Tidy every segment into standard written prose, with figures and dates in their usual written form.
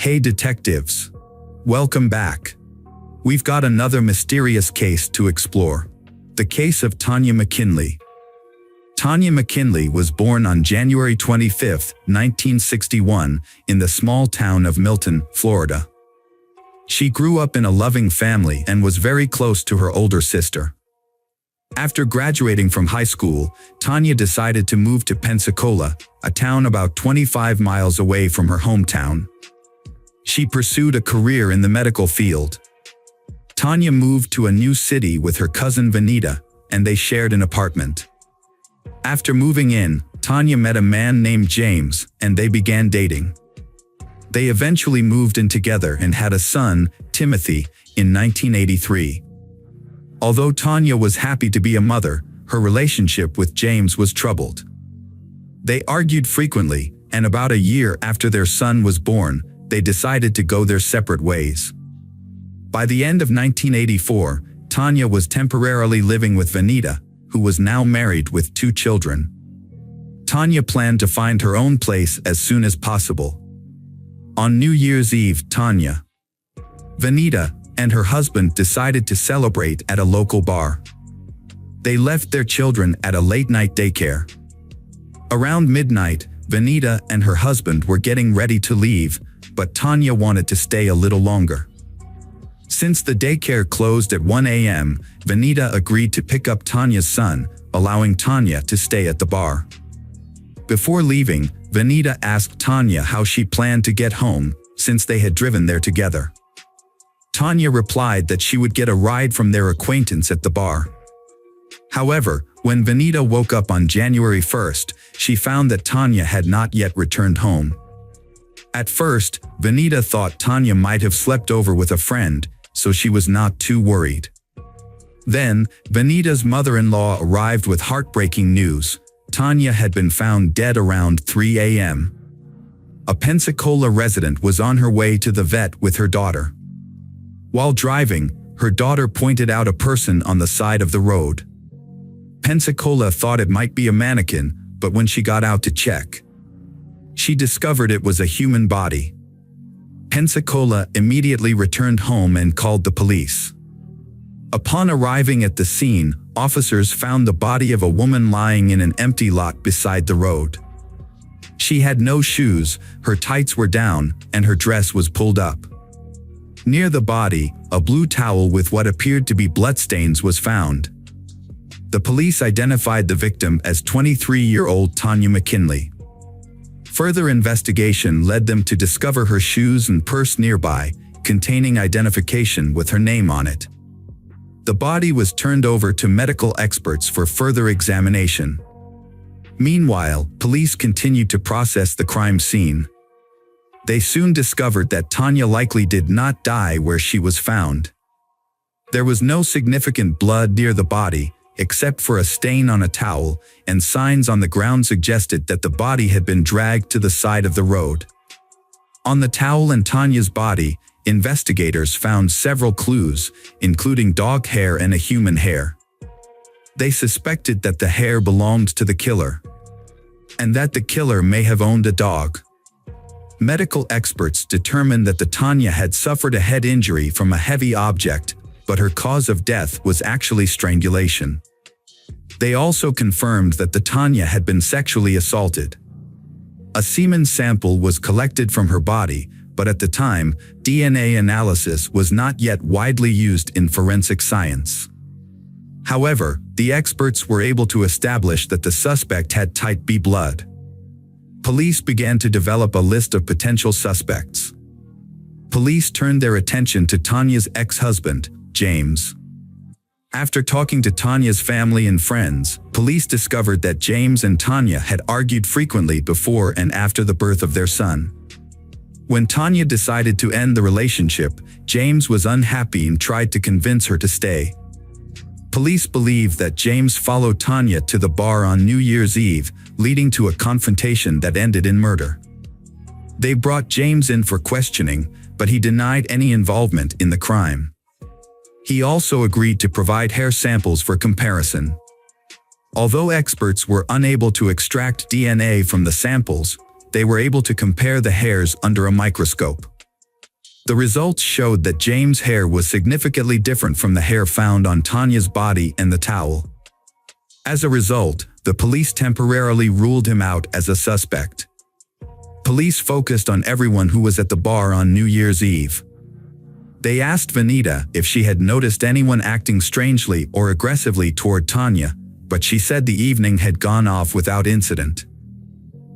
Hey detectives! Welcome back. We've got another mysterious case to explore. The case of Tonya McKinley. Tonya McKinley was born on January 25, 1961, in the small town of Milton, Florida. She grew up in a loving family and was very close to her older sister. After graduating from high school, Tonya decided to move to Pensacola, a town about 25 miles away from her hometown. She pursued a career in the medical field. Tonya moved to a new city with her cousin Vanita, and they shared an apartment. After moving in, Tonya met a man named James, and they began dating. They eventually moved in together and had a son, Timothy, in 1983. Although Tonya was happy to be a mother, her relationship with James was troubled. They argued frequently, and about a year after their son was born, they decided to go their separate ways. By the end of 1984, Tonya was temporarily living with Vanita, who was now married with 2 children. Tonya planned to find her own place as soon as possible. On New Year's Eve, Tonya, Vanita, and her husband decided to celebrate at a local bar. They left their children at a late-night daycare. Around midnight, Vanita and her husband were getting ready to leave, but Tonya wanted to stay a little longer. Since the daycare closed at 1 a.m., Vanita agreed to pick up Tonya's son, allowing Tonya to stay at the bar. Before leaving, Vanita asked Tonya how she planned to get home, since they had driven there together. Tonya replied that she would get a ride from their acquaintance at the bar. However, when Vanita woke up on January 1st, she found that Tonya had not yet returned home. At first, Vanita thought Tonya might have slept over with a friend, so she was not too worried. Then, Vanita's mother-in-law arrived with heartbreaking news. Tonya had been found dead around 3 a.m. A Pensacola resident was on her way to the vet with her daughter. While driving, her daughter pointed out a person on the side of the road. Pensacola thought it might be a mannequin, but when she got out to check, she discovered it was a human body. Pensacola immediately returned home and called the police. Upon arriving at the scene, officers found the body of a woman lying in an empty lot beside the road. She had no shoes, her tights were down, and her dress was pulled up. Near the body, a blue towel with what appeared to be bloodstains was found. The police identified the victim as 23-year-old Tonya McKinley. Further investigation led them to discover her shoes and purse nearby, containing identification with her name on it. The body was turned over to medical experts for further examination. Meanwhile, police continued to process the crime scene. They soon discovered that Tonya likely did not die where she was found. There was no significant blood near the body, except for a stain on a towel, and signs on the ground suggested that the body had been dragged to the side of the road. On the towel and Tonya's body, investigators found several clues, including dog hair and a human hair. They suspected that the hair belonged to the killer, and that the killer may have owned a dog. Medical experts determined that the Tonya had suffered a head injury from a heavy object, but her cause of death was actually strangulation. They also confirmed that the Tonya had been sexually assaulted. A semen sample was collected from her body, but at the time, DNA analysis was not yet widely used in forensic science. However, the experts were able to establish that the suspect had type B blood. Police began to develop a list of potential suspects. Police turned their attention to Tonya's ex-husband, James. After talking to Tonya's family and friends, police discovered that James and Tonya had argued frequently before and after the birth of their son. When Tonya decided to end the relationship, James was unhappy and tried to convince her to stay. Police believe that James followed Tonya to the bar on New Year's Eve, leading to a confrontation that ended in murder. They brought James in for questioning, but he denied any involvement in the crime. He also agreed to provide hair samples for comparison. Although experts were unable to extract DNA from the samples, they were able to compare the hairs under a microscope. The results showed that James' hair was significantly different from the hair found on Tonya's body and the towel. As a result, the police temporarily ruled him out as a suspect. Police focused on everyone who was at the bar on New Year's Eve. They asked Vanita if she had noticed anyone acting strangely or aggressively toward Tonya, but she said the evening had gone off without incident.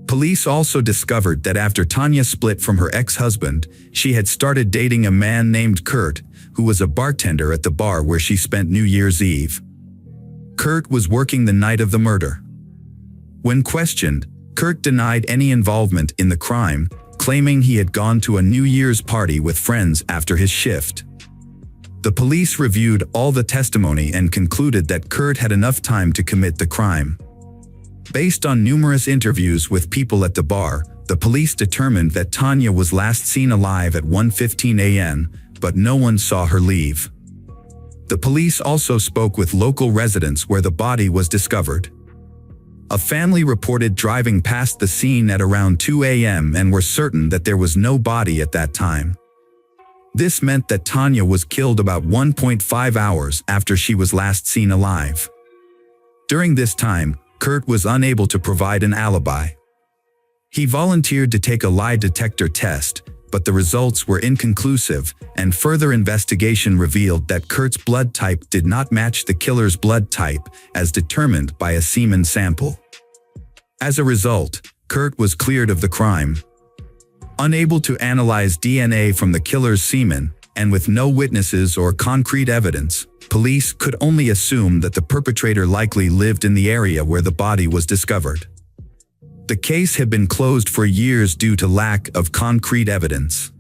Police also discovered that after Tonya split from her ex-husband, she had started dating a man named Kurt, who was a bartender at the bar where she spent New Year's Eve. Kurt was working the night of the murder. When questioned, Kurt denied any involvement in the crime, claiming he had gone to a New Year's party with friends after his shift. The police reviewed all the testimony and concluded that Kurt had enough time to commit the crime. Based on numerous interviews with people at the bar, the police determined that Tonya was last seen alive at 1:15 a.m., but no one saw her leave. The police also spoke with local residents where the body was discovered. A family reported driving past the scene at around 2 a.m. and were certain that there was no body at that time. This meant that Tonya was killed about 1.5 hours after she was last seen alive. During this time, Kurt was unable to provide an alibi. He volunteered to take a lie detector test, but the results were inconclusive, and further investigation revealed that Kurt's blood type did not match the killer's blood type, as determined by a semen sample. As a result, Kurt was cleared of the crime. Unable to analyze DNA from the killer's semen, and with no witnesses or concrete evidence, police could only assume that the perpetrator likely lived in the area where the body was discovered. The case had been closed for years due to lack of concrete evidence.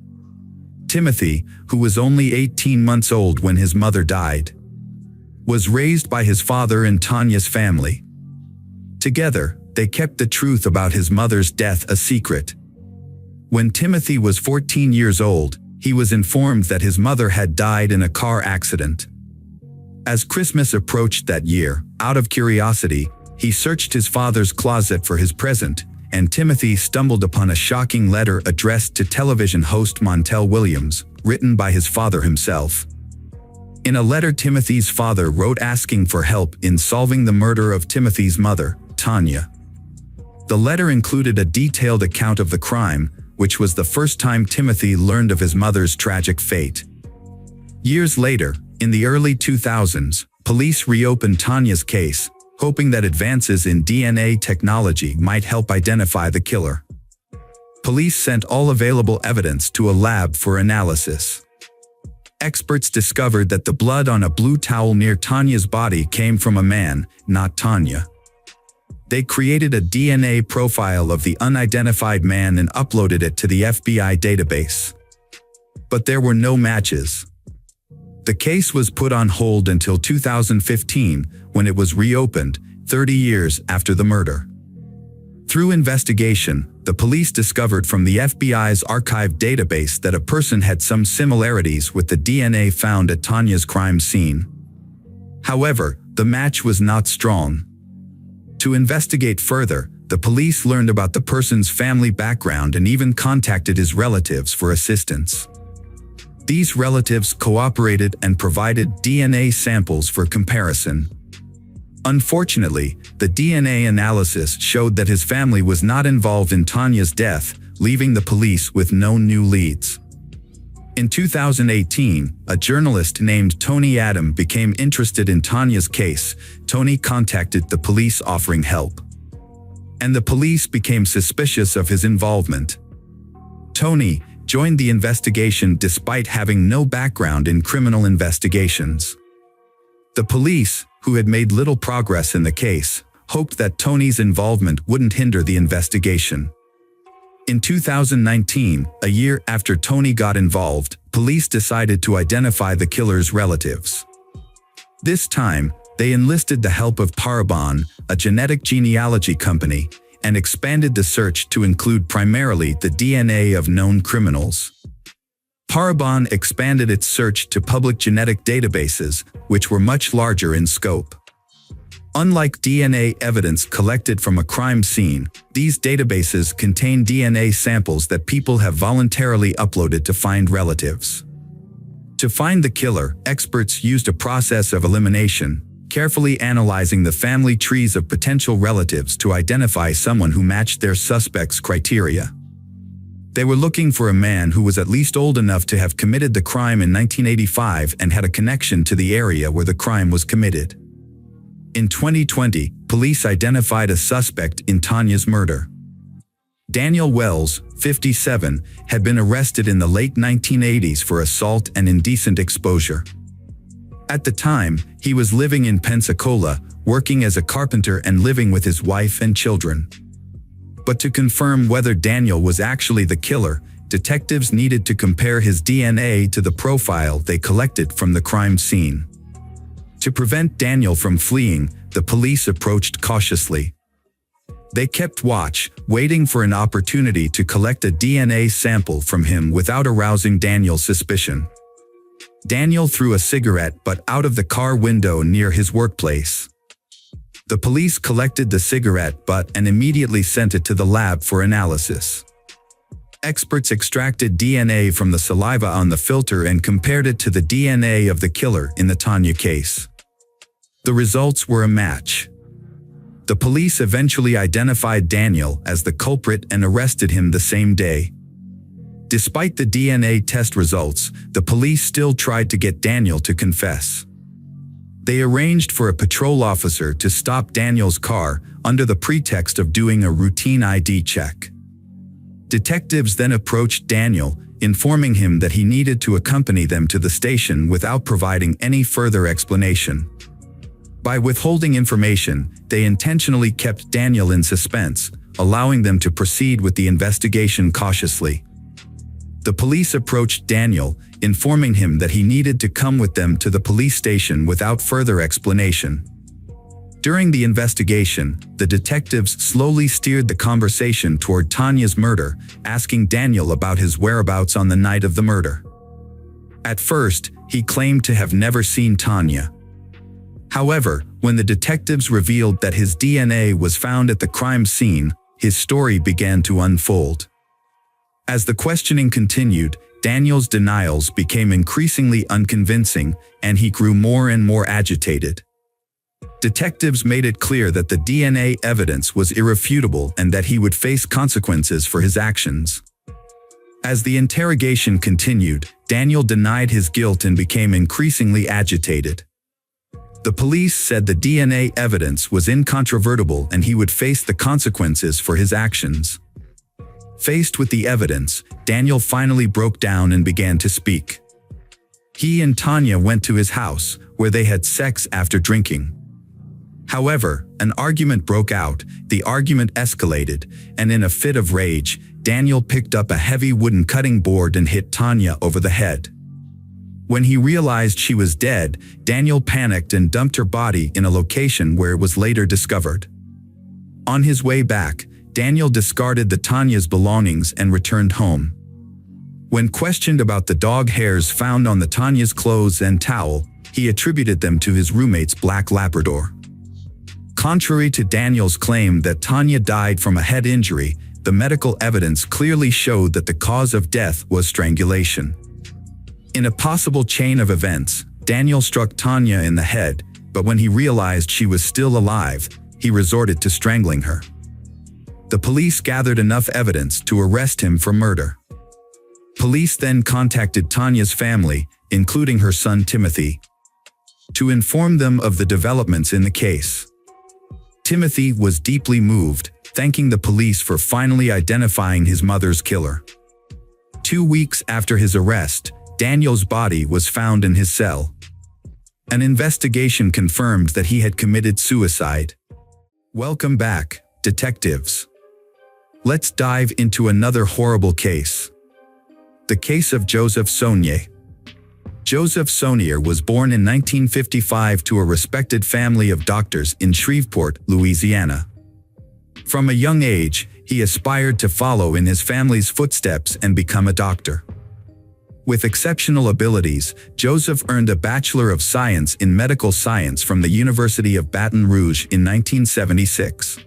Timothy, who was only 18 months old when his mother died, was raised by his father and Tonya's family. Together, they kept the truth about his mother's death a secret. When Timothy was 14 years old, he was informed that his mother had died in a car accident. As Christmas approached that year, out of curiosity, he searched his father's closet for his present, and Timothy stumbled upon a shocking letter addressed to television host Montel Williams, written by his father himself. In a letter, Timothy's father wrote asking for help in solving the murder of Timothy's mother, Tonya. The letter included a detailed account of the crime, which was the first time Timothy learned of his mother's tragic fate. Years later, in the early 2000s, police reopened Tonya's case, hoping that advances in DNA technology might help identify the killer. Police sent all available evidence to a lab for analysis. Experts discovered that the blood on a blue towel near Tonya's body came from a man, not Tonya. They created a DNA profile of the unidentified man and uploaded it to the FBI database. But there were no matches. The case was put on hold until 2015, when it was reopened, 30 years after the murder. Through investigation, the police discovered from the FBI's archive database that a person had some similarities with the DNA found at Tonya's crime scene. However, the match was not strong. To investigate further, the police learned about the person's family background and even contacted his relatives for assistance. These relatives cooperated and provided DNA samples for comparison. Unfortunately, the DNA analysis showed that his family was not involved in Tonya's death, leaving the police with no new leads. In 2018, a journalist named Tony Adam became interested in Tonya's case. Tony contacted the police offering help, and the police became suspicious of his involvement. Tony joined the investigation despite having no background in criminal investigations. The police, who had made little progress in the case, hoped that Tony's involvement wouldn't hinder the investigation. In 2019, a year after Tony got involved, police decided to identify the killer's relatives. This time, they enlisted the help of Parabon, a genetic genealogy company, and expanded the search to include primarily the DNA of known criminals. Parabon expanded its search to public genetic databases, which were much larger in scope. Unlike DNA evidence collected from a crime scene, these databases contain DNA samples that people have voluntarily uploaded to find relatives. To find the killer, experts used a process of elimination, carefully analyzing the family trees of potential relatives to identify someone who matched their suspect's criteria. They were looking for a man who was at least old enough to have committed the crime in 1985 and had a connection to the area where the crime was committed. In 2020, police identified a suspect in Tonya's murder. Daniel Wells, 57, had been arrested in the late 1980s for assault and indecent exposure. At the time, he was living in Pensacola, working as a carpenter and living with his wife and children. But to confirm whether Daniel was actually the killer, detectives needed to compare his DNA to the profile they collected from the crime scene. To prevent Daniel from fleeing, the police approached cautiously. They kept watch, waiting for an opportunity to collect a DNA sample from him without arousing Daniel's suspicion. Daniel threw a cigarette butt out of the car window near his workplace. The police collected the cigarette butt and immediately sent it to the lab for analysis. Experts extracted DNA from the saliva on the filter and compared it to the DNA of the killer in the Tonya case. The results were a match. The police eventually identified Daniel as the culprit and arrested him the same day. Despite the DNA test results, the police still tried to get Daniel to confess. They arranged for a patrol officer to stop Daniel's car under the pretext of doing a routine ID check. Detectives then approached Daniel, informing him that he needed to accompany them to the station without providing any further explanation. By withholding information, they intentionally kept Daniel in suspense, allowing them to proceed with the investigation cautiously. The police approached Daniel, informing him that he needed to come with them to the police station without further explanation. During the investigation, the detectives slowly steered the conversation toward Tonya's murder, asking Daniel about his whereabouts on the night of the murder. At first, he claimed to have never seen Tonya. However, when the detectives revealed that his DNA was found at the crime scene, his story began to unfold. As the questioning continued, Daniel's denials became increasingly unconvincing, and he grew more and more agitated. Detectives made it clear that the DNA evidence was irrefutable and that he would face consequences for his actions. As the interrogation continued, Daniel denied his guilt and became increasingly agitated. The police said the DNA evidence was incontrovertible and he would face the consequences for his actions. Faced with the evidence, Daniel finally broke down and began to speak. He and Tonya went to his house, where they had sex after drinking. However, an argument broke out, the argument escalated, and in a fit of rage, Daniel picked up a heavy wooden cutting board and hit Tonya over the head. When he realized she was dead, Daniel panicked and dumped her body in a location where it was later discovered. On his way back, Daniel discarded the Tonya's belongings and returned home. When questioned about the dog hairs found on the Tonya's clothes and towel, he attributed them to his roommate's black Labrador. Contrary to Daniel's claim that Tonya died from a head injury, the medical evidence clearly showed that the cause of death was strangulation. In a possible chain of events, Daniel struck Tonya in the head, but when he realized she was still alive, he resorted to strangling her. The police gathered enough evidence to arrest him for murder. Police then contacted Tonya's family, including her son Timothy, to inform them of the developments in the case. Timothy was deeply moved, thanking the police for finally identifying his mother's killer. 2 weeks after his arrest, Daniel's body was found in his cell. An investigation confirmed that he had committed suicide. Welcome back, detectives. Let's dive into another horrible case. The case of Joseph Saunier. Joseph Saunier was born in 1955 to a respected family of doctors in Shreveport, Louisiana. From a young age, he aspired to follow in his family's footsteps and become a doctor. With exceptional abilities, Joseph earned a Bachelor of Science in Medical Science from the University of Baton Rouge in 1976.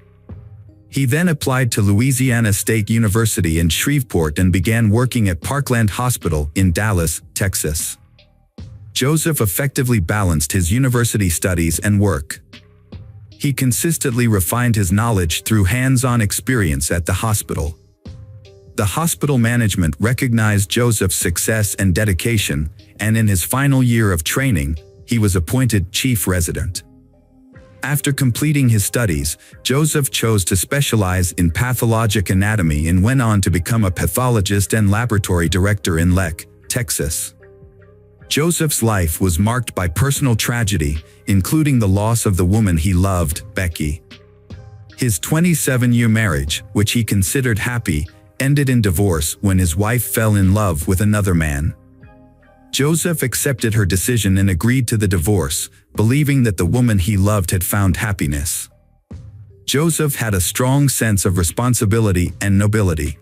He then applied to Louisiana State University in Shreveport and began working at Parkland Hospital in Dallas, Texas. Joseph effectively balanced his university studies and work. He consistently refined his knowledge through hands-on experience at the hospital. The hospital management recognized Joseph's success and dedication, and in his final year of training, he was appointed chief resident. After completing his studies, Joseph chose to specialize in pathologic anatomy and went on to become a pathologist and laboratory director in Leck, Texas. Joseph's life was marked by personal tragedy, including the loss of the woman he loved, Becky. His 27-year marriage, which he considered happy, ended in divorce when his wife fell in love with another man. Joseph accepted her decision and agreed to the divorce, believing that the woman he loved had found happiness. Joseph had a strong sense of responsibility and nobility.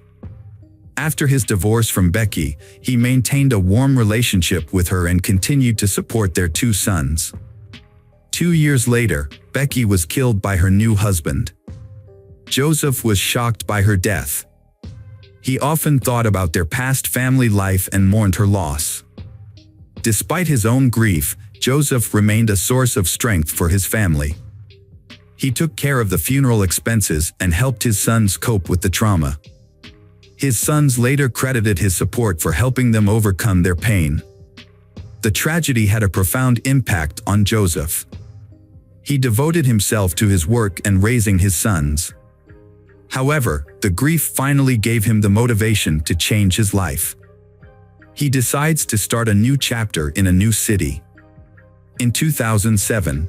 After his divorce from Becky, he maintained a warm relationship with her and continued to support their 2 sons. 2 years later, Becky was killed by her new husband. Joseph was shocked by her death. He often thought about their past family life and mourned her loss. Despite his own grief, Joseph remained a source of strength for his family. He took care of the funeral expenses and helped his sons cope with the trauma. His sons later credited his support for helping them overcome their pain. The tragedy had a profound impact on Joseph. He devoted himself to his work and raising his sons. However, the grief finally gave him the motivation to change his life. He decides to start a new chapter in a new city. In 2007,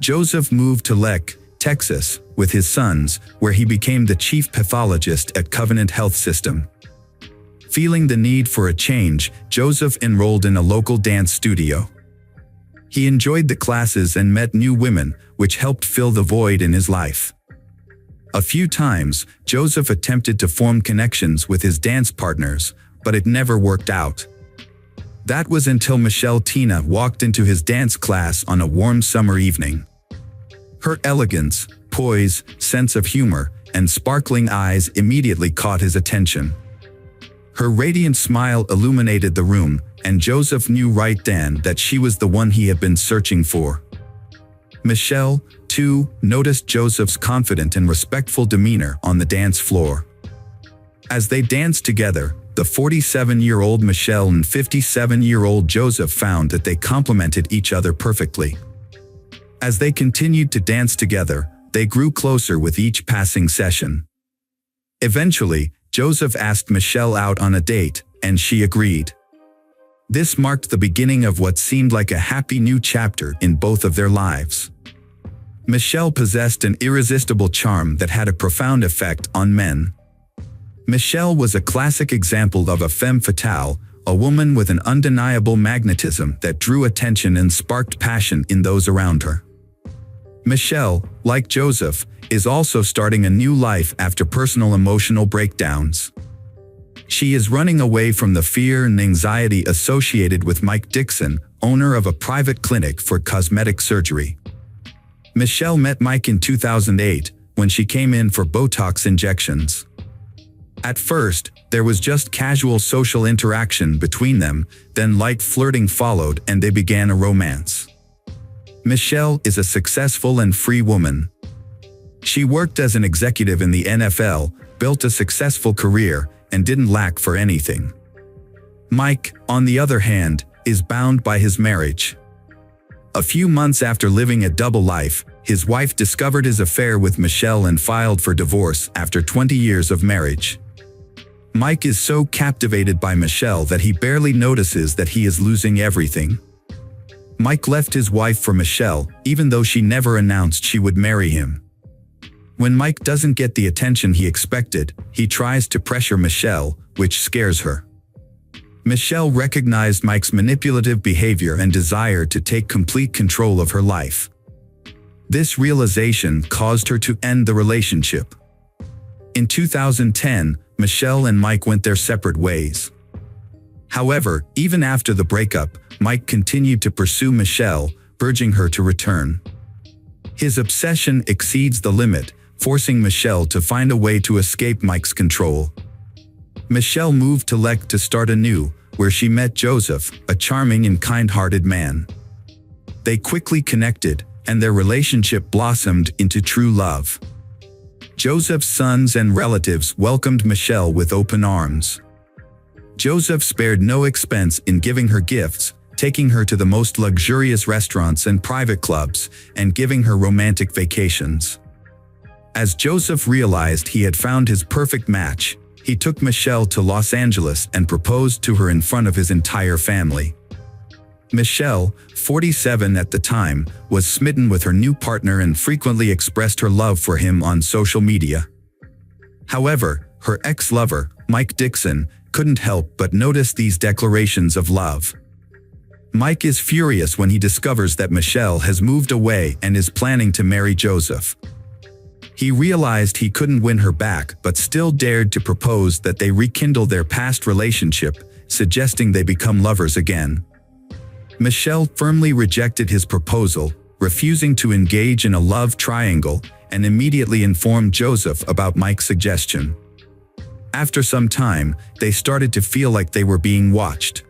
Joseph moved to Leck, Texas, with his sons, where he became the chief pathologist at Covenant Health System. Feeling the need for a change, Joseph enrolled in a local dance studio. He enjoyed the classes and met new women, which helped fill the void in his life. A few times, Joseph attempted to form connections with his dance partners, but it never worked out. That was until Michelle Tina walked into his dance class on a warm summer evening. Her elegance, poise, sense of humor, and sparkling eyes immediately caught his attention. Her radiant smile illuminated the room, and Joseph knew right then that she was the one he had been searching for. Michelle, too, noticed Joseph's confident and respectful demeanor on the dance floor. As they danced together, the 47-year-old Michelle and 57-year-old Joseph found that they complemented each other perfectly. As they continued to dance together, they grew closer with each passing session. Eventually, Joseph asked Michelle out on a date, and she agreed. This marked the beginning of what seemed like a happy new chapter in both of their lives. Michelle possessed an irresistible charm that had a profound effect on men. Michelle was a classic example of a femme fatale, a woman with an undeniable magnetism that drew attention and sparked passion in those around her. Michelle, like Joseph, is also starting a new life after personal emotional breakdowns. She is running away from the fear and anxiety associated with Mike Dixon, owner of a private clinic for cosmetic surgery. Michelle met Mike in 2008 when she came in for Botox injections. At first, there was just casual social interaction between them, then light flirting followed and they began a romance. Michelle is a successful and free woman. She worked as an executive in the NFL, built a successful career, and didn't lack for anything. Mike, on the other hand, is bound by his marriage. A few months after living a double life, his wife discovered his affair with Michelle and filed for divorce after 20 years of marriage. Mike is so captivated by Michelle that he barely notices that he is losing everything. Mike left his wife for Michelle, even though she never announced she would marry him. When Mike doesn't get the attention he expected, he tries to pressure Michelle, which scares her. Michelle recognized Mike's manipulative behavior and desire to take complete control of her life. This realization caused her to end the relationship. In 2010, Michelle and Mike went their separate ways. However, even after the breakup, Mike continued to pursue Michelle, urging her to return. His obsession exceeds the limit, forcing Michelle to find a way to escape Mike's control. Michelle moved to Lek to start anew, where she met Joseph, a charming and kind-hearted man. They quickly connected, and their relationship blossomed into true love. Joseph's sons and relatives welcomed Michelle with open arms. Joseph spared no expense in giving her gifts, taking her to the most luxurious restaurants and private clubs, and giving her romantic vacations. As Joseph realized he had found his perfect match, he took Michelle to Los Angeles and proposed to her in front of his entire family. Michelle, 47 at the time, was smitten with her new partner and frequently expressed her love for him on social media. However, her ex-lover, Mike Dixon, couldn't help but notice these declarations of love. Mike is furious when he discovers that Michelle has moved away and is planning to marry Joseph. He realized he couldn't win her back but still dared to propose that they rekindle their past relationship, suggesting they become lovers again. Michelle firmly rejected his proposal, refusing to engage in a love triangle, and immediately informed Joseph about Mike's suggestion. After some time, they started to feel like they were being watched.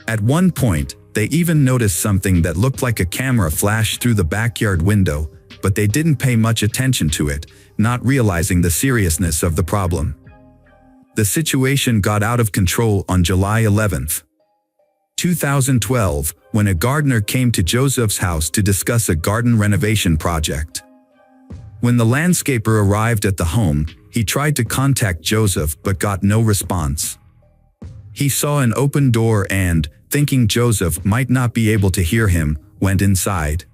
At one point, they even noticed something that looked like a camera flash through the backyard window, but they didn't pay much attention to it, not realizing the seriousness of the problem. The situation got out of control on July 11, 2012, when a gardener came to Joseph's house to discuss a garden renovation project. When the landscaper arrived at the home, he tried to contact Joseph but got no response. He saw an open door and, thinking Joseph might not be able to hear him, went inside.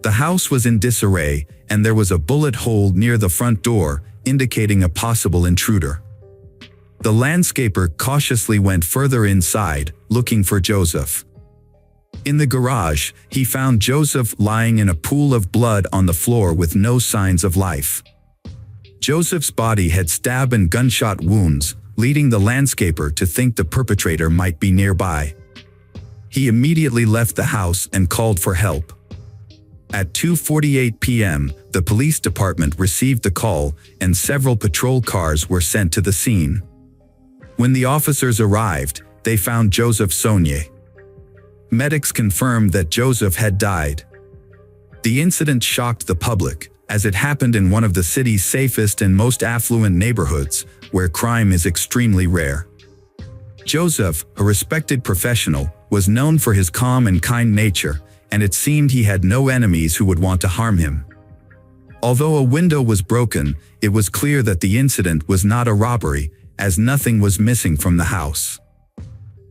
The house was in disarray, and there was a bullet hole near the front door, indicating a possible intruder. The landscaper cautiously went further inside, looking for Joseph. In the garage, he found Joseph lying in a pool of blood on the floor with no signs of life. Joseph's body had stab and gunshot wounds, leading the landscaper to think the perpetrator might be nearby. He immediately left the house and called for help. At 2:48 p.m., the police department received the call, and several patrol cars were sent to the scene. When the officers arrived, they found Joseph Sonnier. Medics confirmed that Joseph had died. The incident shocked the public, as it happened in one of the city's safest and most affluent neighborhoods, where crime is extremely rare. Joseph, a respected professional, was known for his calm and kind nature, and it seemed he had no enemies who would want to harm him. Although a window was broken, it was clear that the incident was not a robbery, as nothing was missing from the house.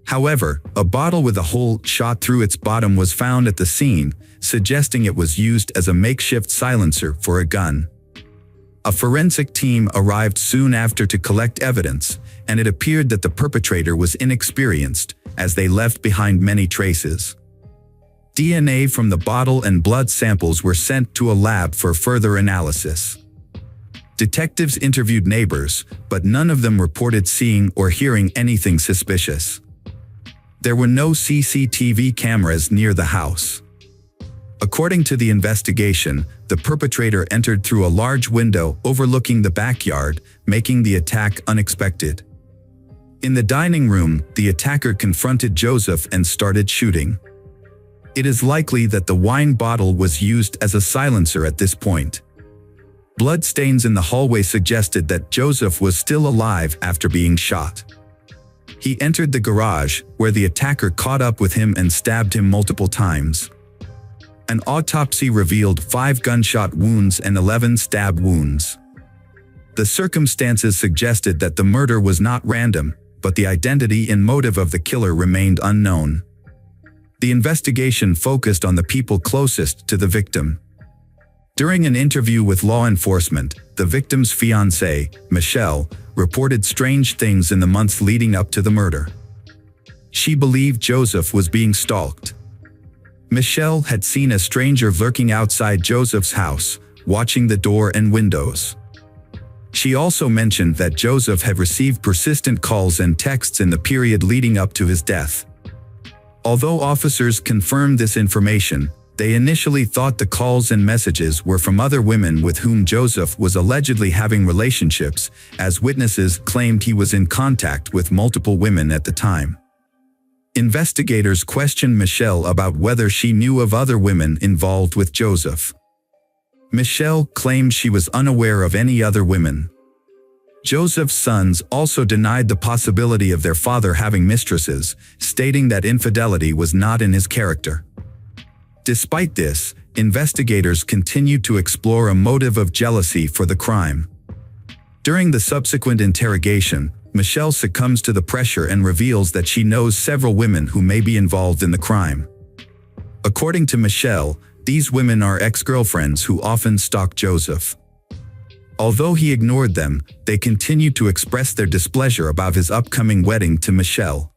However, a bottle with a hole shot through its bottom was found at the scene, suggesting it was used as a makeshift silencer for a gun. A forensic team arrived soon after to collect evidence, and it appeared that the perpetrator was inexperienced, as they left behind many traces. DNA from the bottle and blood samples were sent to a lab for further analysis. Detectives interviewed neighbors, but none of them reported seeing or hearing anything suspicious. There were no CCTV cameras near the house. According to the investigation, the perpetrator entered through a large window overlooking the backyard, making the attack unexpected. In the dining room, the attacker confronted Joseph and started shooting. It is likely that the wine bottle was used as a silencer at this point. Blood stains in the hallway suggested that Joseph was still alive after being shot. He entered the garage, where the attacker caught up with him and stabbed him multiple times. An autopsy revealed 5 gunshot wounds and 11 stab wounds. The circumstances suggested that the murder was not random, but the identity and motive of the killer remained unknown. The investigation focused on the people closest to the victim. During an interview with law enforcement, the victim's fiancée, Michelle, reported strange things in the months leading up to the murder. She believed Joseph was being stalked. Michelle had seen a stranger lurking outside Joseph's house, watching the door and windows. She also mentioned that Joseph had received persistent calls and texts in the period leading up to his death. Although officers confirmed this information, they initially thought the calls and messages were from other women with whom Joseph was allegedly having relationships, as witnesses claimed he was in contact with multiple women at the time. Investigators questioned Michelle about whether she knew of other women involved with Joseph. Michelle claimed she was unaware of any other women. Joseph's sons also denied the possibility of their father having mistresses, stating that infidelity was not in his character. Despite this, investigators continued to explore a motive of jealousy for the crime. During the subsequent interrogation, Michelle succumbs to the pressure and reveals that she knows several women who may be involved in the crime. According to Michelle, these women are ex-girlfriends who often stalk Joseph. Although he ignored them, they continued to express their displeasure about his upcoming wedding to Michelle.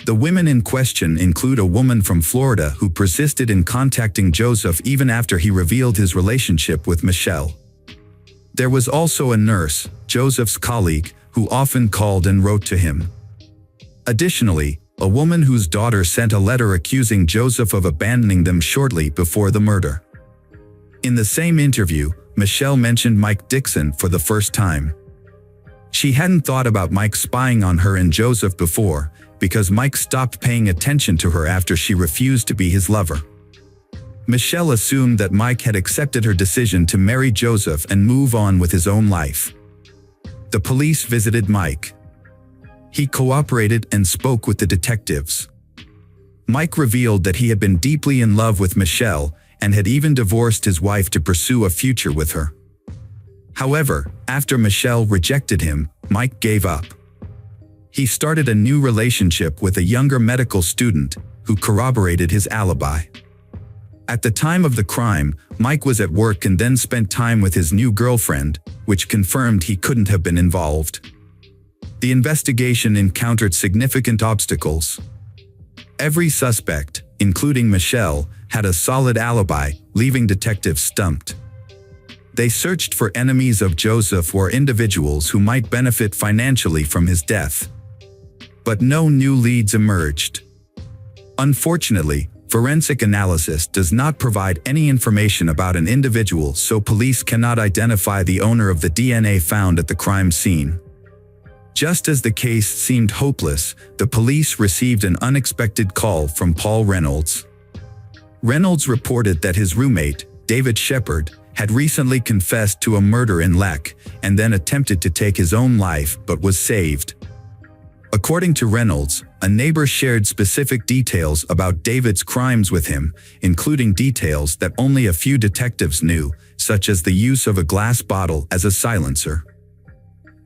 The women in question include a woman from Florida who persisted in contacting Joseph even after he revealed his relationship with Michelle. There was also a nurse, Joseph's colleague, who often called and wrote to him. Additionally, a woman whose daughter sent a letter accusing Joseph of abandoning them shortly before the murder. In the same interview, Michelle mentioned Mike Dixon for the first time. She hadn't thought about Mike spying on her and Joseph before, because Mike stopped paying attention to her after she refused to be his lover. Michelle assumed that Mike had accepted her decision to marry Joseph and move on with his own life. The police visited Mike. He cooperated and spoke with the detectives. Mike revealed that he had been deeply in love with Michelle and had even divorced his wife to pursue a future with her. However, after Michelle rejected him, Mike gave up. He started a new relationship with a younger medical student who corroborated his alibi. At the time of the crime, Mike was at work and then spent time with his new girlfriend, which confirmed he couldn't have been involved. The investigation encountered significant obstacles. Every suspect, including Michelle, had a solid alibi, leaving detectives stumped. They searched for enemies of Joseph or individuals who might benefit financially from his death. But no new leads emerged. Unfortunately, forensic analysis does not provide any information about an individual, so police cannot identify the owner of the DNA found at the crime scene. Just as the case seemed hopeless, the police received an unexpected call from Paul Reynolds. Reynolds reported that his roommate, David Shepard, had recently confessed to a murder in Leck and then attempted to take his own life but was saved. According to Reynolds, a neighbor shared specific details about David's crimes with him, including details that only a few detectives knew, such as the use of a glass bottle as a silencer.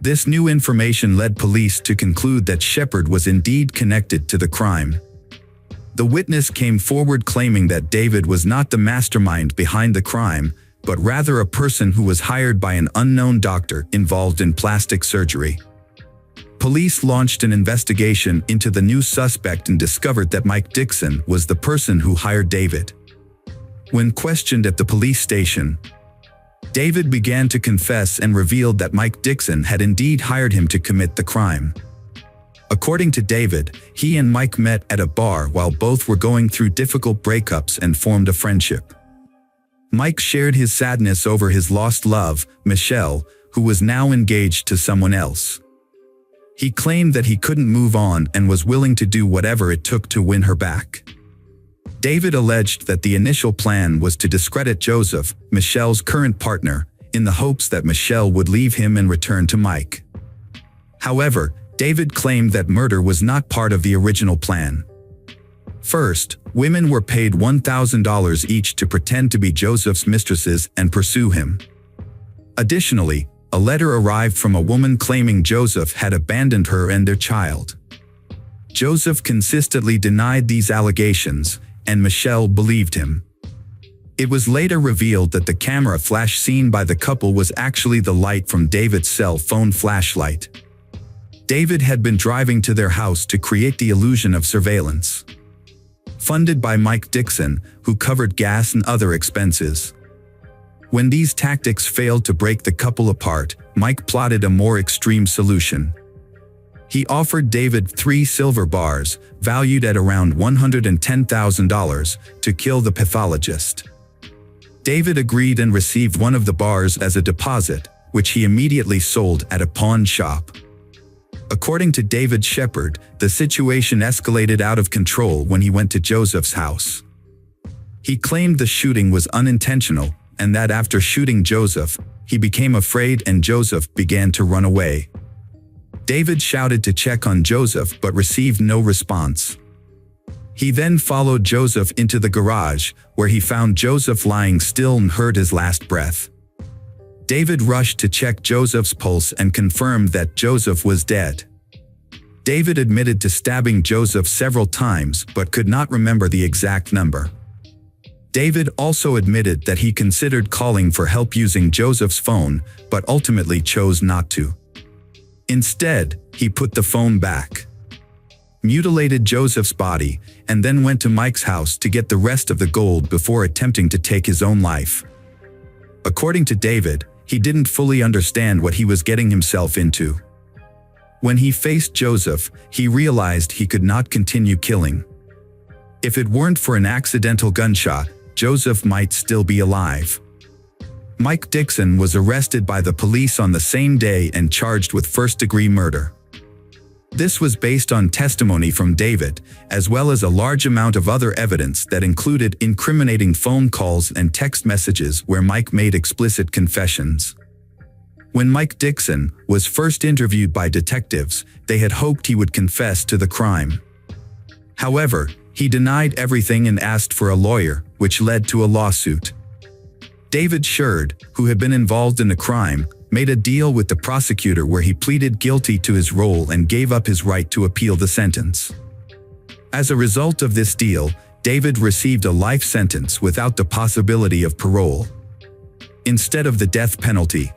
This new information led police to conclude that Shepard was indeed connected to the crime. The witness came forward claiming that David was not the mastermind behind the crime, but rather a person who was hired by an unknown doctor involved in plastic surgery. Police launched an investigation into the new suspect and discovered that Mike Dixon was the person who hired David. When questioned at the police station, David began to confess and revealed that Mike Dixon had indeed hired him to commit the crime. According to David, he and Mike met at a bar while both were going through difficult breakups and formed a friendship. Mike shared his sadness over his lost love, Michelle, who was now engaged to someone else. He claimed that he couldn't move on and was willing to do whatever it took to win her back. David alleged that the initial plan was to discredit Joseph, Michelle's current partner, in the hopes that Michelle would leave him and return to Mike. However, David claimed that murder was not part of the original plan. First, women were paid $1,000 each to pretend to be Joseph's mistresses and pursue him. Additionally, a letter arrived from a woman claiming Joseph had abandoned her and their child. Joseph consistently denied these allegations, and Michelle believed him. It was later revealed that the camera flash seen by the couple was actually the light from David's cell phone flashlight. David had been driving to their house to create the illusion of surveillance. Funded by Mike Dixon, who covered gas and other expenses. When these tactics failed to break the couple apart, Mike plotted a more extreme solution. He offered David 3 silver bars, valued at around $110,000, to kill the pathologist. David agreed and received one of the bars as a deposit, which he immediately sold at a pawn shop. According to David Shepard, the situation escalated out of control when he went to Joseph's house. He claimed the shooting was unintentional, and that after shooting Joseph, he became afraid and Joseph began to run away. David shouted to check on Joseph but received no response. He then followed Joseph into the garage, where he found Joseph lying still and heard his last breath. David rushed to check Joseph's pulse and confirmed that Joseph was dead. David admitted to stabbing Joseph several times but could not remember the exact number. David also admitted that he considered calling for help using Joseph's phone, but ultimately chose not to. Instead, he put the phone back, mutilated Joseph's body, and then went to Mike's house to get the rest of the gold before attempting to take his own life. According to David, he didn't fully understand what he was getting himself into. When he faced Joseph, he realized he could not continue killing. If it weren't for an accidental gunshot, Joseph might still be alive. Mike Dixon was arrested by the police on the same day and charged with first-degree murder. This was based on testimony from David, as well as a large amount of other evidence that included incriminating phone calls and text messages where Mike made explicit confessions. When Mike Dixon was first interviewed by detectives, they had hoped he would confess to the crime. However, he denied everything and asked for a lawyer, which led to a lawsuit. David Sherd, who had been involved in the crime, made a deal with the prosecutor where he pleaded guilty to his role and gave up his right to appeal the sentence. As a result of this deal, David received a life sentence without the possibility of parole, instead of the death penalty.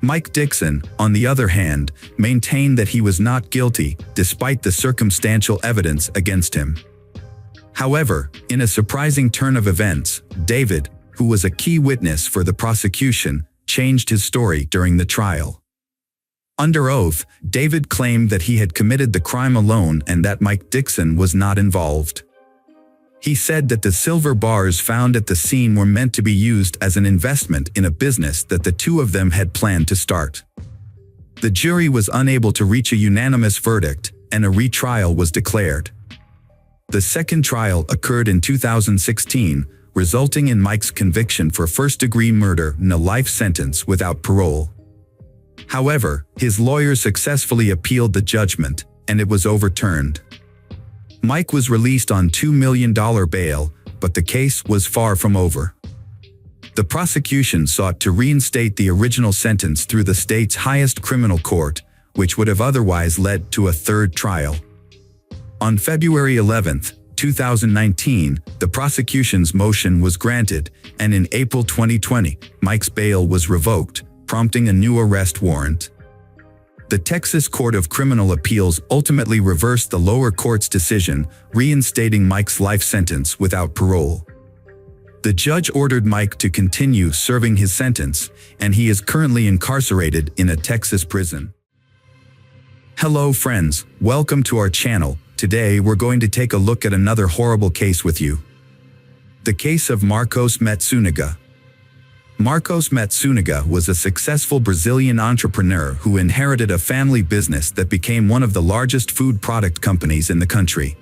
Mike Dixon, on the other hand, maintained that he was not guilty, despite the circumstantial evidence against him. However, in a surprising turn of events, David, who was a key witness for the prosecution, changed his story during the trial. Under oath, David claimed that he had committed the crime alone and that Mike Dixon was not involved. He said that the silver bars found at the scene were meant to be used as an investment in a business that the two of them had planned to start. The jury was unable to reach a unanimous verdict, and a retrial was declared. The second trial occurred in 2016, resulting in Mike's conviction for first-degree murder and a life sentence without parole. However, his lawyer successfully appealed the judgment, and it was overturned. Mike was released on $2 million bail, but the case was far from over. The prosecution sought to reinstate the original sentence through the state's highest criminal court, which would have otherwise led to a third trial. On February 11, 2019, the prosecution's motion was granted, and in April 2020, Mike's bail was revoked, prompting a new arrest warrant. The Texas Court of Criminal Appeals ultimately reversed the lower court's decision, reinstating Mike's life sentence without parole. The judge ordered Mike to continue serving his sentence, and he is currently incarcerated in a Texas prison. Hello friends, welcome to our channel. Today we're going to take a look at another horrible case with you. The case of Marcos Matsunaga. Marcos Matsunaga was a successful Brazilian entrepreneur who inherited a family business that became one of the largest food product companies in the country.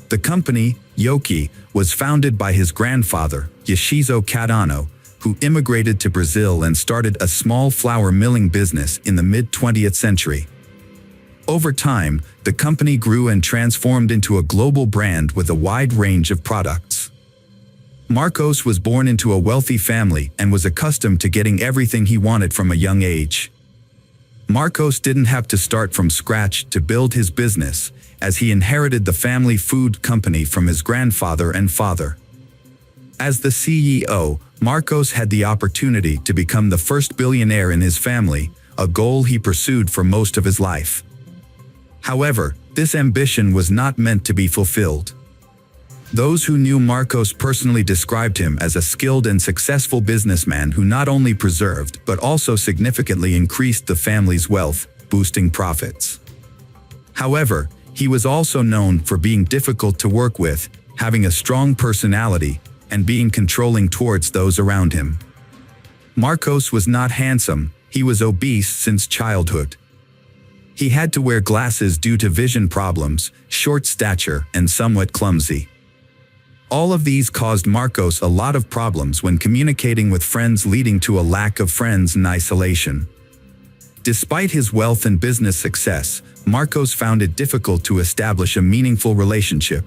The company, Yoki, was founded by his grandfather, Yashizo Cadano, who immigrated to Brazil and started a small flour milling business in the mid-20th century. Over time, the company grew and transformed into a global brand with a wide range of products. Marcos was born into a wealthy family and was accustomed to getting everything he wanted from a young age. Marcos didn't have to start from scratch to build his business, as he inherited the family food company from his grandfather and father. As the CEO, Marcos had the opportunity to become the first billionaire in his family, a goal he pursued for most of his life. However, this ambition was not meant to be fulfilled. Those who knew Marcos personally described him as a skilled and successful businessman who not only preserved but also significantly increased the family's wealth, boosting profits. However, he was also known for being difficult to work with, having a strong personality, and being controlling towards those around him. Marcos was not handsome, he was obese since childhood. He had to wear glasses due to vision problems, short stature, and somewhat clumsy. All of these caused Marcos a lot of problems when communicating with friends, leading to a lack of friends and isolation. Despite his wealth and business success, Marcos found it difficult to establish a meaningful relationship.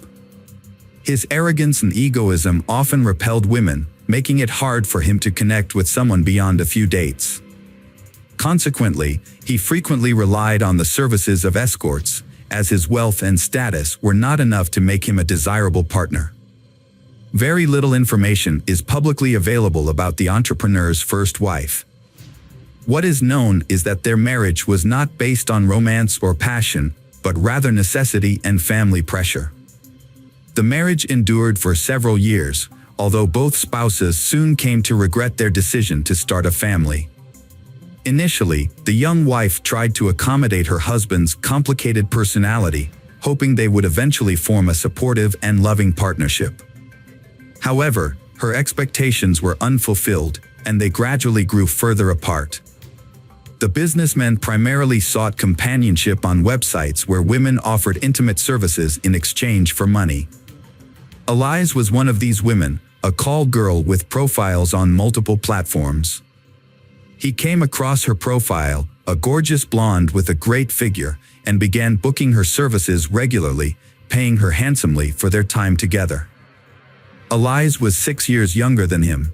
His arrogance and egoism often repelled women, making it hard for him to connect with someone beyond a few dates. Consequently, he frequently relied on the services of escorts, as his wealth and status were not enough to make him a desirable partner. Very little information is publicly available about the entrepreneur's first wife. What is known is that their marriage was not based on romance or passion, but rather necessity and family pressure. The marriage endured for several years, although both spouses soon came to regret their decision to start a family. Initially, the young wife tried to accommodate her husband's complicated personality, hoping they would eventually form a supportive and loving partnership. However, her expectations were unfulfilled, and they gradually grew further apart. The businessmen primarily sought companionship on websites where women offered intimate services in exchange for money. Elise was one of these women, a call girl with profiles on multiple platforms. He came across her profile, a gorgeous blonde with a great figure, and began booking her services regularly, paying her handsomely for their time together. Elise was 6 years younger than him.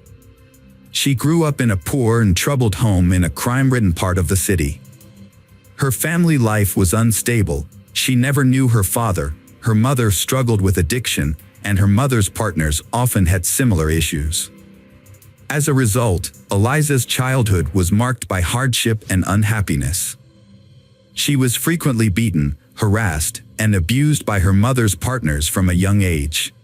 She grew up in a poor and troubled home in a crime-ridden part of the city. Her family life was unstable, she never knew her father, her mother struggled with addiction, and her mother's partners often had similar issues. As a result, Eliza's childhood was marked by hardship and unhappiness. She was frequently beaten, harassed, and abused by her mother's partners from a young age.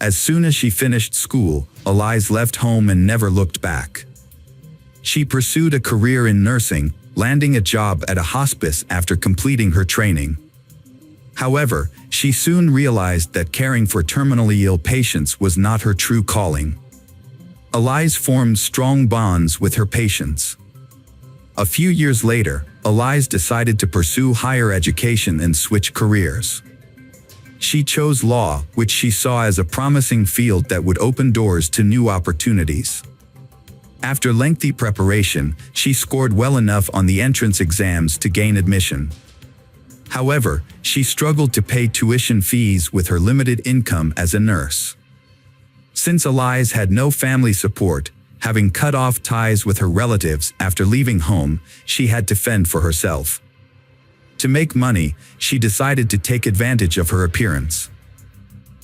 As soon as she finished school, Elise left home and never looked back. She pursued a career in nursing, landing a job at a hospice after completing her training. However, she soon realized that caring for terminally ill patients was not her true calling. Elise formed strong bonds with her patients. A few years later, Elise decided to pursue higher education and switch careers. She chose law, which she saw as a promising field that would open doors to new opportunities. After lengthy preparation, she scored well enough on the entrance exams to gain admission. However, she struggled to pay tuition fees with her limited income as a nurse. Since Elise had no family support, having cut off ties with her relatives after leaving home, she had to fend for herself. To make money, she decided to take advantage of her appearance.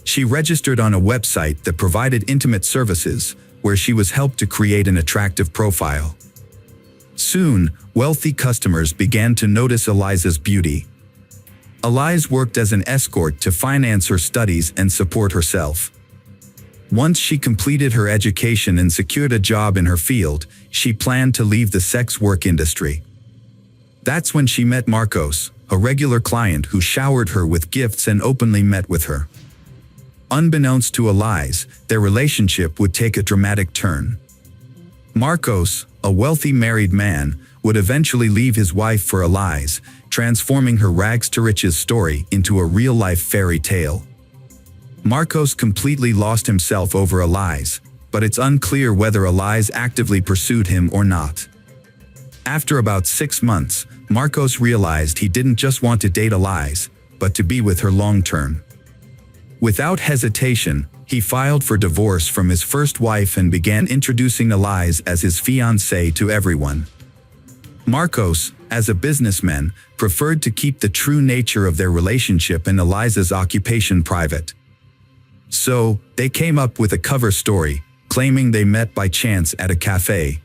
She registered on a website that provided intimate services, where she was helped to create an attractive profile. Soon, wealthy customers began to notice Eliza's beauty. Elise worked as an escort to finance her studies and support herself. Once she completed her education and secured a job in her field, she planned to leave the sex work industry. That's when she met Marcos, a regular client who showered her with gifts and openly met with her. Unbeknownst to Elise, their relationship would take a dramatic turn. Marcos, a wealthy married man, would eventually leave his wife for Elise, transforming her rags-to-riches story into a real-life fairy tale. Marcos completely lost himself over Elise, but it's unclear whether Elise actively pursued him or not. After about 6 months, Marcos realized he didn't just want to date Elise, but to be with her long-term. Without hesitation, he filed for divorce from his first wife and began introducing Elise as his fiancée to everyone. Marcos, as a businessman, preferred to keep the true nature of their relationship and Eliza's occupation private. So, they came up with a cover story, claiming they met by chance at a cafe.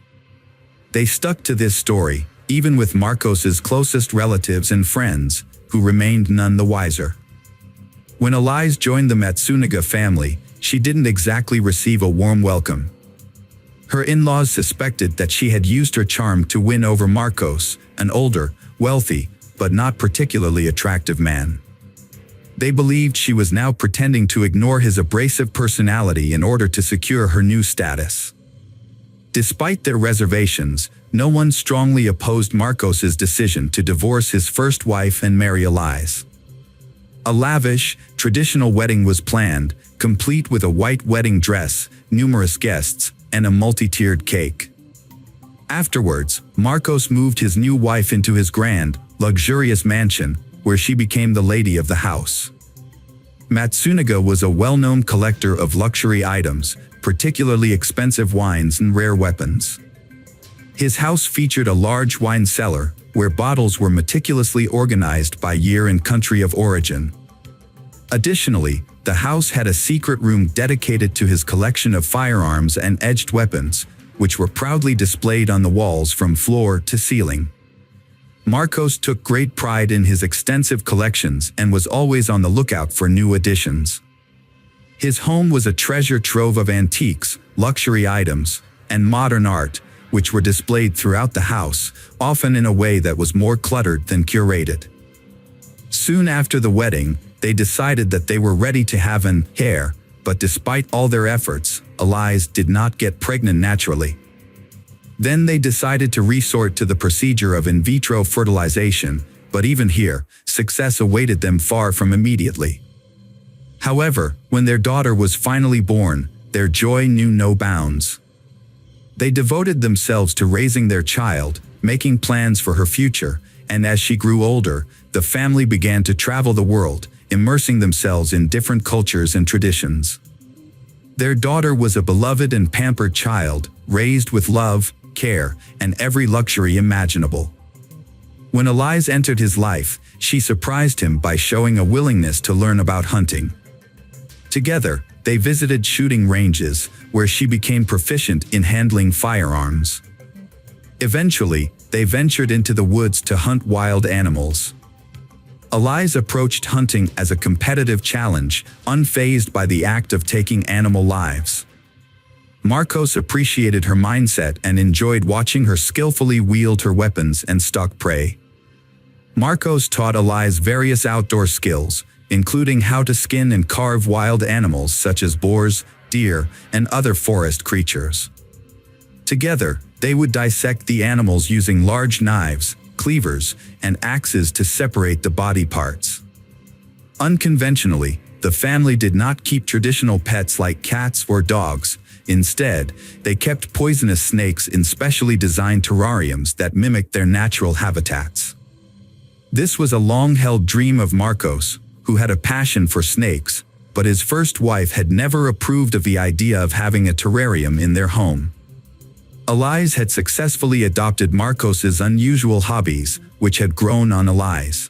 They stuck to this story, even with Marcos's closest relatives and friends, who remained none the wiser. When Elise joined the Matsunaga family, she didn't exactly receive a warm welcome. Her in-laws suspected that she had used her charm to win over Marcos, an older, wealthy, but not particularly attractive man. They believed she was now pretending to ignore his abrasive personality in order to secure her new status. Despite their reservations, no one strongly opposed Marcos's decision to divorce his first wife and marry Elise. A lavish, traditional wedding was planned, complete with a white wedding dress, numerous guests, and a multi-tiered cake. Afterwards, Marcos moved his new wife into his grand, luxurious mansion, where she became the lady of the house. Matsunaga was a well-known collector of luxury items, particularly expensive wines and rare weapons. His house featured a large wine cellar, where bottles were meticulously organized by year and country of origin. Additionally, the house had a secret room dedicated to his collection of firearms and edged weapons, which were proudly displayed on the walls from floor to ceiling. Marcos took great pride in his extensive collections and was always on the lookout for new additions. His home was a treasure trove of antiques, luxury items, and modern art, which were displayed throughout the house, often in a way that was more cluttered than curated. Soon after the wedding, they decided that they were ready to have an heir, but despite all their efforts, Elise did not get pregnant naturally. Then they decided to resort to the procedure of in vitro fertilization, but even here, success awaited them far from immediately. However, when their daughter was finally born, their joy knew no bounds. They devoted themselves to raising their child, making plans for her future, and as she grew older, the family began to travel the world, immersing themselves in different cultures and traditions. Their daughter was a beloved and pampered child, raised with love, care, and every luxury imaginable. When Elise entered his life, she surprised him by showing a willingness to learn about hunting. Together, they visited shooting ranges, where she became proficient in handling firearms. Eventually, they ventured into the woods to hunt wild animals. Elise approached hunting as a competitive challenge, unfazed by the act of taking animal lives. Marcos appreciated her mindset and enjoyed watching her skillfully wield her weapons and stalk prey. Marcos taught Elise various outdoor skills, including how to skin and carve wild animals such as boars, deer, and other forest creatures. Together, they would dissect the animals using large knives, cleavers, and axes to separate the body parts. Unconventionally, the family did not keep traditional pets like cats or dogs. Instead, they kept poisonous snakes in specially designed terrariums that mimicked their natural habitats. This was a long-held dream of Marcos, who had a passion for snakes, but his first wife had never approved of the idea of having a terrarium in their home. Elise had successfully adopted Marcos's unusual hobbies, which had grown on Elise.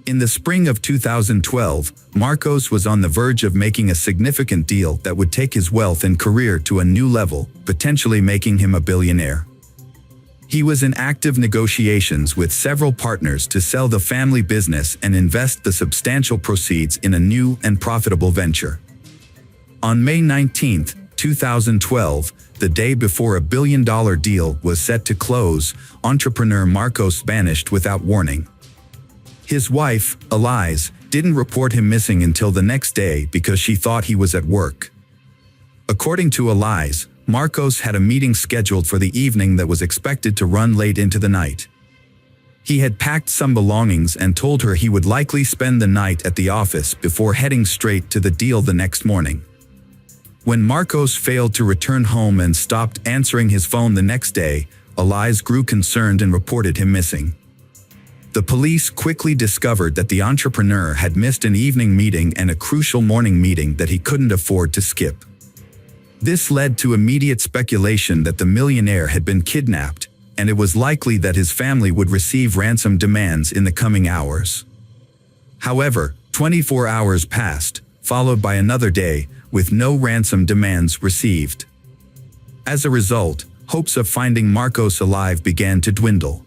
In the spring of 2012, Marcos was on the verge of making a significant deal that would take his wealth and career to a new level, potentially making him a billionaire. He was in active negotiations with several partners to sell the family business and invest the substantial proceeds in a new and profitable venture. On May 19, 2012, the day before a billion-dollar deal was set to close, entrepreneur Marcos vanished without warning. His wife, Elise, didn't report him missing until the next day because she thought he was at work. According to Elise, Marcos had a meeting scheduled for the evening that was expected to run late into the night. He had packed some belongings and told her he would likely spend the night at the office before heading straight to the deal the next morning. When Marcos failed to return home and stopped answering his phone the next day, Elise grew concerned and reported him missing. The police quickly discovered that the entrepreneur had missed an evening meeting and a crucial morning meeting that he couldn't afford to skip. This led to immediate speculation that the millionaire had been kidnapped, and it was likely that his family would receive ransom demands in the coming hours. However, 24 hours passed, followed by another day, with no ransom demands received. As a result, hopes of finding Marcos alive began to dwindle.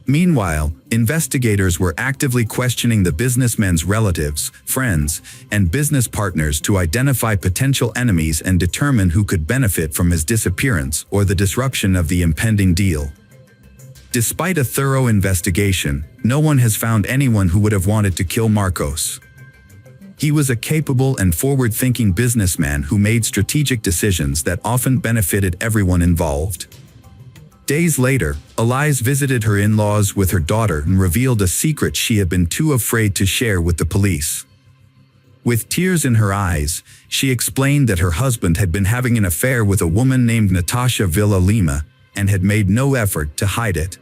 Meanwhile, investigators were actively questioning the businessmen's relatives, friends, and business partners to identify potential enemies and determine who could benefit from his disappearance or the disruption of the impending deal. Despite a thorough investigation, no one has found anyone who would have wanted to kill Marcos. He was a capable and forward-thinking businessman who made strategic decisions that often benefited everyone involved. Days later, Elise visited her in-laws with her daughter and revealed a secret she had been too afraid to share with the police. With tears in her eyes, she explained that her husband had been having an affair with a woman named Natasha Villalima and had made no effort to hide it.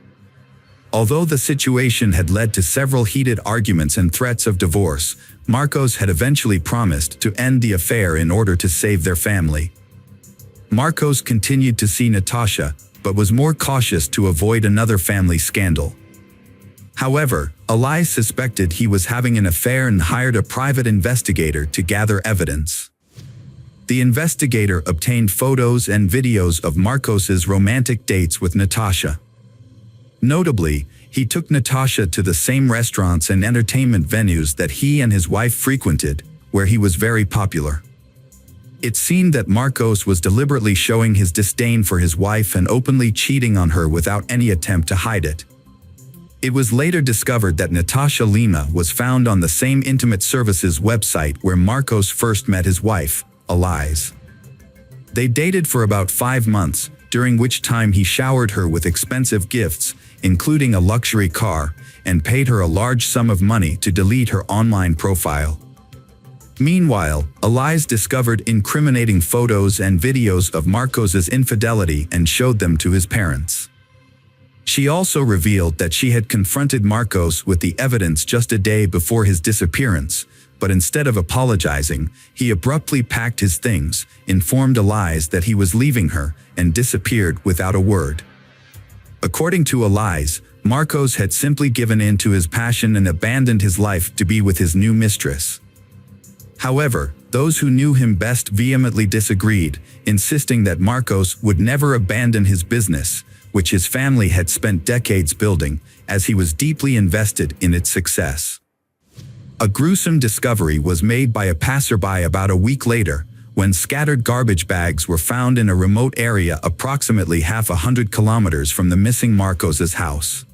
Although the situation had led to several heated arguments and threats of divorce, Marcos had eventually promised to end the affair in order to save their family. Marcos continued to see Natasha, but was more cautious to avoid another family scandal. However, Elise suspected he was having an affair and hired a private investigator to gather evidence. The investigator obtained photos and videos of Marcos's romantic dates with Natasha. Notably, he took Natasha to the same restaurants and entertainment venues that he and his wife frequented, where he was very popular. It seemed that Marcos was deliberately showing his disdain for his wife and openly cheating on her without any attempt to hide it. It was later discovered that Natasha Lima was found on the same intimate services website where Marcos first met his wife, Elise. They dated for about 5 months, during which time he showered her with expensive gifts, including a luxury car, and paid her a large sum of money to delete her online profile. Meanwhile, Elise discovered incriminating photos and videos of Marcos's infidelity and showed them to his parents. She also revealed that she had confronted Marcos with the evidence just a day before his disappearance, but instead of apologizing, he abruptly packed his things, informed Elise that he was leaving her, and disappeared without a word. According to Elise, Marcos had simply given in to his passion and abandoned his life to be with his new mistress. However, those who knew him best vehemently disagreed, insisting that Marcos would never abandon his business, which his family had spent decades building, as he was deeply invested in its success. A gruesome discovery was made by a passerby about a week later, when scattered garbage bags were found in a remote area approximately 100 kilometers from the missing Marcos's house.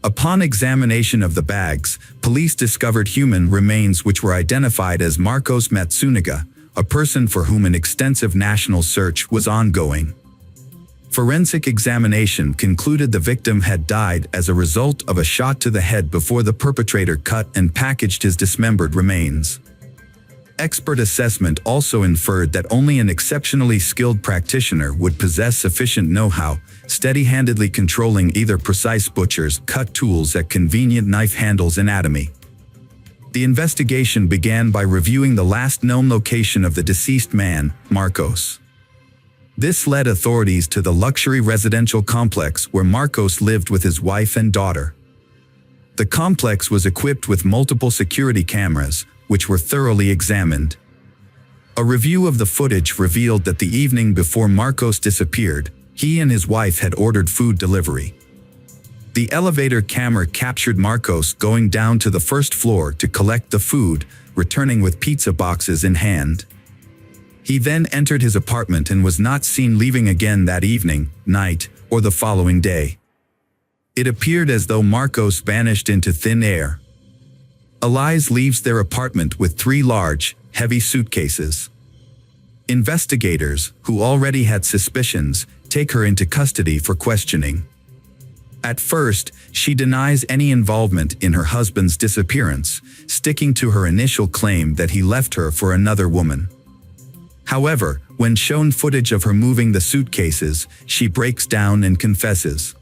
Upon examination of the bags, police discovered human remains which were identified as Marcos Matsunaga, a person for whom an extensive national search was ongoing. Forensic examination concluded the victim had died as a result of a shot to the head before the perpetrator cut and packaged his dismembered remains. Expert assessment also inferred that only an exceptionally skilled practitioner would possess sufficient know-how, steady-handedly controlling either precise butcher's cut tools at convenient knife handles anatomy. The investigation began by reviewing the last known location of the deceased man, Marcos. This led authorities to the luxury residential complex where Marcos lived with his wife and daughter. The complex was equipped with multiple security cameras, which were thoroughly examined. A review of the footage revealed that the evening before Marcos disappeared, he and his wife had ordered food delivery. The elevator camera captured Marcos going down to the first floor to collect the food, returning with pizza boxes in hand. He then entered his apartment and was not seen leaving again that evening, night, or the following day. It appeared as though Marcos vanished into thin air. Elise leaves their apartment with 3 large, heavy suitcases. Investigators, who already had suspicions, take her into custody for questioning. At first, she denies any involvement in her husband's disappearance, sticking to her initial claim that he left her for another woman. However, when shown footage of her moving the suitcases, she breaks down and confesses.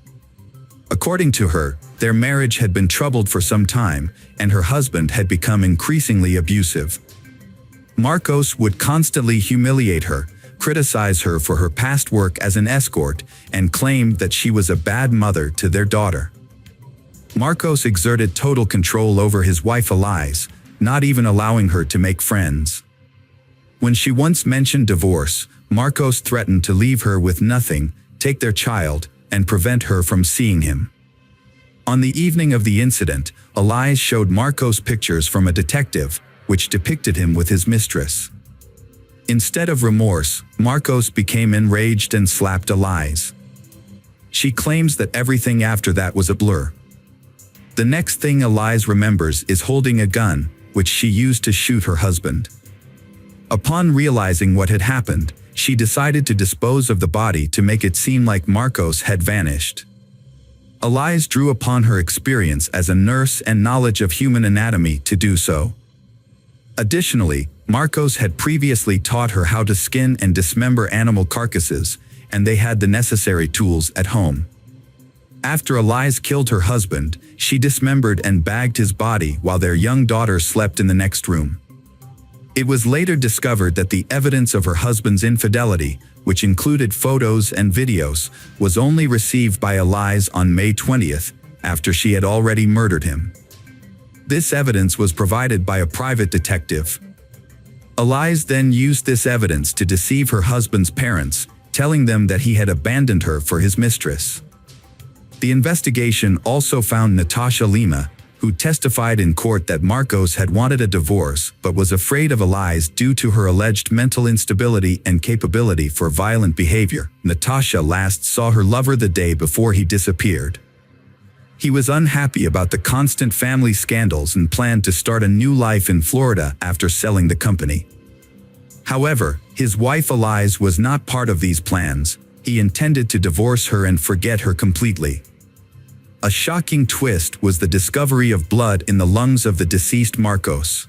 According to her, their marriage had been troubled for some time, and her husband had become increasingly abusive. Marcos would constantly humiliate her, criticize her for her past work as an escort, and claimed that she was a bad mother to their daughter. Marcos exerted total control over his wife Elise, not even allowing her to make friends. When she once mentioned divorce, Marcos threatened to leave her with nothing, take their child, and prevent her from seeing him. On the evening of the incident, Elias showed Marcos pictures from a detective, which depicted him with his mistress. Instead of remorse, Marcos became enraged and slapped Elias. She claims that everything after that was a blur. The next thing Elias remembers is holding a gun, which she used to shoot her husband. Upon realizing what had happened, she decided to dispose of the body to make it seem like Marcos had vanished. Elias drew upon her experience as a nurse and knowledge of human anatomy to do so. Additionally, Marcos had previously taught her how to skin and dismember animal carcasses, and they had the necessary tools at home. After Elias killed her husband, she dismembered and bagged his body while their young daughter slept in the next room. It was later discovered that the evidence of her husband's infidelity, which included photos and videos, was only received by Elias on May 20th, after she had already murdered him. This evidence was provided by a private detective. Elias then used this evidence to deceive her husband's parents, telling them that he had abandoned her for his mistress. The investigation also found Natasha Lima, who testified in court that Marcos had wanted a divorce but was afraid of Elias due to her alleged mental instability and capability for violent behavior. Natasha last saw her lover the day before he disappeared. He was unhappy about the constant family scandals and planned to start a new life in Florida after selling the company. However, his wife Elias was not part of these plans. He intended to divorce her and forget her completely. A shocking twist was the discovery of blood in the lungs of the deceased Marcos.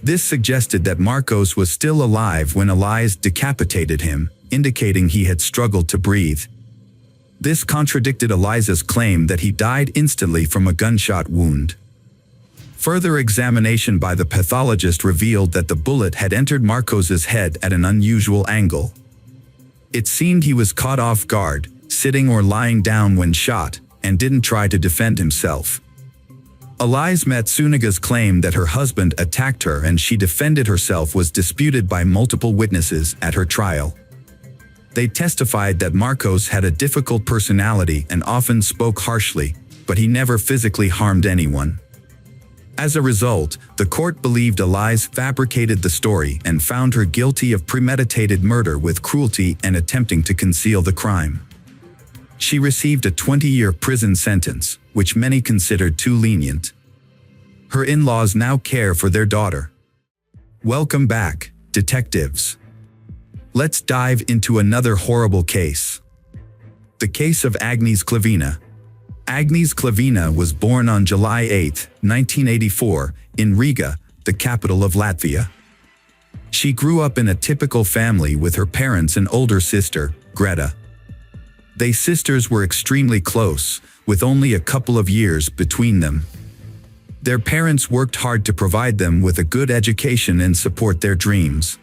This suggested that Marcos was still alive when Elias decapitated him, indicating he had struggled to breathe. This contradicted Elias's claim that he died instantly from a gunshot wound. Further examination by the pathologist revealed that the bullet had entered Marcos's head at an unusual angle. It seemed he was caught off guard, sitting or lying down when shot, and didn't try to defend himself. Elias Matsunaga's claim that her husband attacked her and she defended herself was disputed by multiple witnesses at her trial. They testified that Marcos had a difficult personality and often spoke harshly, but he never physically harmed anyone. As a result, the court believed Elias fabricated the story and found her guilty of premeditated murder with cruelty and attempting to conceal the crime. She received a 20-year prison sentence, which many considered too lenient. Her in-laws now care for their daughter. Welcome back, detectives. Let's dive into another horrible case. The case of Agnes Klavina. Agnes Klavina was born on July 8, 1984, in Riga, the capital of Latvia. She grew up in a typical family with her parents and older sister, Greta. They sisters were extremely close, with only a couple of years between them. Their parents worked hard to provide them with a good education and support their dreams.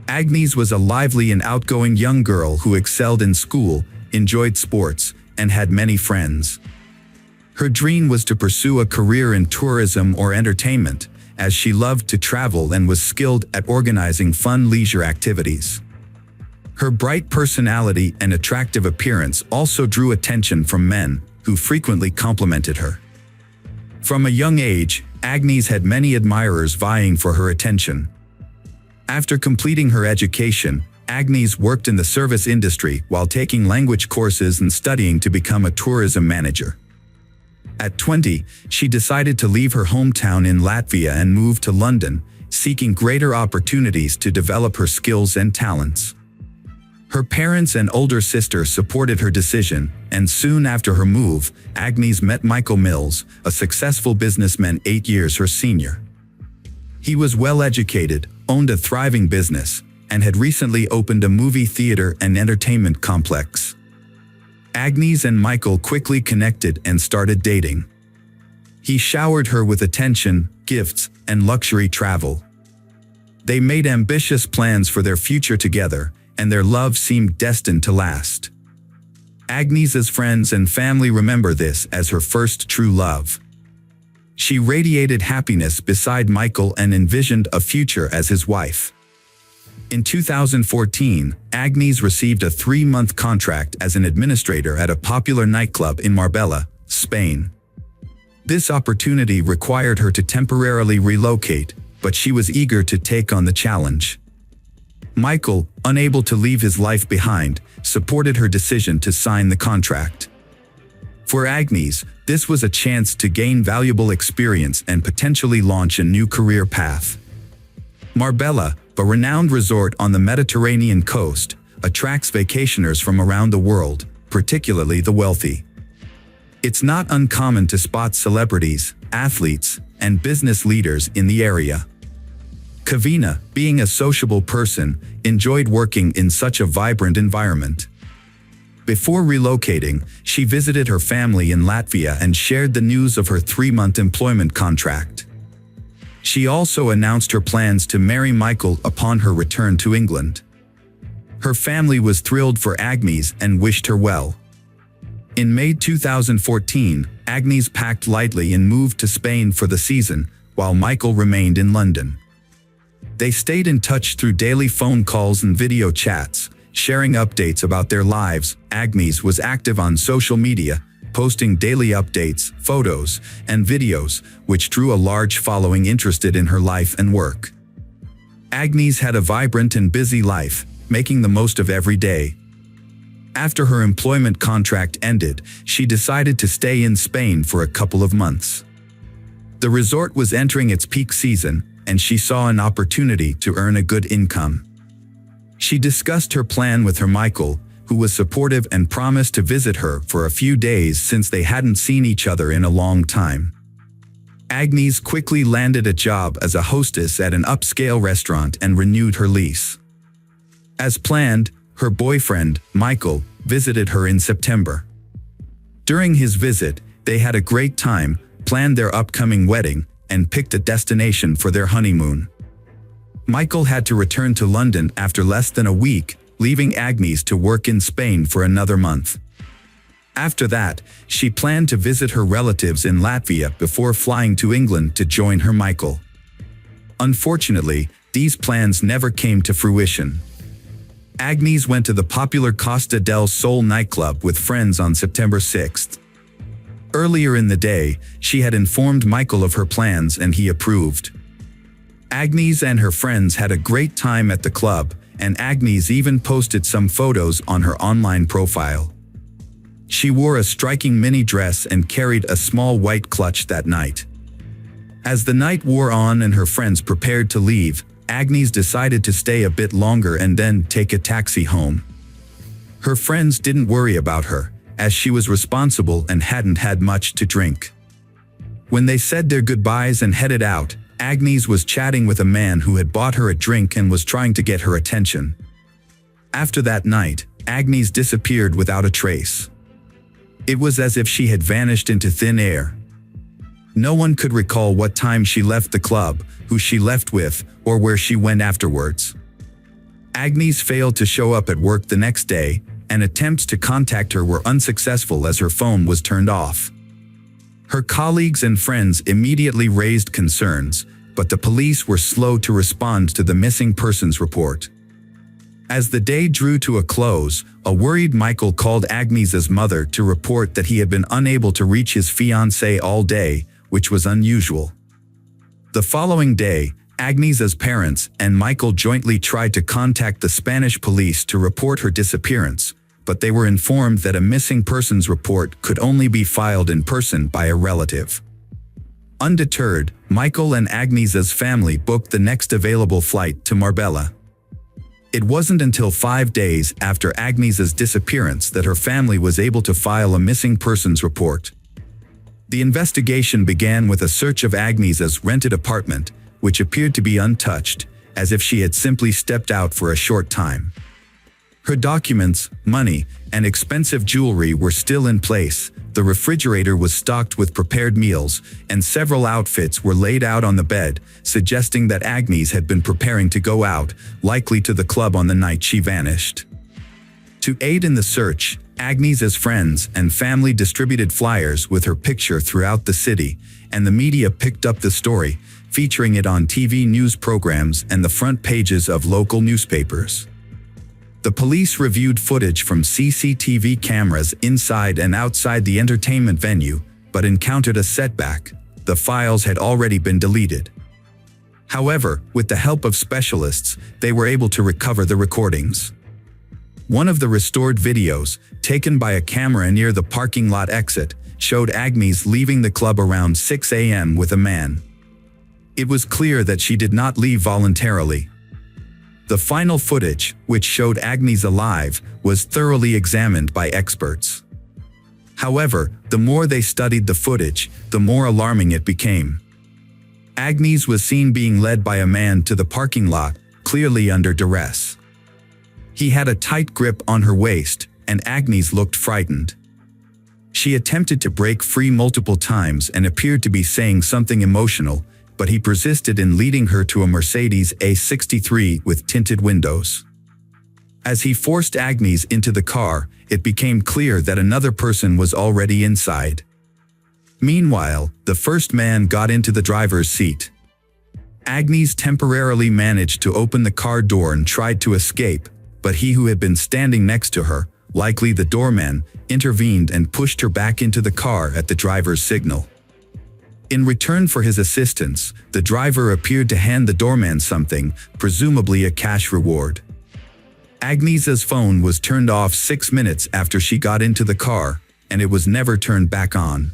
Agnes was a lively and outgoing young girl who excelled in school, enjoyed sports, and had many friends. Her dream was to pursue a career in tourism or entertainment, as she loved to travel and was skilled at organizing fun leisure activities. Her bright personality and attractive appearance also drew attention from men, who frequently complimented her. From a young age, Agnes had many admirers vying for her attention. After completing her education, Agnes worked in the service industry while taking language courses and studying to become a tourism manager. At 20, she decided to leave her hometown in Latvia and move to London, seeking greater opportunities to develop her skills and talents. Her parents and older sister supported her decision, and soon after her move, Agnes met Michael Mills, a successful businessman 8 years her senior. He was well educated, owned a thriving business, and had recently opened a movie theater and entertainment complex. Agnes and Michael quickly connected and started dating. He showered her with attention, gifts, and luxury travel. They made ambitious plans for their future together, and their love seemed destined to last. Agnes's friends and family remember this as her first true love. She radiated happiness beside Michael and envisioned a future as his wife. In 2014, Agnes received a 3-month contract as an administrator at a popular nightclub in Marbella, Spain. This opportunity required her to temporarily relocate, but she was eager to take on the challenge. Michael, unable to leave his life behind, supported her decision to sign the contract. For Agnes, this was a chance to gain valuable experience and potentially launch a new career path. Marbella, a renowned resort on the Mediterranean coast, attracts vacationers from around the world, particularly the wealthy. It's not uncommon to spot celebrities, athletes, and business leaders in the area. Kavina, being a sociable person, enjoyed working in such a vibrant environment. Before relocating, she visited her family in Latvia and shared the news of her 3-month employment contract. She also announced her plans to marry Michael upon her return to England. Her family was thrilled for Agnes and wished her well. In May 2014, Agnes packed lightly and moved to Spain for the season, while Michael remained in London. They stayed in touch through daily phone calls and video chats, sharing updates about their lives. Agnes was active on social media, posting daily updates, photos, and videos, which drew a large following interested in her life and work. Agnes had a vibrant and busy life, making the most of every day. After her employment contract ended, she decided to stay in Spain for a couple of months. The resort was entering its peak season, and she saw an opportunity to earn a good income. She discussed her plan with her Michael, who was supportive and promised to visit her for a few days since they hadn't seen each other in a long time. Agnes quickly landed a job as a hostess at an upscale restaurant and renewed her lease. As planned, her boyfriend, Michael, visited her in September. During his visit, they had a great time, planned their upcoming wedding, and picked a destination for their honeymoon. Michael had to return to London after less than a week, leaving Agnes to work in Spain for another month. After that, she planned to visit her relatives in Latvia before flying to England to join her Michael. Unfortunately, these plans never came to fruition. Agnes went to the popular Costa del Sol nightclub with friends on September 6th. Earlier in the day, she had informed Michael of her plans and he approved. Agnes and her friends had a great time at the club, and Agnes even posted some photos on her online profile. She wore a striking mini dress and carried a small white clutch that night. As the night wore on and her friends prepared to leave, Agnes decided to stay a bit longer and then take a taxi home. Her friends didn't worry about her, as she was responsible and hadn't had much to drink. When they said their goodbyes and headed out, Agnes was chatting with a man who had bought her a drink and was trying to get her attention. After that night, Agnes disappeared without a trace. It was as if she had vanished into thin air. No one could recall what time she left the club, who she left with, or where she went afterwards. Agnes failed to show up at work the next day, and attempts to contact her were unsuccessful as her phone was turned off. Her colleagues and friends immediately raised concerns, but the police were slow to respond to the missing persons report. As the day drew to a close, a worried Michael called Agnes's mother to report that he had been unable to reach his fiancée all day, which was unusual. The following day, Agnes's parents and Michael jointly tried to contact the Spanish police to report her disappearance, but they were informed that a missing persons report could only be filed in person by a relative. Undeterred, Michael and Agnes's family booked the next available flight to Marbella. It wasn't until 5 days after Agnes's disappearance that her family was able to file a missing persons report. The investigation began with a search of Agnes's rented apartment, which appeared to be untouched, as if she had simply stepped out for a short time. Her documents, money, and expensive jewelry were still in place, the refrigerator was stocked with prepared meals, and several outfits were laid out on the bed, suggesting that Agnes had been preparing to go out, likely to the club on the night she vanished. To aid in the search, Agnes's friends and family distributed flyers with her picture throughout the city, and the media picked up the story, featuring it on TV news programs and the front pages of local newspapers. The police reviewed footage from CCTV cameras inside and outside the entertainment venue, but encountered a setback. The files had already been deleted. However, with the help of specialists, they were able to recover the recordings. One of the restored videos, taken by a camera near the parking lot exit, showed Agnes leaving the club around 6 a.m. with a man. It was clear that she did not leave voluntarily. The final footage, which showed Agnes alive, was thoroughly examined by experts. However, the more they studied the footage, the more alarming it became. Agnes was seen being led by a man to the parking lot, clearly under duress. He had a tight grip on her waist, and Agnes looked frightened. She attempted to break free multiple times and appeared to be saying something emotional, but he persisted in leading her to a Mercedes A63 with tinted windows. As he forced Agnes into the car, it became clear that another person was already inside. Meanwhile, the first man got into the driver's seat. Agnes temporarily managed to open the car door and tried to escape, but he who had been standing next to her, likely the doorman, intervened and pushed her back into the car at the driver's signal. In return for his assistance, the driver appeared to hand the doorman something, presumably a cash reward. Agnes's phone was turned off 6 minutes after she got into the car, and it was never turned back on.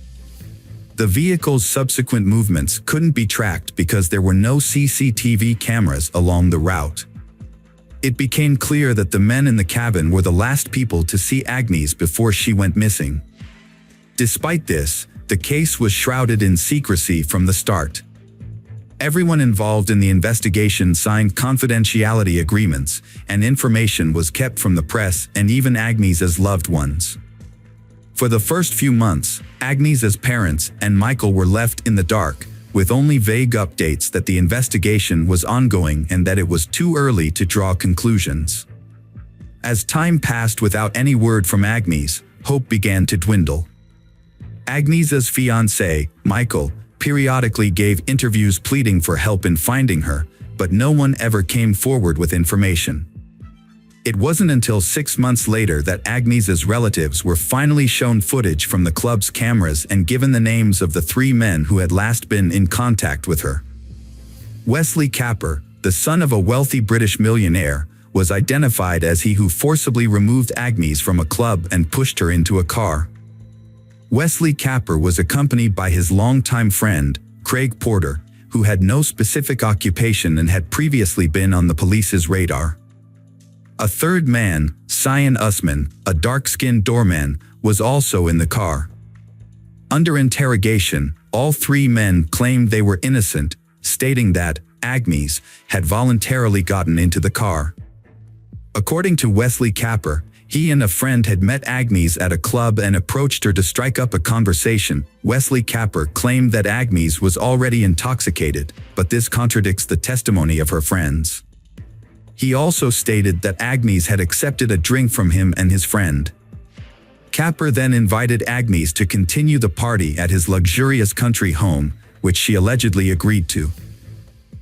The vehicle's subsequent movements couldn't be tracked because there were no CCTV cameras along the route. It became clear that the men in the cabin were the last people to see Agnes before she went missing. Despite this, the case was shrouded in secrecy from the start. Everyone involved in the investigation signed confidentiality agreements, and information was kept from the press and even Agnes's loved ones. For the first few months, Agnes's parents and Michael were left in the dark, with only vague updates that the investigation was ongoing and that it was too early to draw conclusions. As time passed without any word from Agnes, hope began to dwindle. Agnes's fiancé, Michael, periodically gave interviews pleading for help in finding her, but no one ever came forward with information. It wasn't until 6 months later that Agnes's relatives were finally shown footage from the club's cameras and given the names of the 3 men who had last been in contact with her. Wesley Capper, the son of a wealthy British millionaire, was identified as he who forcibly removed Agnes from a club and pushed her into a car. Wesley Capper was accompanied by his longtime friend, Craig Porter, who had no specific occupation and had previously been on the police's radar. A third man, Cyan Usman, a dark-skinned doorman, was also in the car. Under interrogation, all 3 men claimed they were innocent, stating that Agnes had voluntarily gotten into the car. According to Wesley Capper, he and a friend had met Agnes at a club and approached her to strike up a conversation. Wesley Capper claimed that Agnes was already intoxicated, but this contradicts the testimony of her friends. He also stated that Agnes had accepted a drink from him and his friend. Capper then invited Agnes to continue the party at his luxurious country home, which she allegedly agreed to.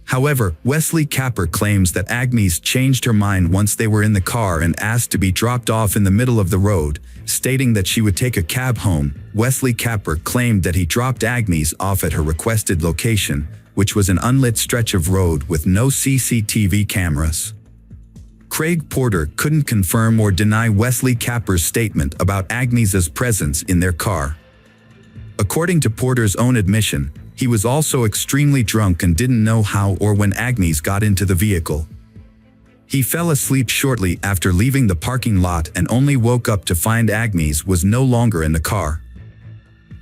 However, Wesley Capper claims that Agnes changed her mind once they were in the car and asked to be dropped off in the middle of the road, stating that she would take a cab home. Wesley Capper claimed that he dropped Agnes off at her requested location, which was an unlit stretch of road with no CCTV cameras. Craig Porter couldn't confirm or deny Wesley Capper's statement about Agnes's presence in their car. According to Porter's own admission, he was also extremely drunk and didn't know how or when Agnes got into the vehicle. He fell asleep shortly after leaving the parking lot and only woke up to find Agnes was no longer in the car.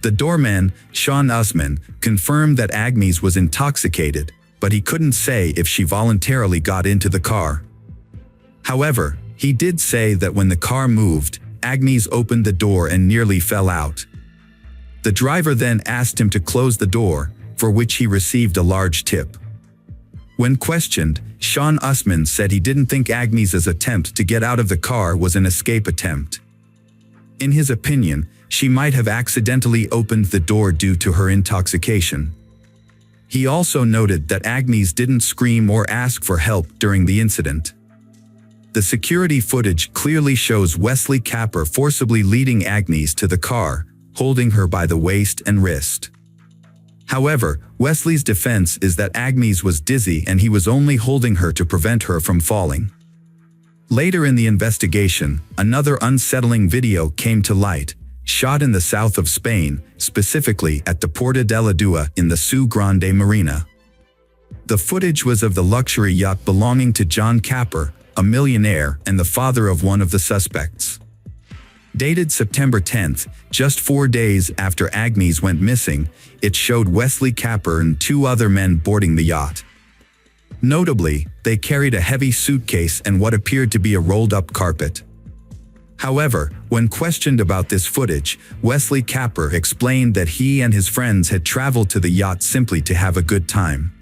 The doorman, Cyan Usman, confirmed that Agnes was intoxicated, but he couldn't say if she voluntarily got into the car. However, he did say that when the car moved, Agnes opened the door and nearly fell out. The driver then asked him to close the door, for which he received a large tip. When questioned, Cyan Usman said he didn't think Agnes's attempt to get out of the car was an escape attempt. In his opinion, she might have accidentally opened the door due to her intoxication. He also noted that Agnes didn't scream or ask for help during the incident. The security footage clearly shows Wesley Capper forcibly leading Agnes to the car, holding her by the waist and wrist. However, Wesley's defense is that Agnes was dizzy and he was only holding her to prevent her from falling. Later in the investigation, another unsettling video came to light, shot in the south of Spain, specifically at the Puerta de la Dua in the Su Grande Marina. The footage was of the luxury yacht belonging to John Capper, a millionaire and the father of one of the suspects. Dated September 10th, just 4 days after Agnes went missing, it showed Wesley Capper and 2 other men boarding the yacht. Notably, they carried a heavy suitcase and what appeared to be a rolled-up carpet. However, when questioned about this footage, Wesley Capper explained that he and his friends had traveled to the yacht simply to have a good time.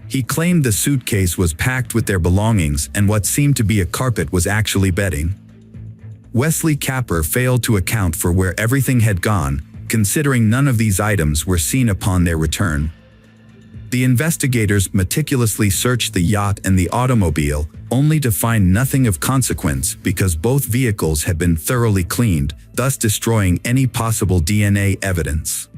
He claimed the suitcase was packed with their belongings and what seemed to be a carpet was actually bedding. Wesley Capper failed to account for where everything had gone, considering none of these items were seen upon their return. The investigators meticulously searched the yacht and the automobile, only to find nothing of consequence because both vehicles had been thoroughly cleaned, thus destroying any possible DNA evidence.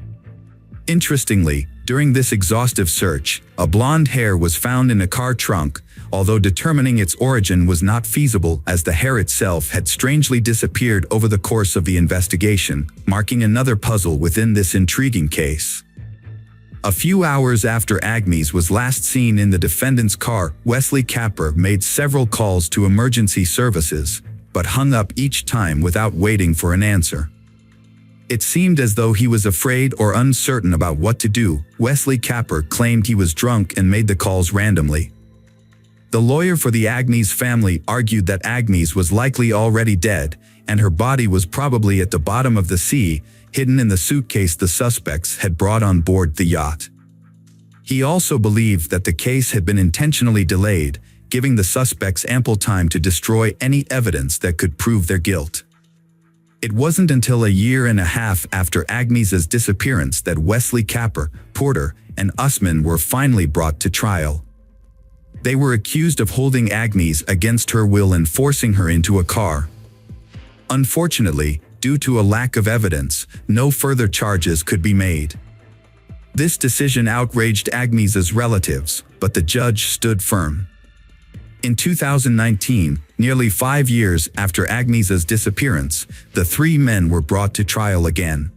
Interestingly, during this exhaustive search, a blonde hair was found in a car trunk, although determining its origin was not feasible as the hair itself had strangely disappeared over the course of the investigation, marking another puzzle within this intriguing case. A few hours after Agnes was last seen in the defendant's car, Wesley Capper made several calls to emergency services, but hung up each time without waiting for an answer. It seemed as though he was afraid or uncertain about what to do. Wesley Capper claimed he was drunk and made the calls randomly. The lawyer for the Agnes family argued that Agnes was likely already dead, and her body was probably at the bottom of the sea, hidden in the suitcase the suspects had brought on board the yacht. He also believed that the case had been intentionally delayed, giving the suspects ample time to destroy any evidence that could prove their guilt. It wasn't until a year and a half after Agnes's disappearance that Wesley Capper, Porter, and Usman were finally brought to trial. They were accused of holding Agnes against her will and forcing her into a car. Unfortunately, due to a lack of evidence, no further charges could be made. This decision outraged Agnes's relatives, but the judge stood firm. In 2019, nearly 5 years after Agnes's disappearance, the 3 men were brought to trial again.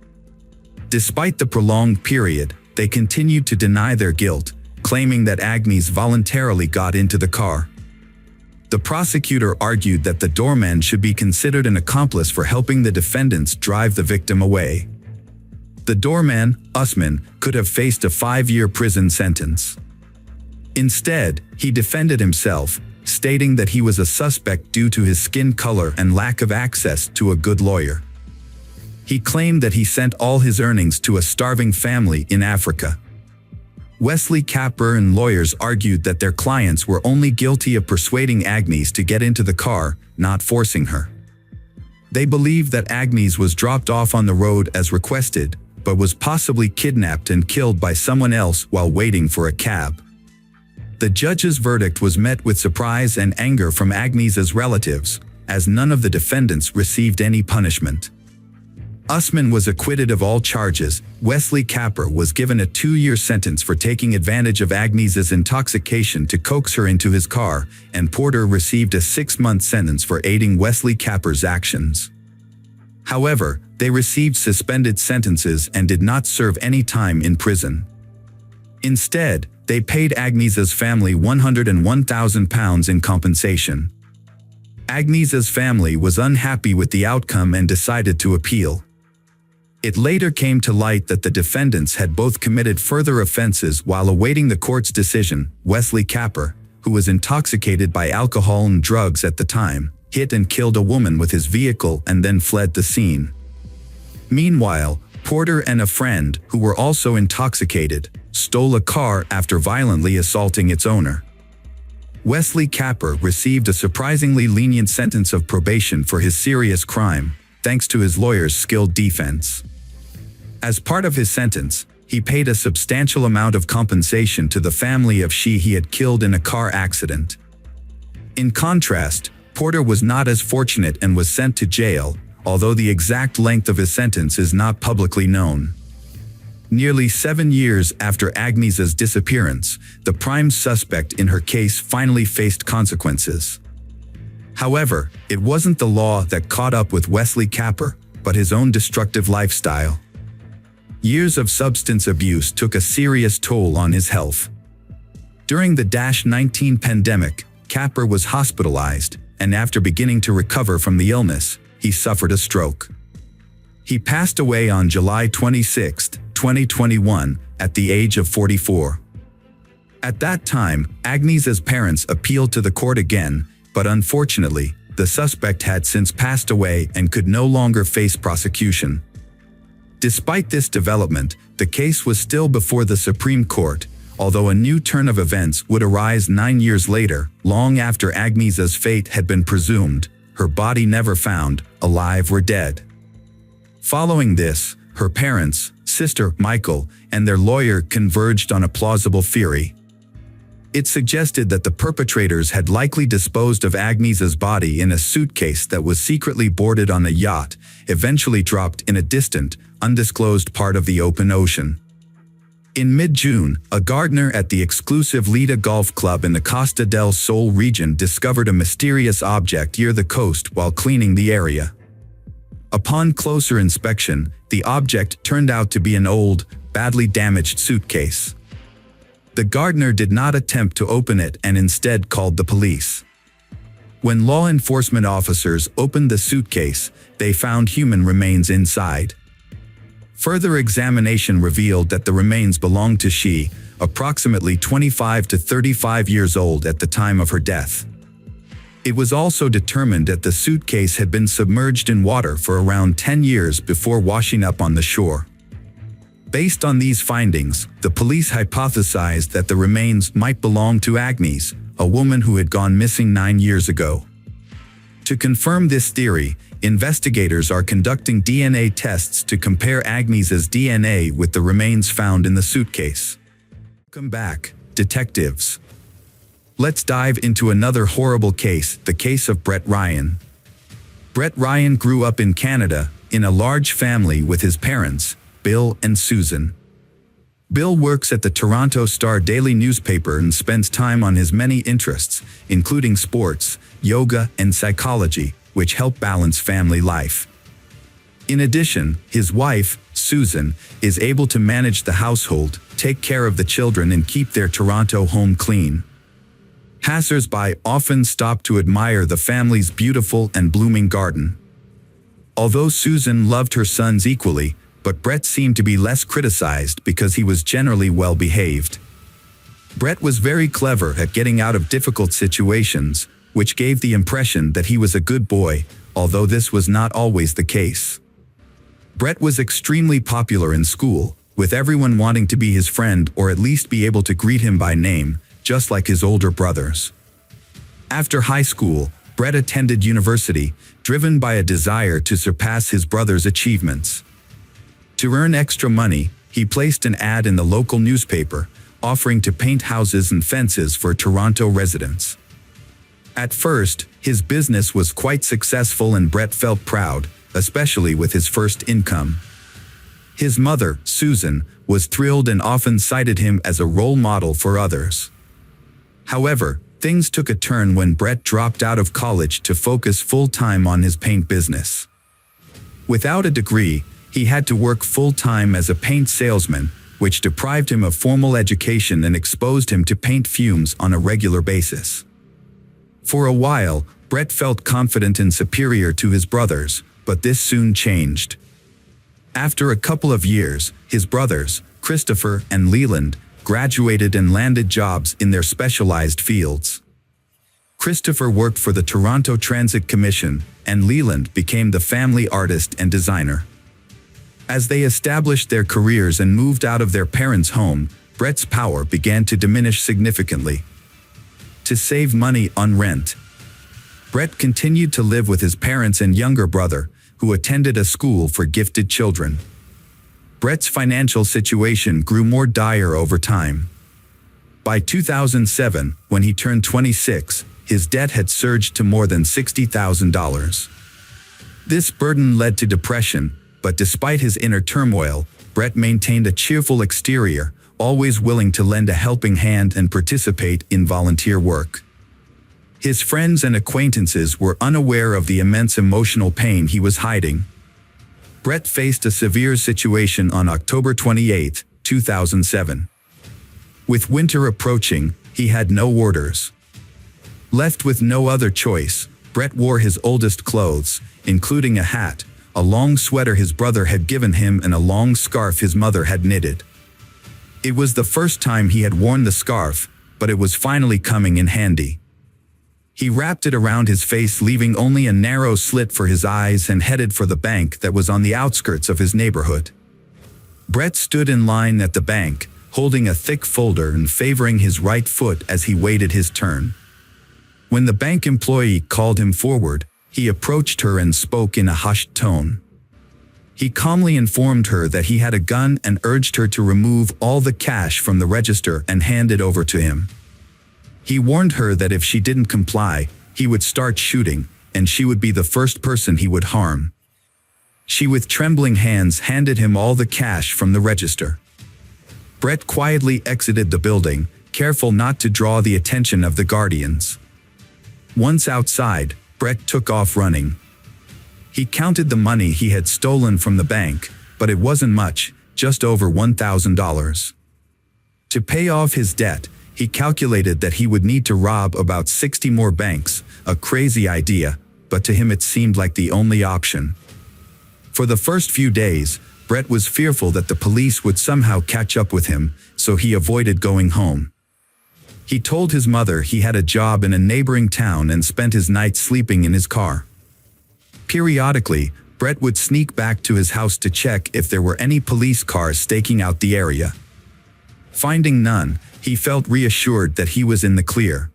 Despite the prolonged period, they continued to deny their guilt, claiming that Agnes voluntarily got into the car. The prosecutor argued that the doorman should be considered an accomplice for helping the defendants drive the victim away. The doorman, Usman, could have faced a 5-year prison sentence. Instead, he defended himself, stating that he was a suspect due to his skin color and lack of access to a good lawyer. He claimed that he sent all his earnings to a starving family in Africa. Wesley Capper and lawyers argued that their clients were only guilty of persuading Agnes to get into the car, not forcing her. They believed that Agnes was dropped off on the road as requested, but was possibly kidnapped and killed by someone else while waiting for a cab. The judge's verdict was met with surprise and anger from Agnes's relatives, as none of the defendants received any punishment. Usman was acquitted of all charges. Wesley Capper was given a 2-year sentence for taking advantage of Agnes's intoxication to coax her into his car, and Porter received a 6-month sentence for aiding Wesley Capper's actions. However, they received suspended sentences and did not serve any time in prison. Instead, they paid Agnes's family £101,000 in compensation. Agnes's family was unhappy with the outcome and decided to appeal. It later came to light that the defendants had both committed further offenses while awaiting the court's decision. Wesley Capper, who was intoxicated by alcohol and drugs at the time, hit and killed a woman with his vehicle and then fled the scene. Meanwhile, Porter and a friend, who were also intoxicated, stole a car after violently assaulting its owner. Wesley Capper received a surprisingly lenient sentence of probation for his serious crime, thanks to his lawyer's skilled defense. As part of his sentence, he paid a substantial amount of compensation to the family of she he had killed in a car accident. In contrast, Porter was not as fortunate and was sent to jail, although the exact length of his sentence is not publicly known. Nearly 7 years after Agnes's disappearance, the prime suspect in her case finally faced consequences. However, it wasn't the law that caught up with Wesley Capper, but his own destructive lifestyle. Years of substance abuse took a serious toll on his health. During the -19 pandemic, Capper was hospitalized, and after beginning to recover from the illness, he suffered a stroke. He passed away on July 26, 2021, at the age of 44. At that time, Agnes's parents appealed to the court again, but unfortunately, the suspect had since passed away and could no longer face prosecution. Despite this development, the case was still before the Supreme Court, although a new turn of events would arise 9 years later, long after Agnes's fate had been presumed, her body never found, alive or dead. Following this, her parents, sister Michael, and their lawyer converged on a plausible theory. It suggested that the perpetrators had likely disposed of Agnes's body in a suitcase that was secretly boarded on a yacht, eventually dropped in a distant, undisclosed part of the open ocean. In mid-June, a gardener at the exclusive Lida Golf Club in the Costa del Sol region discovered a mysterious object near the coast while cleaning the area. Upon closer inspection, the object turned out to be an old, badly damaged suitcase. The gardener did not attempt to open it and instead called the police. When law enforcement officers opened the suitcase, they found human remains inside. Further examination revealed that the remains belonged to she, approximately 25 to 35 years old at the time of her death. It was also determined that the suitcase had been submerged in water for around 10 years before washing up on the shore. Based on these findings, the police hypothesized that the remains might belong to Agnes, a woman who had gone missing 9 years ago. To confirm this theory, investigators are conducting DNA tests to compare Agnes's DNA with the remains found in the suitcase. Welcome back, detectives. Let's dive into another horrible case, the case of Brett Ryan. Brett Ryan grew up in Canada, in a large family with his parents, Bill and Susan. Bill works at the Toronto Star Daily newspaper and spends time on his many interests, including sports, yoga, and psychology, which help balance family life. In addition, his wife, Susan, is able to manage the household, take care of the children, and keep their Toronto home clean. Passers-by often stop to admire the family's beautiful and blooming garden. Although Susan loved her sons equally, but Brett seemed to be less criticized because he was generally well-behaved. Brett was very clever at getting out of difficult situations, which gave the impression that he was a good boy, although this was not always the case. Brett was extremely popular in school, with everyone wanting to be his friend or at least be able to greet him by name, just like his older brothers. After high school, Brett attended university, driven by a desire to surpass his brother's achievements. To earn extra money, he placed an ad in the local newspaper, offering to paint houses and fences for Toronto residents. At first, his business was quite successful and Brett felt proud, especially with his first income. His mother, Susan, was thrilled and often cited him as a role model for others. However, things took a turn when Brett dropped out of college to focus full-time on his paint business. Without a degree, he had to work full-time as a paint salesman, which deprived him of formal education and exposed him to paint fumes on a regular basis. For a while, Brett felt confident and superior to his brothers, but this soon changed. After a couple of years, his brothers, Christopher and Leland, graduated and landed jobs in their specialized fields. Christopher worked for the Toronto Transit Commission, and Leland became the family artist and designer. As they established their careers and moved out of their parents' home, Brett's power began to diminish significantly. To save money on rent, Brett continued to live with his parents and younger brother, who attended a school for gifted children. Brett's financial situation grew more dire over time. By 2007, when he turned 26, his debt had surged to more than $60,000. This burden led to depression, but despite his inner turmoil, Brett maintained a cheerful exterior, always willing to lend a helping hand and participate in volunteer work. His friends and acquaintances were unaware of the immense emotional pain he was hiding. Brett faced a severe situation on October 28, 2007. With winter approaching, he had no orders. Left with no other choice, Brett wore his oldest clothes, including a hat, a long sweater his brother had given him and a long scarf his mother had knitted. It was the first time he had worn the scarf, but it was finally coming in handy. He wrapped it around his face, leaving only a narrow slit for his eyes, and headed for the bank that was on the outskirts of his neighborhood. Brett stood in line at the bank, holding a thick folder and favoring his right foot as he waited his turn. When the bank employee called him forward, he approached her and spoke in a hushed tone. He calmly informed her that he had a gun and urged her to remove all the cash from the register and hand it over to him. He warned her that if she didn't comply, he would start shooting, and she would be the first person he would harm. She, with trembling hands, handed him all the cash from the register. Brett quietly exited the building, careful not to draw the attention of the guardians. Once outside, Brett took off running. He counted the money he had stolen from the bank, but it wasn't much, just over $1,000. To pay off his debt, he calculated that he would need to rob about 60 more banks, a crazy idea, but to him it seemed like the only option. For the first few days, Brett was fearful that the police would somehow catch up with him, so he avoided going home. He told his mother he had a job in a neighboring town and spent his nights sleeping in his car. Periodically, Brett would sneak back to his house to check if there were any police cars staking out the area. Finding none, he felt reassured that he was in the clear.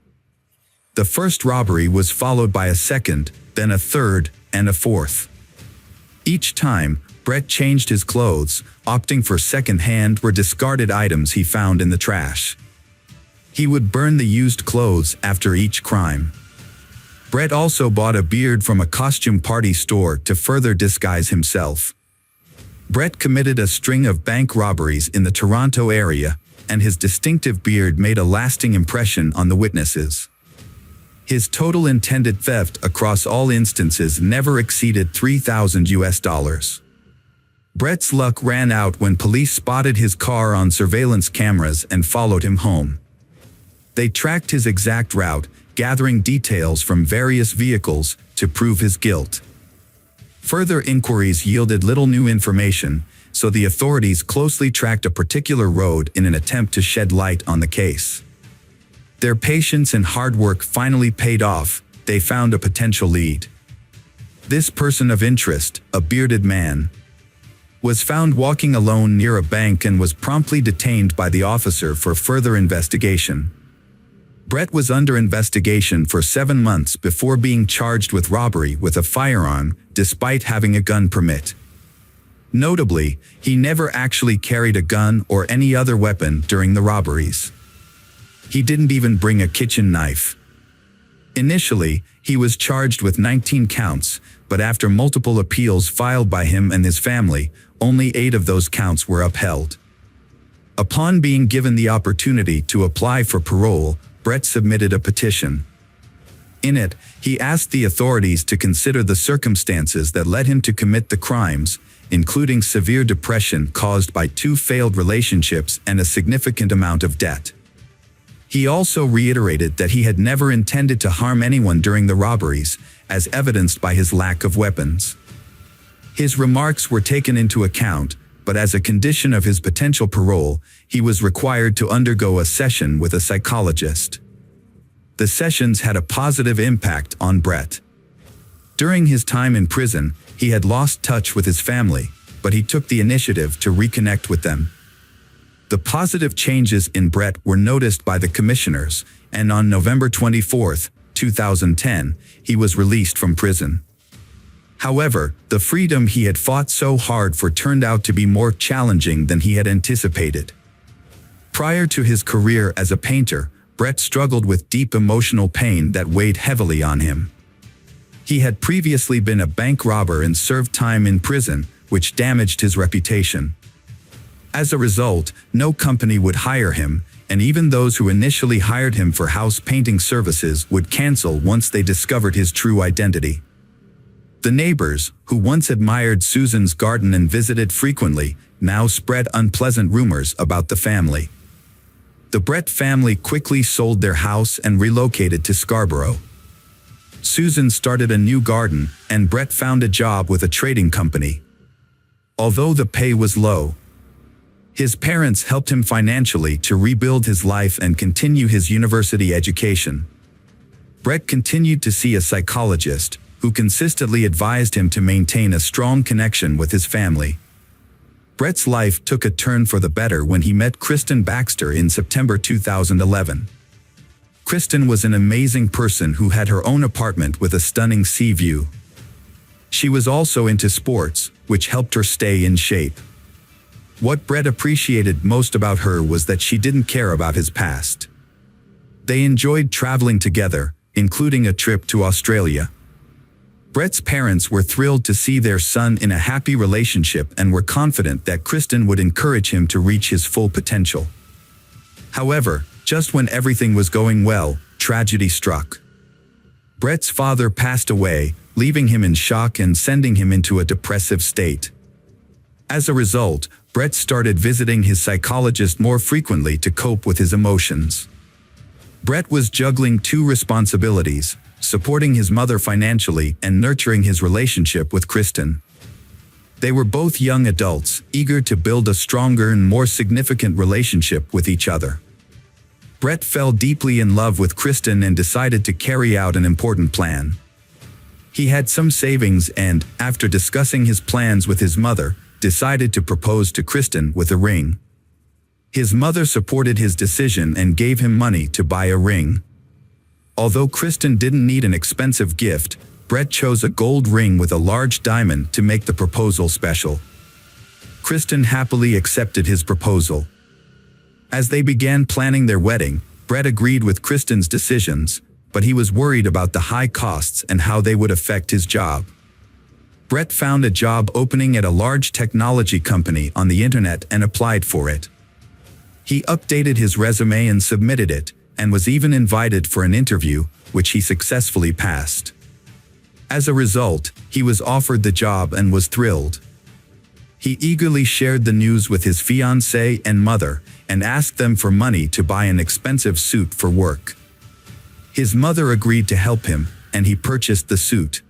The first robbery was followed by a second, then a third, and a fourth. Each time, Brett changed his clothes, opting for second-hand or discarded items he found in the trash. He would burn the used clothes after each crime. Brett also bought a beard from a costume party store to further disguise himself. Brett committed a string of bank robberies in the Toronto area, and his distinctive beard made a lasting impression on the witnesses. His total intended theft across all instances never exceeded $3,000. Brett's luck ran out when police spotted his car on surveillance cameras and followed him home. They tracked his exact route, gathering details from various vehicles to prove his guilt. Further inquiries yielded little new information, so the authorities closely tracked a particular road in an attempt to shed light on the case. Their patience and hard work finally paid off. They found a potential lead. This person of interest, a bearded man, was found walking alone near a bank and was promptly detained by the officer for further investigation. Brett was under investigation for 7 months before being charged with robbery with a firearm, despite having a gun permit. Notably, he never actually carried a gun or any other weapon during the robberies. He didn't even bring a kitchen knife. Initially, he was charged with 19 counts, but after multiple appeals filed by him and his family, only 8 of those counts were upheld. Upon being given the opportunity to apply for parole, Brett submitted a petition. In it, he asked the authorities to consider the circumstances that led him to commit the crimes, including severe depression caused by 2 failed relationships and a significant amount of debt. He also reiterated that he had never intended to harm anyone during the robberies, as evidenced by his lack of weapons. His remarks were taken into account, but as a condition of his potential parole, he was required to undergo a session with a psychologist. The sessions had a positive impact on Brett. During his time in prison, he had lost touch with his family, but he took the initiative to reconnect with them. The positive changes in Brett were noticed by the commissioners, and on November 24, 2010, he was released from prison. However, the freedom he had fought so hard for turned out to be more challenging than he had anticipated. Prior to his career as a painter, Brett struggled with deep emotional pain that weighed heavily on him. He had previously been a bank robber and served time in prison, which damaged his reputation. As a result, no company would hire him, and even those who initially hired him for house painting services would cancel once they discovered his true identity. The neighbors, who once admired Susan's garden and visited frequently, now spread unpleasant rumors about the family. The Brett family quickly sold their house and relocated to Scarborough. Susan started a new garden, and Brett found a job with a trading company. Although the pay was low, his parents helped him financially to rebuild his life and continue his university education. Brett continued to see a psychologist, who consistently advised him to maintain a strong connection with his family. Brett's life took a turn for the better when he met Kristen Baxter in September 2011. Kristen was an amazing person who had her own apartment with a stunning sea view. She was also into sports, which helped her stay in shape. What Brett appreciated most about her was that she didn't care about his past. They enjoyed traveling together, including a trip to Australia. Brett's parents were thrilled to see their son in a happy relationship and were confident that Kristen would encourage him to reach his full potential. However, just when everything was going well, tragedy struck. Brett's father passed away, leaving him in shock and sending him into a depressive state. As a result, Brett started visiting his psychologist more frequently to cope with his emotions. Brett was juggling two responsibilities: supporting his mother financially and nurturing his relationship with Kristen. They were both young adults, eager to build a stronger and more significant relationship with each other. Brett fell deeply in love with Kristen and decided to carry out an important plan. He had some savings and, after discussing his plans with his mother, decided to propose to Kristen with a ring. His mother supported his decision and gave him money to buy a ring. Although Kristen didn't need an expensive gift, Brett chose a gold ring with a large diamond to make the proposal special. Kristen happily accepted his proposal. As they began planning their wedding, Brett agreed with Kristen's decisions, but he was worried about the high costs and how they would affect his job. Brett found a job opening at a large technology company on the internet and applied for it. He updated his resume and submitted it, and was even invited for an interview, which he successfully passed. As a result, he was offered the job and was thrilled. He eagerly shared the news with his fiancée and mother, and asked them for money to buy an expensive suit for work. His mother agreed to help him, and he purchased the suit.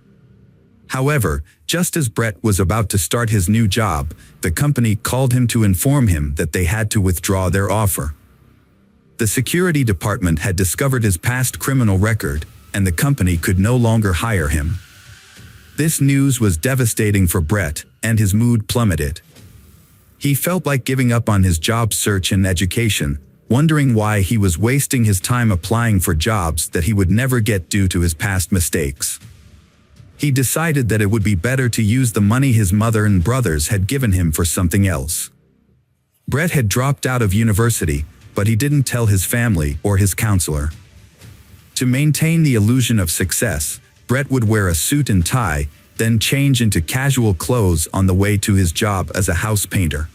However, just as Brett was about to start his new job, the company called him to inform him that they had to withdraw their offer. The security department had discovered his past criminal record, and the company could no longer hire him. This news was devastating for Brett, and his mood plummeted. He felt like giving up on his job search and education, wondering why he was wasting his time applying for jobs that he would never get due to his past mistakes. He decided that it would be better to use the money his mother and brothers had given him for something else. Brett had dropped out of university, but he didn't tell his family or his counselor. To maintain the illusion of success, Brett would wear a suit and tie, then change into casual clothes on the way to his job as a house painter.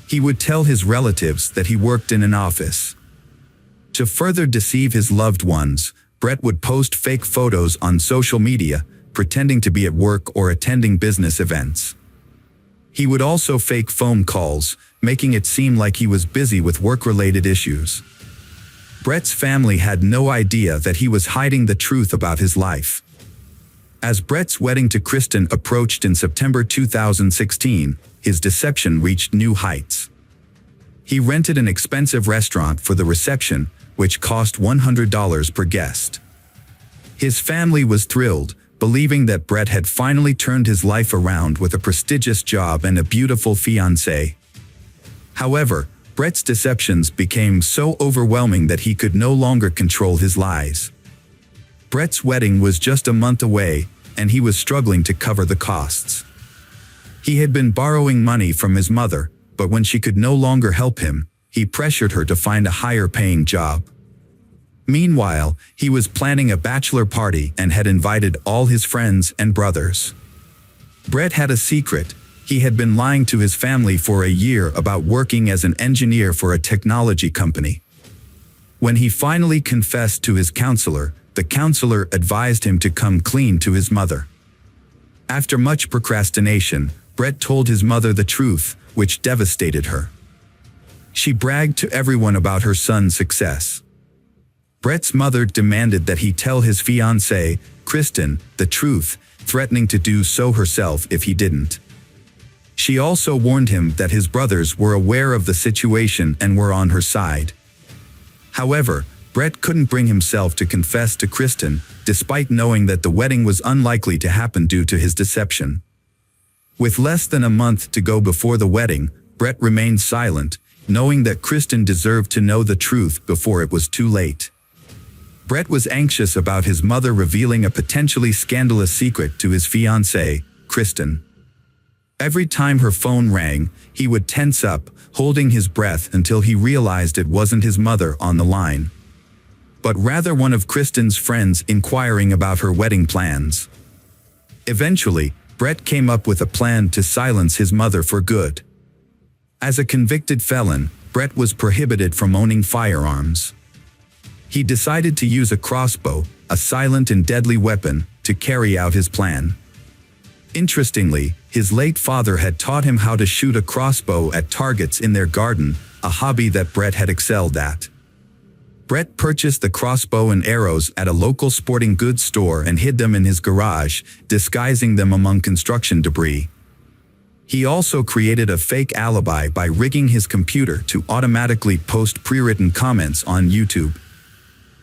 He would tell his relatives that he worked in an office. To further deceive his loved ones, Brett would post fake photos on social media, pretending to be at work or attending business events. He would also fake phone calls, making it seem like he was busy with work-related issues. Brett's family had no idea that he was hiding the truth about his life. As Brett's wedding to Kristen approached in September 2016, his deception reached new heights. He rented an expensive restaurant for the reception, which cost $100 per guest. His family was thrilled, believing that Brett had finally turned his life around with a prestigious job and a beautiful fiancée. However, Brett's deceptions became so overwhelming that he could no longer control his lies. Brett's wedding was just a month away, and he was struggling to cover the costs. He had been borrowing money from his mother, but when she could no longer help him, he pressured her to find a higher-paying job. Meanwhile, he was planning a bachelor party and had invited all his friends and brothers. Brett had a secret. He had been lying to his family for a year about working as an engineer for a technology company. When he finally confessed to his counselor, the counselor advised him to come clean to his mother. After much procrastination, Brett told his mother the truth, which devastated her. She bragged to everyone about her son's success. Brett's mother demanded that he tell his fiancée, Kristen, the truth, threatening to do so herself if he didn't. She also warned him that his brothers were aware of the situation and were on her side. However, Brett couldn't bring himself to confess to Kristen, despite knowing that the wedding was unlikely to happen due to his deception. With less than a month to go before the wedding, Brett remained silent, knowing that Kristen deserved to know the truth before it was too late. Brett was anxious about his mother revealing a potentially scandalous secret to his fiancée, Kristen. Every time her phone rang, he would tense up, holding his breath until he realized it wasn't his mother on the line, but rather one of Kristen's friends inquiring about her wedding plans. Eventually, Brett came up with a plan to silence his mother for good. As a convicted felon, Brett was prohibited from owning firearms. He decided to use a crossbow, a silent and deadly weapon, to carry out his plan. Interestingly, his late father had taught him how to shoot a crossbow at targets in their garden, a hobby that Brett had excelled at. Brett purchased the crossbow and arrows at a local sporting goods store and hid them in his garage, disguising them among construction debris. He also created a fake alibi by rigging his computer to automatically post pre-written comments on YouTube.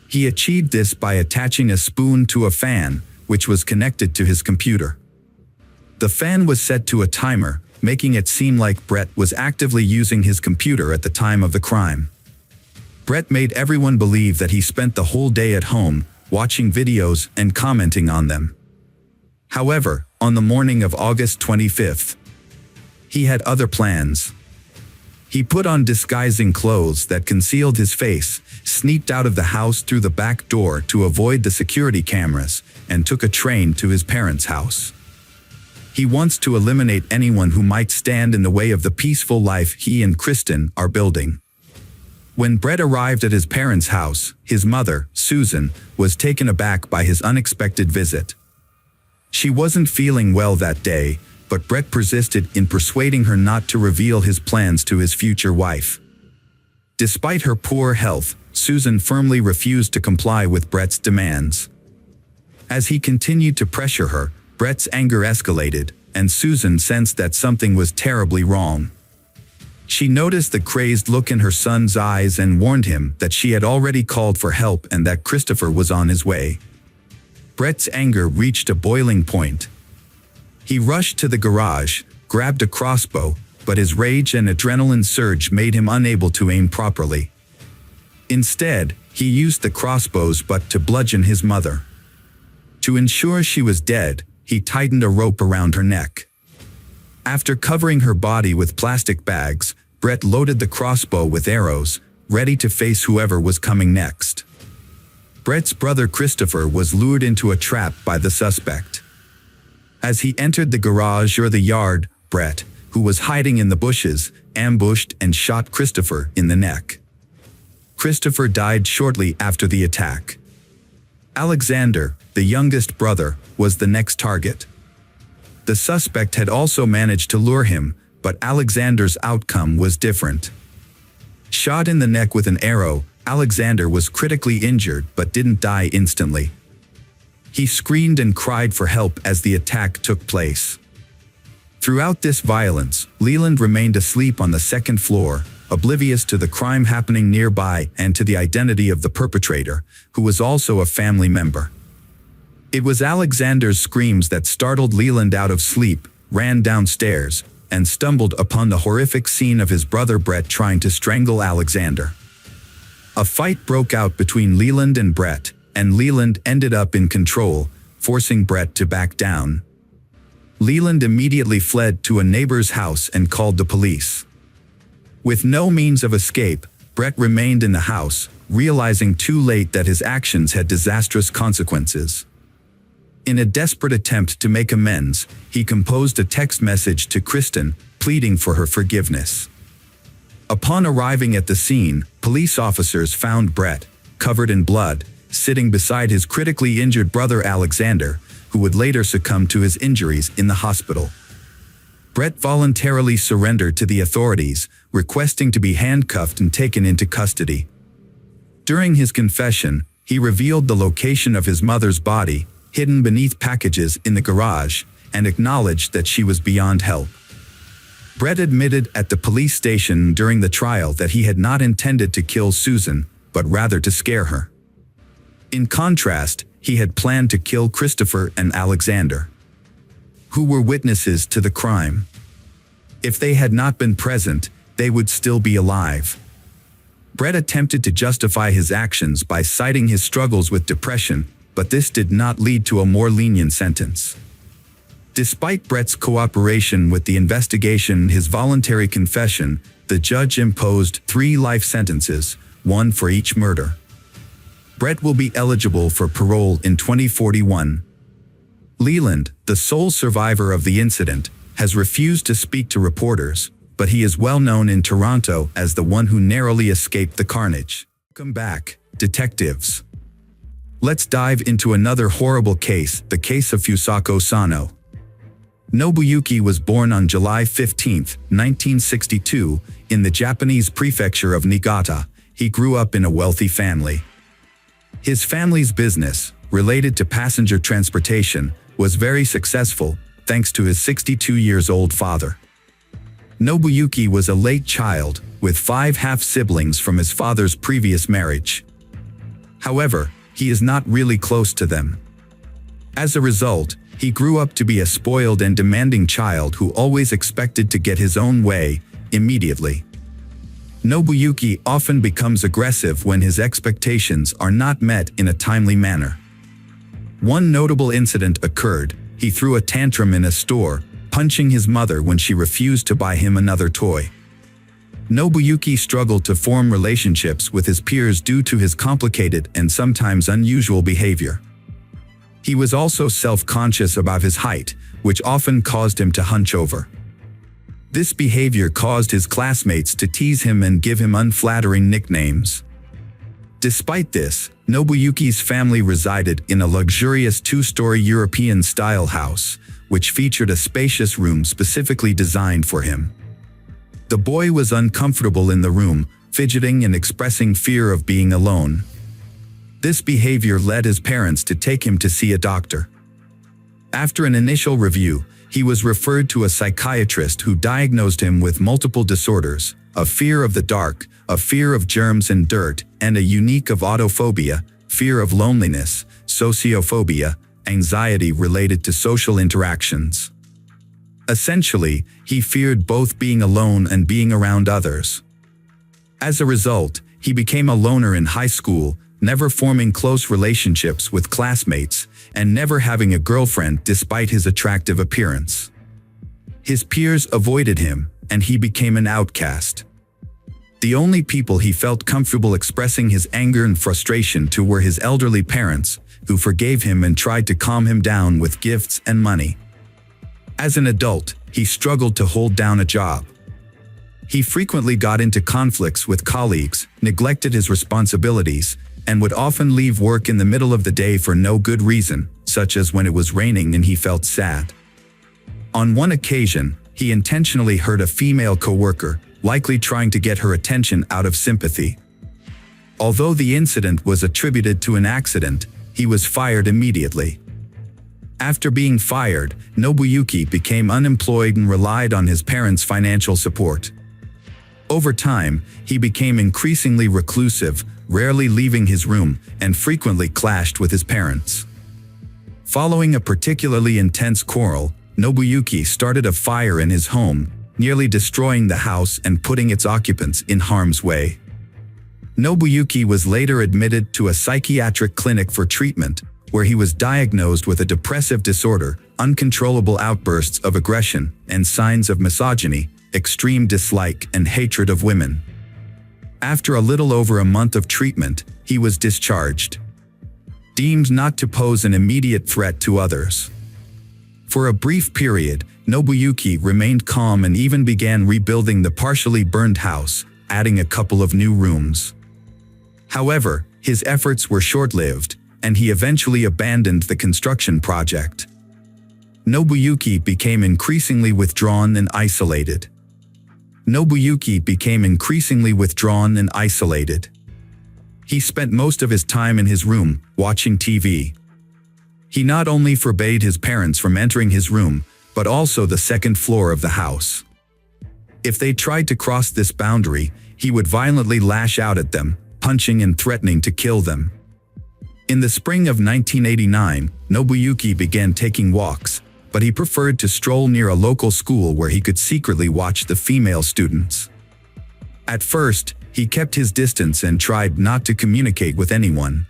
He achieved this by attaching a spoon to a fan, which was connected to his computer. The fan was set to a timer, making it seem like Brett was actively using his computer at the time of the crime. Brett made everyone believe that he spent the whole day at home, watching videos and commenting on them. However, on the morning of August 25th, he had other plans. He put on disguising clothes that concealed his face, sneaked out of the house through the back door to avoid the security cameras, and took a train to his parents' house. He wants to eliminate anyone who might stand in the way of the peaceful life he and Kristen are building. When Brett arrived at his parents' house, his mother, Susan, was taken aback by his unexpected visit. She wasn't feeling well that day, but Brett persisted in persuading her not to reveal his plans to his future wife. Despite her poor health, Susan firmly refused to comply with Brett's demands. As he continued to pressure her, Brett's anger escalated, and Susan sensed that something was terribly wrong. She noticed the crazed look in her son's eyes and warned him that she had already called for help and that Christopher was on his way. Brett's anger reached a boiling point. He rushed to the garage, grabbed a crossbow, but his rage and adrenaline surge made him unable to aim properly. Instead, he used the crossbow's butt to bludgeon his mother. To ensure she was dead, he tightened a rope around her neck. After covering her body with plastic bags, Brett loaded the crossbow with arrows, ready to face whoever was coming next. Brett's brother Christopher was lured into a trap by the suspect. As he entered the garage or the yard, Brett, who was hiding in the bushes, ambushed and shot Christopher in the neck. Christopher died shortly after the attack. Alexander, the youngest brother, was the next target. The suspect had also managed to lure him, but Alexander's outcome was different. Shot in the neck with an arrow, Alexander was critically injured but didn't die instantly. He screamed and cried for help as the attack took place. Throughout this violence, Leland remained asleep on the second floor, oblivious to the crime happening nearby and to the identity of the perpetrator, who was also a family member. It was Alexander's screams that startled Leland out of sleep, ran downstairs, and stumbled upon the horrific scene of his brother Brett trying to strangle Alexander. A fight broke out between Leland and Brett, and Leland ended up in control, forcing Brett to back down. Leland immediately fled to a neighbor's house and called the police. With no means of escape, Brett remained in the house, realizing too late that his actions had disastrous consequences. In a desperate attempt to make amends, he composed a text message to Kristen, pleading for her forgiveness. Upon arriving at the scene, police officers found Brett, covered in blood, sitting beside his critically injured brother Alexander, who would later succumb to his injuries in the hospital. Brett voluntarily surrendered to the authorities, requesting to be handcuffed and taken into custody. During his confession, he revealed the location of his mother's body, hidden beneath packages in the garage, and acknowledged that she was beyond help. Brett admitted at the police station during the trial that he had not intended to kill Susan, but rather to scare her. In contrast, he had planned to kill Christopher and Alexander, who were witnesses to the crime. If they had not been present, they would still be alive. Brett attempted to justify his actions by citing his struggles with depression, but this did not lead to a more lenient sentence. Despite Brett's cooperation with the investigation and his voluntary confession, the judge imposed 3 life sentences, 1 for each murder. Brett will be eligible for parole in 2041. Leland, the sole survivor of the incident, has refused to speak to reporters, but he is well known in Toronto as the one who narrowly escaped the carnage. Welcome back, detectives. Let's dive into another horrible case, the case of Fusako Sano. Nobuyuki was born on July 15, 1962, in the Japanese prefecture of Niigata. He grew up in a wealthy family. His family's business, related to passenger transportation, was very successful, thanks to his 62-year-old father. Nobuyuki was a late child, with 5 half-siblings from his father's previous marriage. However, he is not really close to them. As a result, he grew up to be a spoiled and demanding child who always expected to get his own way, immediately. Nobuyuki often becomes aggressive when his expectations are not met in a timely manner. One notable incident occurred. He threw a tantrum in a store, punching his mother when she refused to buy him another toy. Nobuyuki struggled to form relationships with his peers due to his complicated and sometimes unusual behavior. He was also self-conscious about his height, which often caused him to hunch over. This behavior caused his classmates to tease him and give him unflattering nicknames. Despite this, Nobuyuki's family resided in a luxurious 2-story European-style house, which featured a spacious room specifically designed for him. The boy was uncomfortable in the room, fidgeting and expressing fear of being alone. This behavior led his parents to take him to see a doctor. After an initial review, he was referred to a psychiatrist who diagnosed him with multiple disorders, a fear of the dark, a fear of germs and dirt, and a unique of autophobia, fear of loneliness, sociophobia, anxiety related to social interactions. Essentially, he feared both being alone and being around others. As a result, he became a loner in high school, never forming close relationships with classmates, and never having a girlfriend despite his attractive appearance. His peers avoided him, and he became an outcast. The only people he felt comfortable expressing his anger and frustration to were his elderly parents, who forgave him and tried to calm him down with gifts and money. As an adult, he struggled to hold down a job. He frequently got into conflicts with colleagues, neglected his responsibilities, and would often leave work in the middle of the day for no good reason, such as when it was raining and he felt sad. On one occasion, he intentionally hurt a female coworker, likely trying to get her attention out of sympathy. Although the incident was attributed to an accident, he was fired immediately. After being fired, Nobuyuki became unemployed and relied on his parents' financial support. Over time, he became increasingly reclusive, rarely leaving his room, and frequently clashed with his parents. Following a particularly intense quarrel, Nobuyuki started a fire in his home, nearly destroying the house and putting its occupants in harm's way. Nobuyuki was later admitted to a psychiatric clinic for treatment, where he was diagnosed with a depressive disorder, uncontrollable outbursts of aggression, and signs of misogyny, extreme dislike and hatred of women. After a little over a month of treatment, he was discharged, deemed not to pose an immediate threat to others. For a brief period, Nobuyuki remained calm and even began rebuilding the partially burned house, adding a couple of new rooms. However, his efforts were short-lived, and he eventually abandoned the construction project. Nobuyuki became increasingly withdrawn and isolated. He spent most of his time in his room, watching TV. He not only forbade his parents from entering his room, but also the second floor of the house. If they tried to cross this boundary, he would violently lash out at them, punching and threatening to kill them. In the spring of 1989, Nobuyuki began taking walks, but he preferred to stroll near a local school where he could secretly watch the female students. At first, he kept his distance and tried not to communicate with anyone.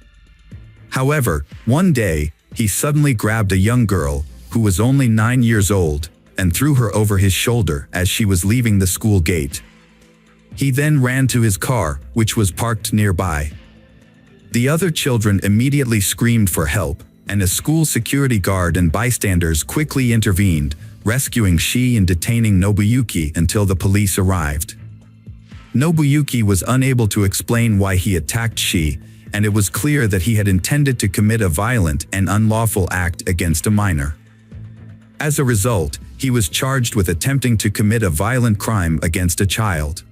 However, one day, he suddenly grabbed a young girl, who was only 9 years old, and threw her over his shoulder as she was leaving the school gate. He then ran to his car, which was parked nearby. The other children immediately screamed for help, and a school security guard and bystanders quickly intervened, rescuing Shi and detaining Nobuyuki until the police arrived. Nobuyuki was unable to explain why he attacked Shi, and it was clear that he had intended to commit a violent and unlawful act against a minor. As a result, he was charged with attempting to commit a violent crime against a child.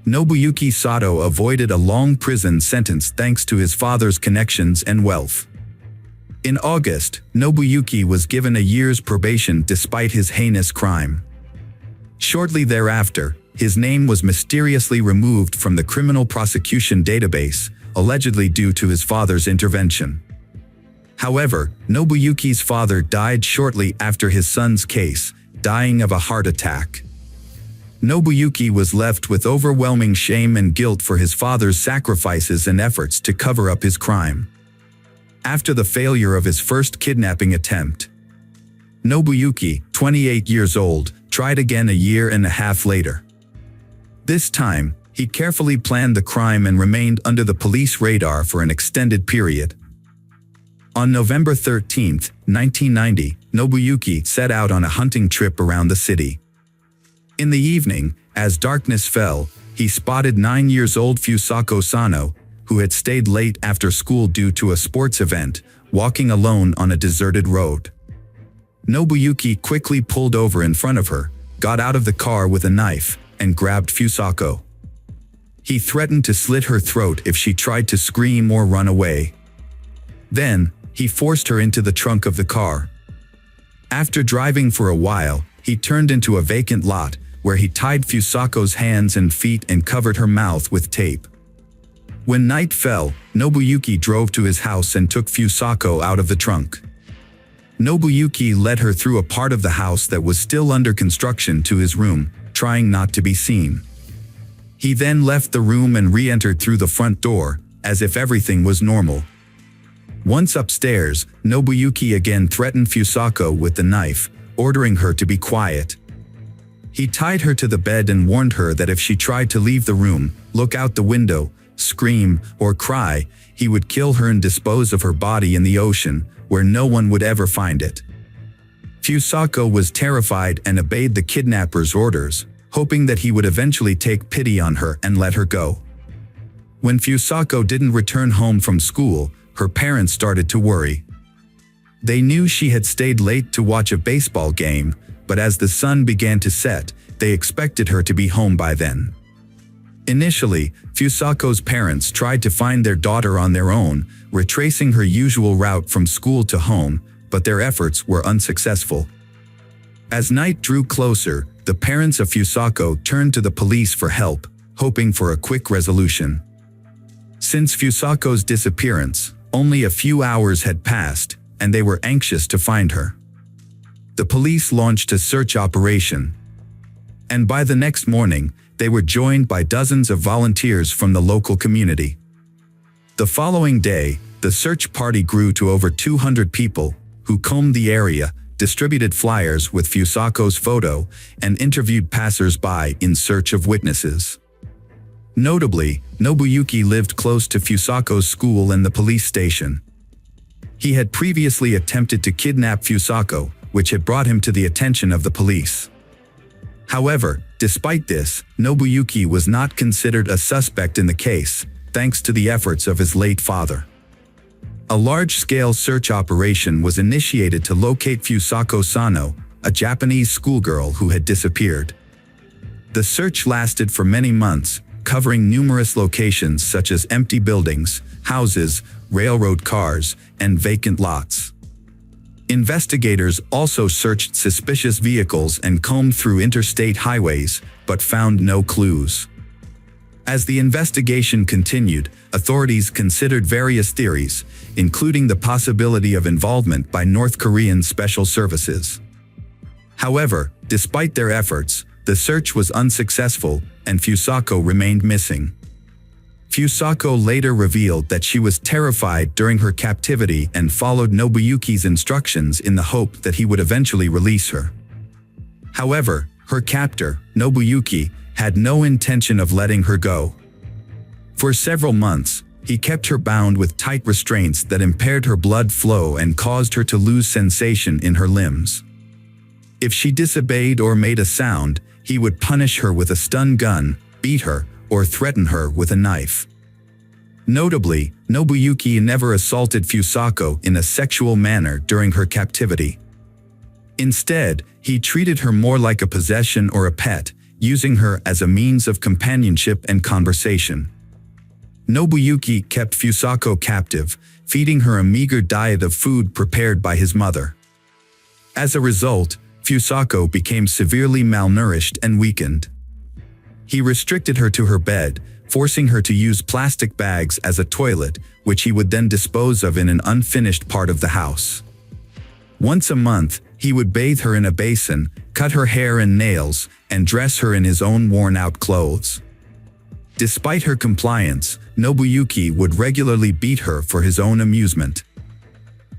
Nobuyuki Sato avoided a long prison sentence thanks to his father's connections and wealth. In August, Nobuyuki was given a year's probation despite his heinous crime. Shortly thereafter, his name was mysteriously removed from the criminal prosecution database, allegedly due to his father's intervention. However, Nobuyuki's father died shortly after his son's case, dying of a heart attack. Nobuyuki was left with overwhelming shame and guilt for his father's sacrifices and efforts to cover up his crime. After the failure of his first kidnapping attempt, Nobuyuki, 28 years old, tried again a year and a half later. This time, he carefully planned the crime and remained under the police radar for an extended period. On November 13, 1990, Nobuyuki set out on a hunting trip around the city. In the evening, as darkness fell, he spotted 9-year-old Fusako Sano, who had stayed late after school due to a sports event, walking alone on a deserted road. Nobuyuki quickly pulled over in front of her, got out of the car with a knife, and grabbed Fusako. He threatened to slit her throat if she tried to scream or run away. Then, he forced her into the trunk of the car. After driving for a while, he turned into a vacant lot, where he tied Fusako's hands and feet and covered her mouth with tape. When night fell, Nobuyuki drove to his house and took Fusako out of the trunk. Nobuyuki led her through a part of the house that was still under construction to his room, trying not to be seen. He then left the room and re-entered through the front door, as if everything was normal. Once upstairs, Nobuyuki again threatened Fusako with the knife, ordering her to be quiet. He tied her to the bed and warned her that if she tried to leave the room, look out the window, scream, or cry, he would kill her and dispose of her body in the ocean, where no one would ever find it. Fusako was terrified and obeyed the kidnapper's orders, hoping that he would eventually take pity on her and let her go. When Fusako didn't return home from school, her parents started to worry. They knew she had stayed late to watch a baseball game, but as the sun began to set, they expected her to be home by then. Initially, Fusako's parents tried to find their daughter on their own, retracing her usual route from school to home, but their efforts were unsuccessful. As night drew closer, the parents of Fusako turned to the police for help, hoping for a quick resolution. Since Fusako's disappearance, only a few hours had passed, and they were anxious to find her. The police launched a search operation. And by the next morning, they were joined by dozens of volunteers from the local community. The following day, the search party grew to over 200 people, who combed the area, distributed flyers with Fusako's photo, and interviewed passers-by in search of witnesses. Notably, Nobuyuki lived close to Fusako's school and the police station. He had previously attempted to kidnap Fusako, which had brought him to the attention of the police. However, despite this, Nobuyuki was not considered a suspect in the case, thanks to the efforts of his late father. A large-scale search operation was initiated to locate Fusako Sano, a Japanese schoolgirl who had disappeared. The search lasted for many months, covering numerous locations such as empty buildings, houses, railroad cars, and vacant lots. Investigators also searched suspicious vehicles and combed through interstate highways, but found no clues. As the investigation continued, authorities considered various theories, including the possibility of involvement by North Korean special services. However, despite their efforts, the search was unsuccessful, and Fusako remained missing. Fusako later revealed that she was terrified during her captivity and followed Nobuyuki's instructions in the hope that he would eventually release her. However, her captor, Nobuyuki, had no intention of letting her go. For several months, he kept her bound with tight restraints that impaired her blood flow and caused her to lose sensation in her limbs. If she disobeyed or made a sound, he would punish her with a stun gun, beat her, or threaten her with a knife. Notably, Nobuyuki never assaulted Fusako in a sexual manner during her captivity. Instead, he treated her more like a possession or a pet, using her as a means of companionship and conversation. Nobuyuki kept Fusako captive, feeding her a meager diet of food prepared by his mother. As a result, Fusako became severely malnourished and weakened. He restricted her to her bed, forcing her to use plastic bags as a toilet, which he would then dispose of in an unfinished part of the house. Once a month, he would bathe her in a basin, cut her hair and nails, and dress her in his own worn-out clothes. Despite her compliance, Nobuyuki would regularly beat her for his own amusement.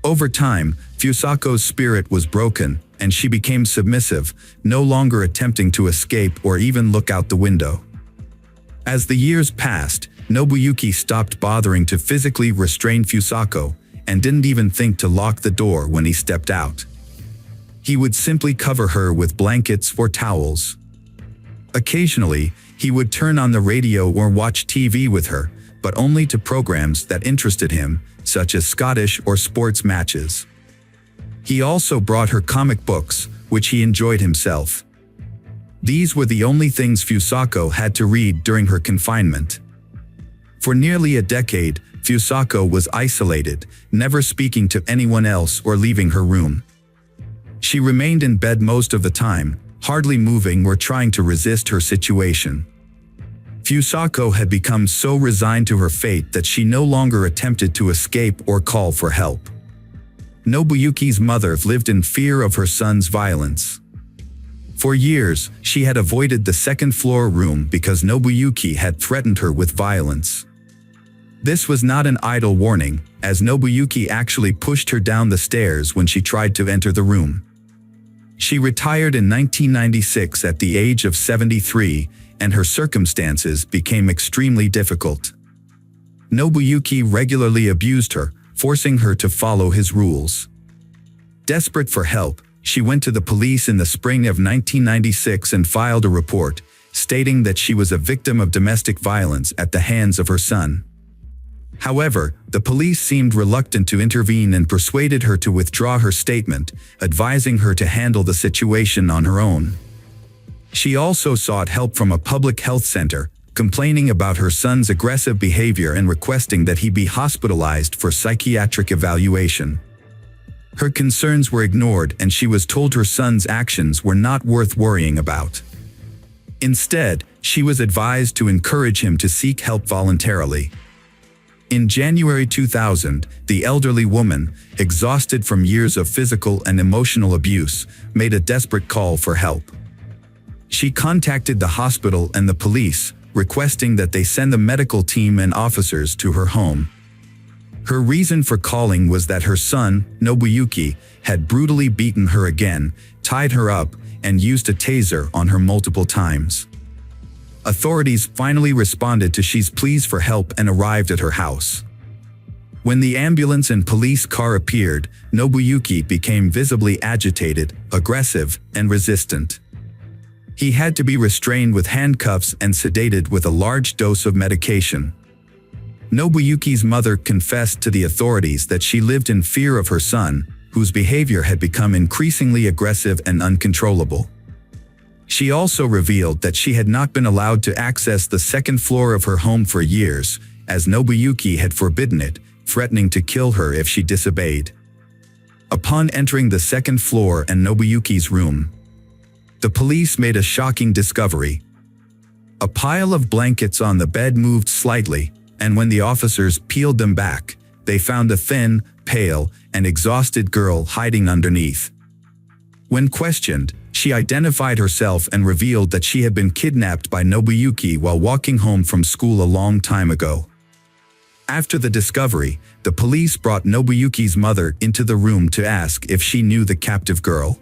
Over time, Fusako's spirit was broken, and she became submissive, no longer attempting to escape or even look out the window. As the years passed, Nobuyuki stopped bothering to physically restrain Fusako, and didn't even think to lock the door when he stepped out. He would simply cover her with blankets or towels. Occasionally, he would turn on the radio or watch TV with her, but only to programs that interested him, such as Scottish or sports matches. He also brought her comic books, which he enjoyed himself. These were the only things Fusako had to read during her confinement. For nearly a decade, Fusako was isolated, never speaking to anyone else or leaving her room. She remained in bed most of the time, hardly moving or trying to resist her situation. Fusako had become so resigned to her fate that she no longer attempted to escape or call for help. Nobuyuki's mother lived in fear of her son's violence. For years, she had avoided the second-floor room because Nobuyuki had threatened her with violence. This was not an idle warning, as Nobuyuki actually pushed her down the stairs when she tried to enter the room. She retired in 1996 at the age of 73, and her circumstances became extremely difficult. Nobuyuki regularly abused her, forcing her to follow his rules. Desperate for help, she went to the police in the spring of 1996 and filed a report, stating that she was a victim of domestic violence at the hands of her son. However, the police seemed reluctant to intervene and persuaded her to withdraw her statement, advising her to handle the situation on her own. She also sought help from a public health center, complaining about her son's aggressive behavior and requesting that he be hospitalized for psychiatric evaluation. Her concerns were ignored and she was told her son's actions were not worth worrying about. Instead, she was advised to encourage him to seek help voluntarily. In January 2000, the elderly woman, exhausted from years of physical and emotional abuse, made a desperate call for help. She contacted the hospital and the police, requesting that they send the medical team and officers to her home. Her reason for calling was that her son, Nobuyuki, had brutally beaten her again, tied her up, and used a taser on her multiple times. Authorities finally responded to Shi's pleas for help and arrived at her house. When the ambulance and police car appeared, Nobuyuki became visibly agitated, aggressive, and resistant. He had to be restrained with handcuffs and sedated with a large dose of medication. Nobuyuki's mother confessed to the authorities that she lived in fear of her son, whose behavior had become increasingly aggressive and uncontrollable. She also revealed that she had not been allowed to access the second floor of her home for years, as Nobuyuki had forbidden it, threatening to kill her if she disobeyed. Upon entering the second floor and Nobuyuki's room, the police made a shocking discovery. A pile of blankets on the bed moved slightly, and when the officers peeled them back, they found a thin, pale, and exhausted girl hiding underneath. When questioned, she identified herself and revealed that she had been kidnapped by Nobuyuki while walking home from school a long time ago. After the discovery, the police brought Nobuyuki's mother into the room to ask if she knew the captive girl.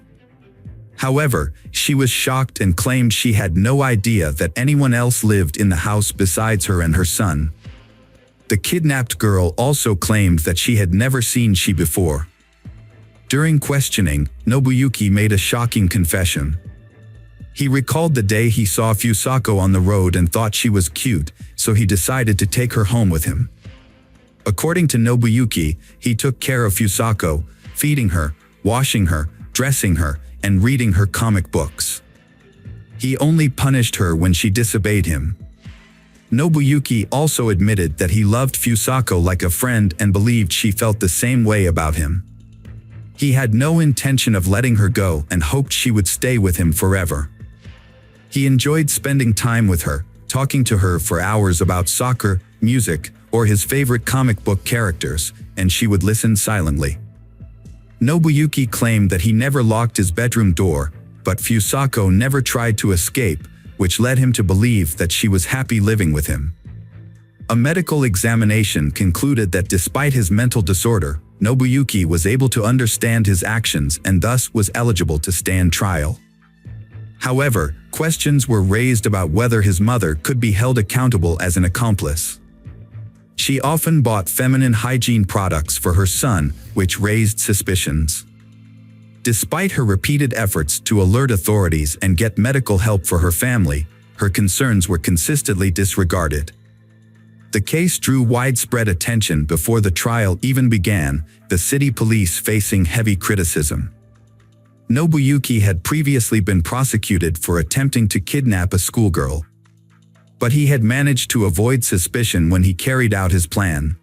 However, she was shocked and claimed she had no idea that anyone else lived in the house besides her and her son. The kidnapped girl also claimed that she had never seen Shi before. During questioning, Nobuyuki made a shocking confession. He recalled the day he saw Fusako on the road and thought she was cute, so he decided to take her home with him. According to Nobuyuki, he took care of Fusako, feeding her, washing her, dressing her, and reading her comic books. He only punished her when she disobeyed him. Nobuyuki also admitted that he loved Fusako like a friend and believed she felt the same way about him. He had no intention of letting her go and hoped she would stay with him forever. He enjoyed spending time with her, talking to her for hours about soccer, music, or his favorite comic book characters, and she would listen silently. Nobuyuki claimed that he never locked his bedroom door, but Fusako never tried to escape, which led him to believe that she was happy living with him. A medical examination concluded that despite his mental disorder, Nobuyuki was able to understand his actions and thus was eligible to stand trial. However, questions were raised about whether his mother could be held accountable as an accomplice. She often bought feminine hygiene products for her son, which raised suspicions. Despite her repeated efforts to alert authorities and get medical help for her family, her concerns were consistently disregarded. The case drew widespread attention before the trial even began, the city police facing heavy criticism. Nobuyuki had previously been prosecuted for attempting to kidnap a schoolgirl. But he had managed to avoid suspicion when he carried out his plan.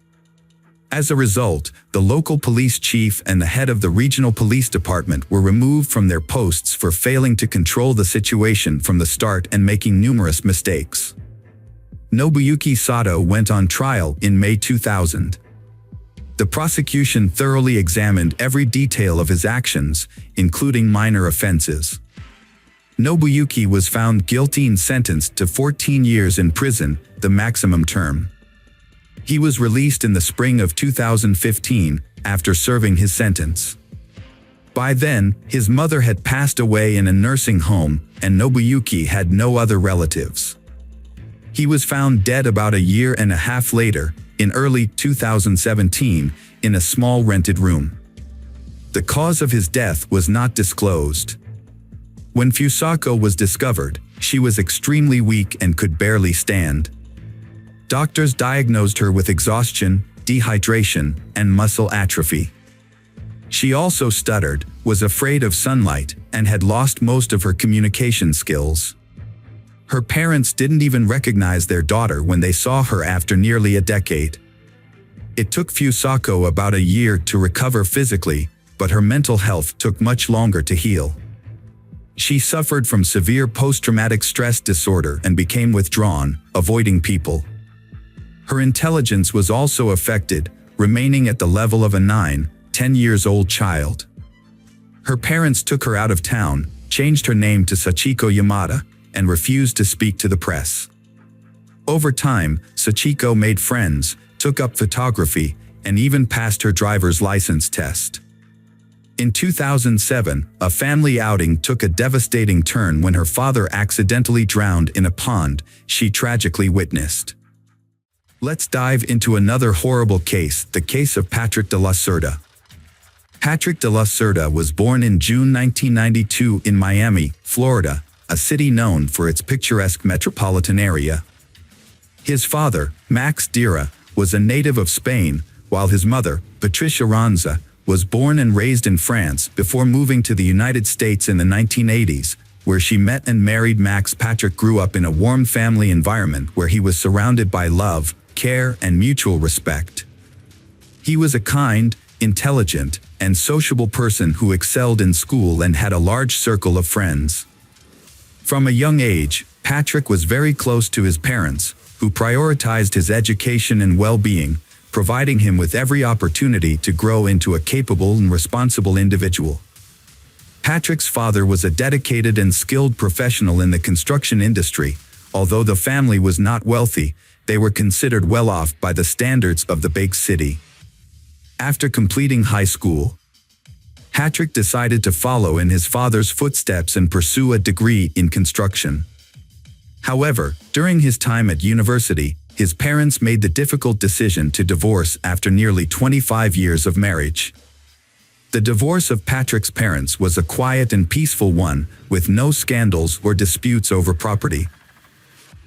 As a result, the local police chief and the head of the regional police department were removed from their posts for failing to control the situation from the start and making numerous mistakes. Nobuyuki Sato went on trial in May 2000. The prosecution thoroughly examined every detail of his actions, including minor offenses. Nobuyuki was found guilty and sentenced to 14 years in prison, the maximum term. He was released in the spring of 2015 after serving his sentence. By then, his mother had passed away in a nursing home, and Nobuyuki had no other relatives. He was found dead about a year and a half later, in early 2017, in a small rented room. The cause of his death was not disclosed. When Fusako was discovered, she was extremely weak and could barely stand. Doctors diagnosed her with exhaustion, dehydration, and muscle atrophy. She also stuttered, was afraid of sunlight, and had lost most of her communication skills. Her parents didn't even recognize their daughter when they saw her after nearly a decade. It took Fusako about a year to recover physically, but her mental health took much longer to heal. She suffered from severe post-traumatic stress disorder and became withdrawn, avoiding people. Her intelligence was also affected, remaining at the level of a 9-10-years-old child. Her parents took her out of town, changed her name to Sachiko Yamada, and refused to speak to the press. Over time, Sachiko made friends, took up photography, and even passed her driver's license test. In 2007, a family outing took a devastating turn when her father accidentally drowned in a pond she tragically witnessed. Let's dive into another horrible case, the case of Patrick de la Cerda. Patrick de la Cerda was born in June 1992 in Miami, Florida, a city known for its picturesque metropolitan area. His father, Max Dira, was a native of Spain, while his mother, Patricia Ranza, was born and raised in France before moving to the United States in the 1980s, where she met and married Max. Patrick grew up in a warm family environment where he was surrounded by love, care, and mutual respect. He was a kind, intelligent, and sociable person who excelled in school and had a large circle of friends. From a young age, Patrick was very close to his parents, who prioritized his education and well-being, providing him with every opportunity to grow into a capable and responsible individual. Patrick's father was a dedicated and skilled professional in the construction industry. Although the family was not wealthy, they were considered well off by the standards of the big city. After completing high school, Patrick decided to follow in his father's footsteps and pursue a degree in construction. However, during his time at university, his parents made the difficult decision to divorce after nearly 25 years of marriage. The divorce of Patrick's parents was a quiet and peaceful one, with no scandals or disputes over property.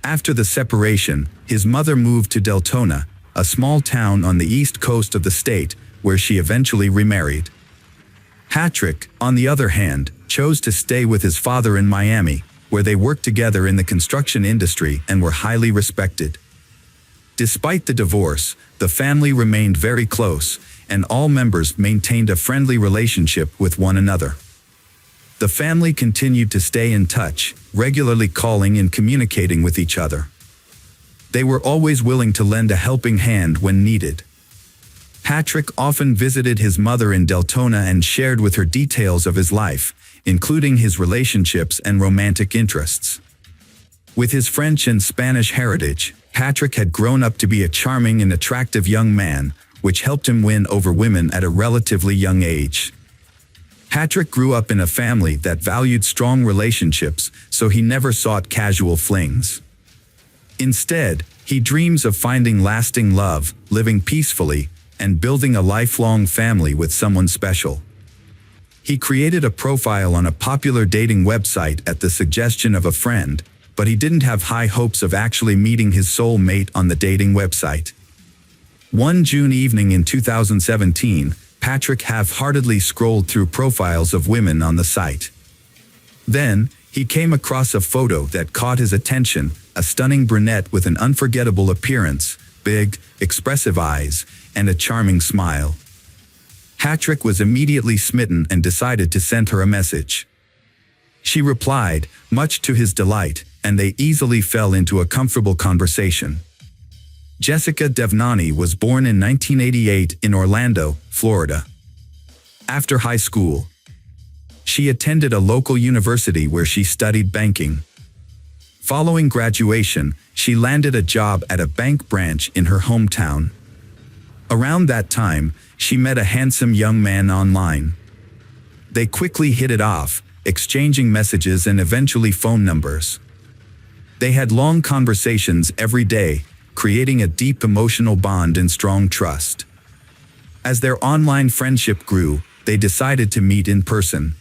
After the separation, his mother moved to Deltona, a small town on the east coast of the state, where she eventually remarried. Patrick, on the other hand, chose to stay with his father in Miami, where they worked together in the construction industry and were highly respected. Despite the divorce, the family remained very close, and all members maintained a friendly relationship with one another. The family continued to stay in touch, regularly calling and communicating with each other. They were always willing to lend a helping hand when needed. Patrick often visited his mother in Deltona and shared with her details of his life, including his relationships and romantic interests. With his French and Spanish heritage, Patrick had grown up to be a charming and attractive young man, which helped him win over women at a relatively young age. Patrick grew up in a family that valued strong relationships, so he never sought casual flings. Instead, he dreams of finding lasting love, living peacefully, and building a lifelong family with someone special. He created a profile on a popular dating website at the suggestion of a friend, but he didn't have high hopes of actually meeting his soul mate on the dating website. One June evening in 2017, Patrick half-heartedly scrolled through profiles of women on the site. Then, he came across a photo that caught his attention, a stunning brunette with an unforgettable appearance, big, expressive eyes, and a charming smile. Patrick was immediately smitten and decided to send her a message. She replied, much to his delight, and they easily fell into a comfortable conversation. Jessica Devnani was born in 1988 in Orlando, Florida. After high school, she attended a local university where she studied banking. Following graduation, she landed a job at a bank branch in her hometown. Around that time, she met a handsome young man online. They quickly hit it off, exchanging messages and eventually phone numbers. They had long conversations every day, creating a deep emotional bond and strong trust. As their online friendship grew, they decided to meet in person.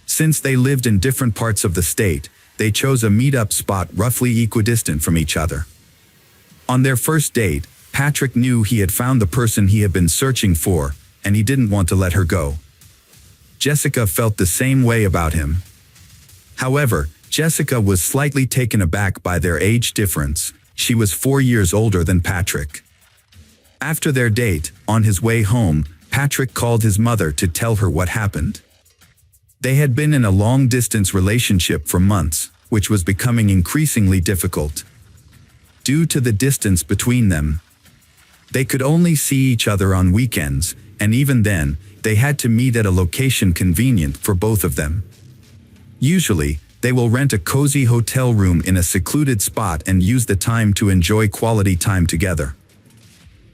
Since they lived in different parts of the state, they chose a meet-up spot roughly equidistant from each other. On their first date, Patrick knew he had found the person he had been searching for, and he didn't want to let her go. Jessica felt the same way about him. However, Jessica was slightly taken aback by their age difference. She was 4 years older than Patrick. After their date, on his way home, Patrick called his mother to tell her what happened. They had been in a long-distance relationship for months, which was becoming increasingly difficult. Due to the distance between them, they could only see each other on weekends, and even then, they had to meet at a location convenient for both of them. Usually, they will rent a cozy hotel room in a secluded spot and use the time to enjoy quality time together.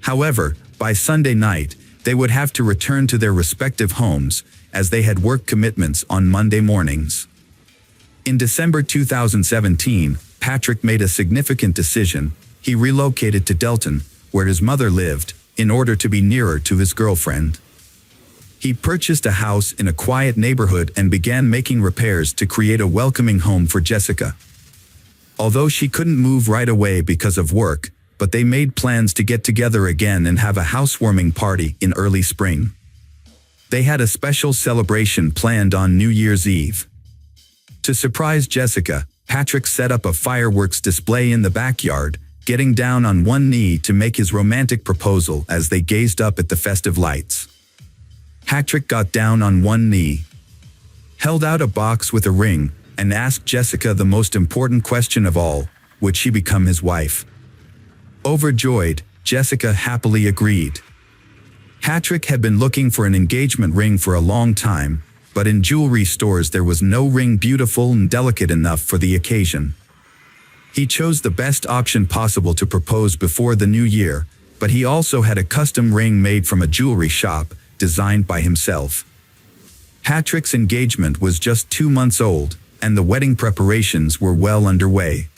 However, by Sunday night, They would have to return to their respective homes, as they had work commitments on Monday mornings. In December 2017, Patrick made a significant decision. He relocated to Delton, where his mother lived, in order to be nearer to his girlfriend. He purchased a house in a quiet neighborhood and began making repairs to create a welcoming home for Jessica. Although she couldn't move right away because of work, but they made plans to get together again and have a housewarming party in early spring. They had a special celebration planned on New Year's Eve. To surprise Jessica, Patrick set up a fireworks display in the backyard, getting down on one knee to make his romantic proposal as they gazed up at the festive lights. Patrick got down on one knee, held out a box with a ring, and asked Jessica the most important question of all: would she become his wife? Overjoyed, Jessica happily agreed. Patrick had been looking for an engagement ring for a long time, but in jewelry stores there was no ring beautiful and delicate enough for the occasion. He chose the best option possible to propose before the new year, but he also had a custom ring made from a jewelry shop, designed by himself. Patrick's engagement was just 2 months old, and the wedding preparations were well underway.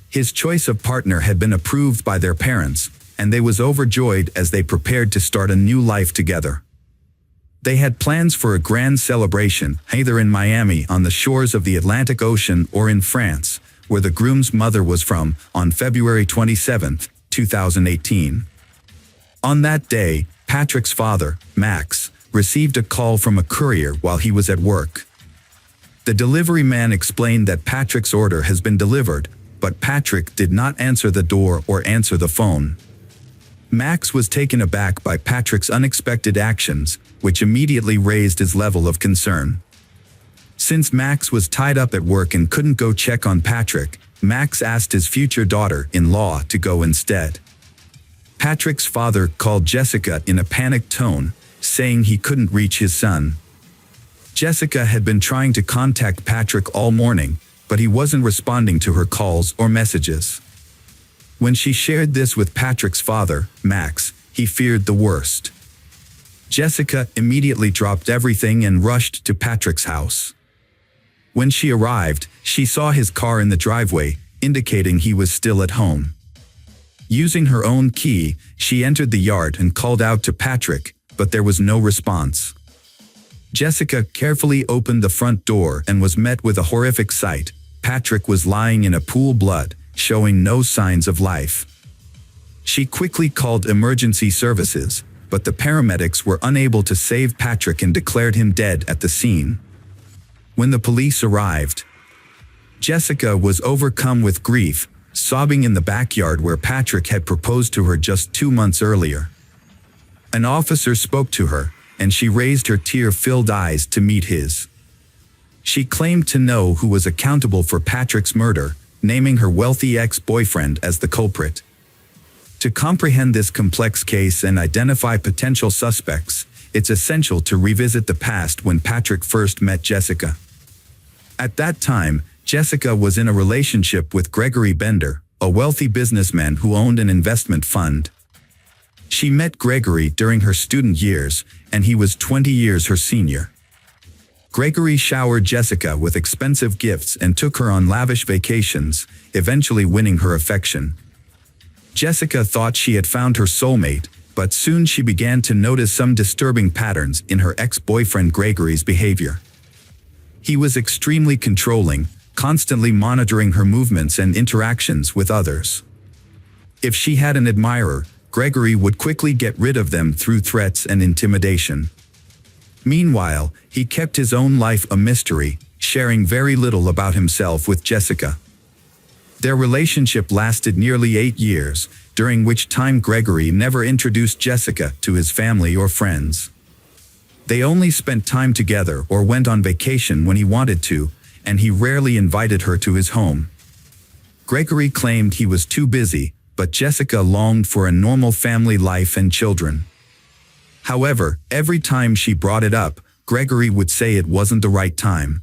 His choice of partner had been approved by their parents, and they was overjoyed as they prepared to start a new life together. They had plans for a grand celebration, either in Miami on the shores of the Atlantic Ocean or in France, where the groom's mother was from, on February 27, 2018. On that day, Patrick's father, Max, received a call from a courier while he was at work. The delivery man explained that Patrick's order has been delivered, but Patrick did not answer the door or answer the phone. Max was taken aback by Patrick's unexpected actions, which immediately raised his level of concern. Since Max was tied up at work and couldn't go check on Patrick, Max asked his future daughter-in-law to go instead. Patrick's father called Jessica in a panicked tone, saying he couldn't reach his son. Jessica had been trying to contact Patrick all morning, but he wasn't responding to her calls or messages. When she shared this with Patrick's father, Max, he feared the worst. Jessica immediately dropped everything and rushed to Patrick's house. When she arrived, she saw his car in the driveway, indicating he was still at home. Using her own key, she entered the yard and called out to Patrick, but there was no response. Jessica carefully opened the front door and was met with a horrific sight. Patrick was lying in a pool of blood, showing no signs of life. She quickly called emergency services, but the paramedics were unable to save Patrick and declared him dead at the scene. When the police arrived, Jessica was overcome with grief, sobbing in the backyard where Patrick had proposed to her just 2 months earlier. An officer spoke to her, and she raised her tear-filled eyes to meet his. She claimed to know who was accountable for Patrick's murder, naming her wealthy ex-boyfriend as the culprit. To comprehend this complex case and identify potential suspects, it's essential to revisit the past when Patrick first met Jessica. At that time, Jessica was in a relationship with Gregory Bender, a wealthy businessman who owned an investment fund. She met Gregory during her student years, and he was 20 years her senior. Gregory showered Jessica with expensive gifts and took her on lavish vacations, eventually winning her affection. Jessica thought she had found her soulmate, but soon she began to notice some disturbing patterns in her ex-boyfriend Gregory's behavior. He was extremely controlling, constantly monitoring her movements and interactions with others. If she had an admirer, Gregory would quickly get rid of them through threats and intimidation. Meanwhile, he kept his own life a mystery, sharing very little about himself with Jessica. Their relationship lasted nearly 8 years, during which time Gregory never introduced Jessica to his family or friends. They only spent time together or went on vacation when he wanted to, and he rarely invited her to his home. Gregory claimed he was too busy, but Jessica longed for a normal family life and children. However, every time she brought it up, Gregory would say it wasn't the right time.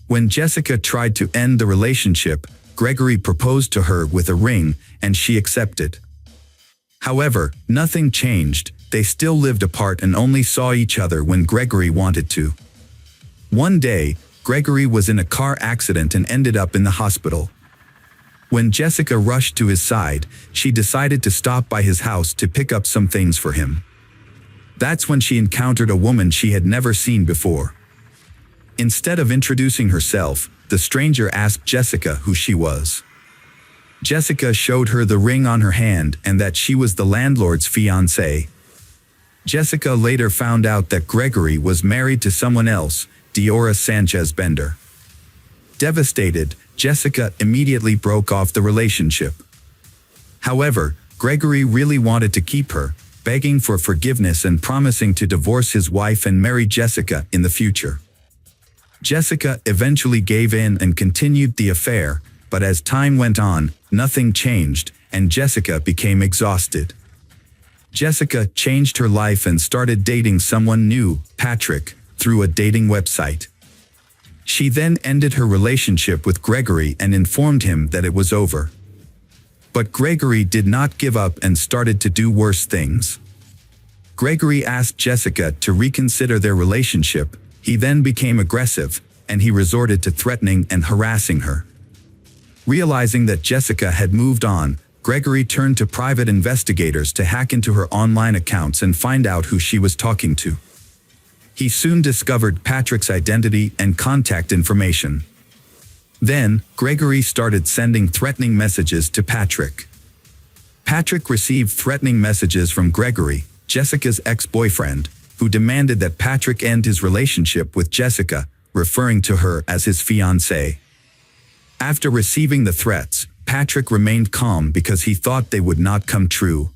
When Jessica tried to end the relationship, Gregory proposed to her with a ring, and she accepted. However, nothing changed. they still lived apart and only saw each other when Gregory wanted to. One day, Gregory was in a car accident and ended up in the hospital. When Jessica rushed to his side, she decided to stop by his house to pick up some things for him. That's when she encountered a woman she had never seen before. Instead of introducing herself, the stranger asked Jessica who she was. Jessica showed her the ring on her hand and that she was the landlord's fiancée. Jessica later found out that Gregory was married to someone else, Diora Sanchez Bender. Devastated, Jessica immediately broke off the relationship. However, Gregory really wanted to keep her, begging for forgiveness and promising to divorce his wife and marry Jessica in the future. Jessica eventually gave in and continued the affair, but as time went on, nothing changed, and Jessica became exhausted. Jessica changed her life and started dating someone new, Patrick, through a dating website. She then ended her relationship with Gregory and informed him that it was over. But Gregory did not give up and started to do worse things. Gregory asked Jessica to reconsider their relationship. He then became aggressive, and he resorted to threatening and harassing her. Realizing that Jessica had moved on, Gregory turned to private investigators to hack into her online accounts and find out who she was talking to. He soon discovered Patrick's identity and contact information. Then, Gregory started sending threatening messages to Patrick. Patrick received threatening messages from Gregory, Jessica's ex-boyfriend, who demanded that Patrick end his relationship with Jessica, referring to her as his fiancée. After receiving the threats, Patrick remained calm because he thought they would not come true.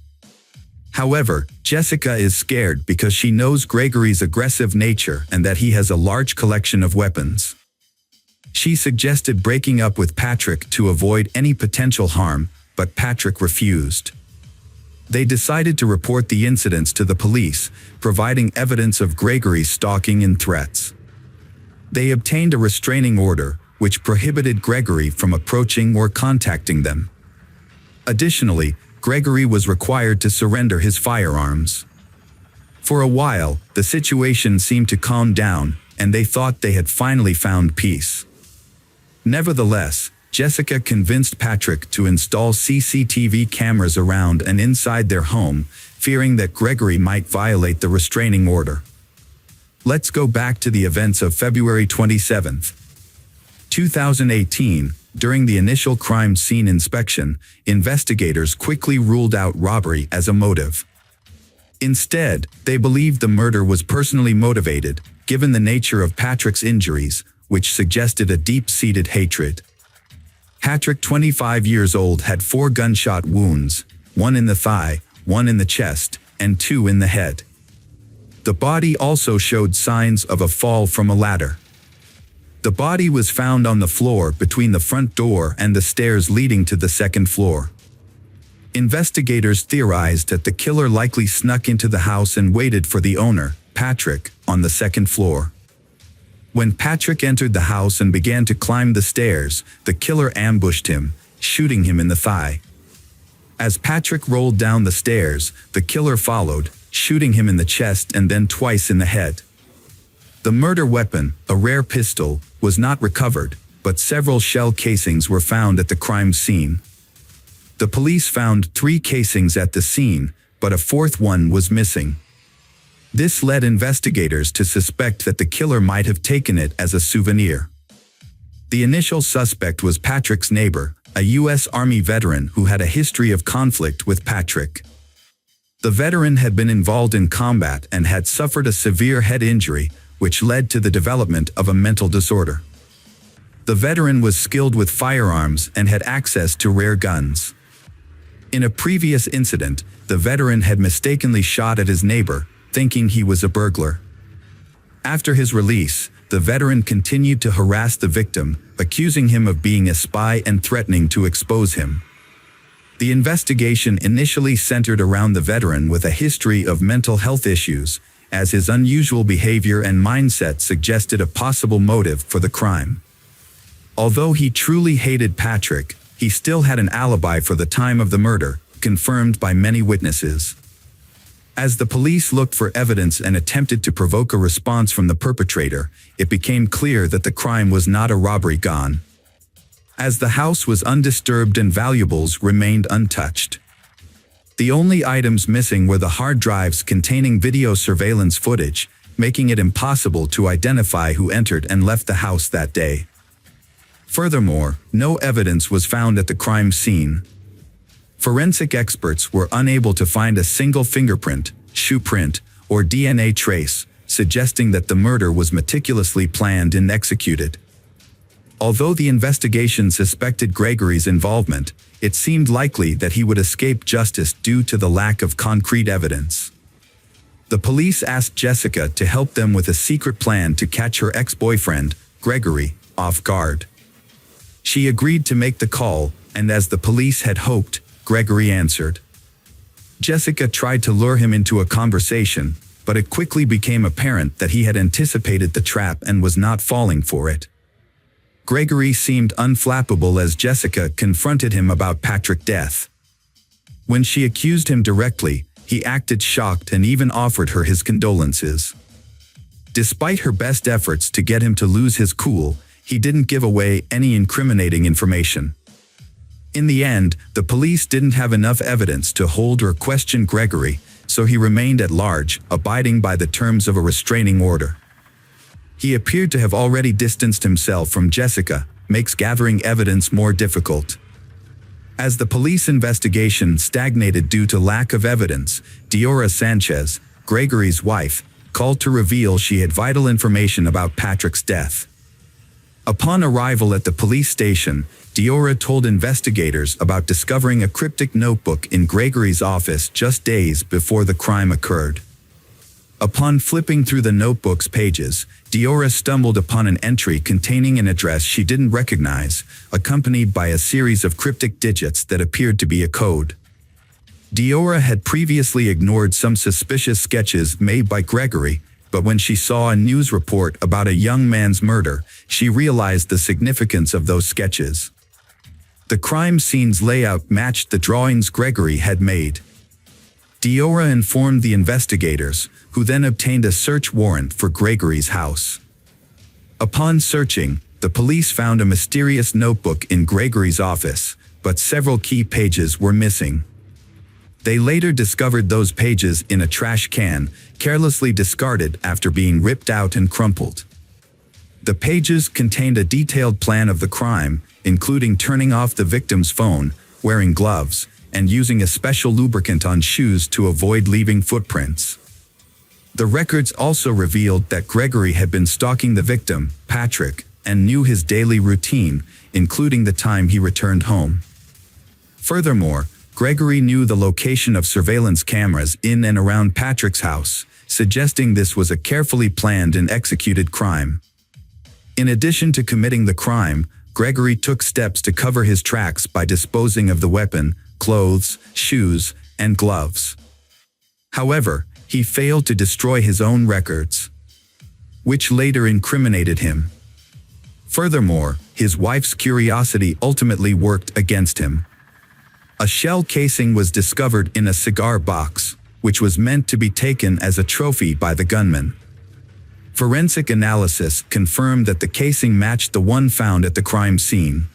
However, Jessica is scared because she knows Gregory's aggressive nature and that he has a large collection of weapons. She suggested breaking up with Patrick to avoid any potential harm, but Patrick refused. They decided to report the incidents to the police, providing evidence of Gregory's stalking and threats. They obtained a restraining order, which prohibited Gregory from approaching or contacting them. Additionally, Gregory was required to surrender his firearms. For a while, the situation seemed to calm down, and they thought they had finally found peace. Nevertheless, Jessica convinced Patrick to install CCTV cameras around and inside their home, fearing that Gregory might violate the restraining order. Let's go back to the events of February 27, 2018. During the initial crime scene inspection, investigators quickly ruled out robbery as a motive. Instead, they believed the murder was personally motivated, given the nature of Patrick's injuries, which suggested a deep-seated hatred. Patrick, 25 years old, had 4 gunshot wounds, 1 in the thigh, 1 in the chest, and 2 in the head. The body also showed signs of a fall from a ladder. The body was found on the floor between the front door and the stairs leading to the second floor. Investigators theorized that the killer likely snuck into the house and waited for the owner, Patrick, on the second floor. When Patrick entered the house and began to climb the stairs, the killer ambushed him, shooting him in the thigh. As Patrick rolled down the stairs, the killer followed, shooting him in the chest and then twice in the head. The murder weapon, a rare pistol, was not recovered, but several shell casings were found at the crime scene. The police found 3 casings at the scene, but a 4th one was missing. This led investigators to suspect that the killer might have taken it as a souvenir. The initial suspect was Patrick's neighbor, a U.S. Army veteran who had a history of conflict with Patrick. The veteran had been involved in combat and had suffered a severe head injury, which led to the development of a mental disorder. The veteran was skilled with firearms and had access to rare guns. In a previous incident, the veteran had mistakenly shot at his neighbor, thinking he was a burglar. After his release, the veteran continued to harass the victim, accusing him of being a spy and threatening to expose him. The investigation initially centered around the veteran with a history of mental health issues, as his unusual behavior and mindset suggested a possible motive for the crime. Although he truly hated Patrick, he still had an alibi for the time of the murder, confirmed by many witnesses. As the police looked for evidence and attempted to provoke a response from the perpetrator, it became clear that the crime was not a robbery gone, as the house was undisturbed and valuables remained untouched. The only items missing were the hard drives containing video surveillance footage, making it impossible to identify who entered and left the house that day. Furthermore, no evidence was found at the crime scene. Forensic experts were unable to find a single fingerprint, shoe print, or DNA trace, suggesting that the murder was meticulously planned and executed. Although the investigation suspected Gregory's involvement, it seemed likely that he would escape justice due to the lack of concrete evidence. The police asked Jessica to help them with a secret plan to catch her ex-boyfriend, Gregory, off guard. She agreed to make the call, and as the police had hoped, Gregory answered. Jessica tried to lure him into a conversation, but it quickly became apparent that he had anticipated the trap and was not falling for it. Gregory seemed unflappable as Jessica confronted him about Patrick's death. When she accused him directly, he acted shocked and even offered her his condolences. Despite her best efforts to get him to lose his cool, he didn't give away any incriminating information. In the end, the police didn't have enough evidence to hold or question Gregory, so he remained at large, abiding by the terms of a restraining order. He appeared to have already distanced himself from Jessica, makes gathering evidence more difficult. As the police investigation stagnated due to lack of evidence, Diora Sanchez, Gregory's wife, called to reveal she had vital information about Patrick's death. Upon arrival at the police station, Diora told investigators about discovering a cryptic notebook in Gregory's office just days before the crime occurred. Upon flipping through the notebook's pages, Diora stumbled upon an entry containing an address she didn't recognize, accompanied by a series of cryptic digits that appeared to be a code. Diora had previously ignored some suspicious sketches made by Gregory, but when she saw a news report about a young man's murder, she realized the significance of those sketches. The crime scene's layout matched the drawings Gregory had made. Diora informed the investigators, who then obtained a search warrant for Gregory's house. Upon searching, the police found a mysterious notebook in Gregory's office, but several key pages were missing. They later discovered those pages in a trash can, carelessly discarded after being ripped out and crumpled. The pages contained a detailed plan of the crime, including turning off the victim's phone, wearing gloves, and using a special lubricant on shoes to avoid leaving footprints. The records also revealed that Gregory had been stalking the victim, Patrick, and knew his daily routine, including the time he returned home. Furthermore, Gregory knew the location of surveillance cameras in and around Patrick's house, suggesting this was a carefully planned and executed crime. In addition to committing the crime, Gregory took steps to cover his tracks by disposing of the weapon, clothes, shoes, and gloves. However, he failed to destroy his own records, which later incriminated him. Furthermore, his wife's curiosity ultimately worked against him. A shell casing was discovered in a cigar box, which was meant to be taken as a trophy by the gunman. Forensic analysis confirmed that the casing matched the one found at the crime scene.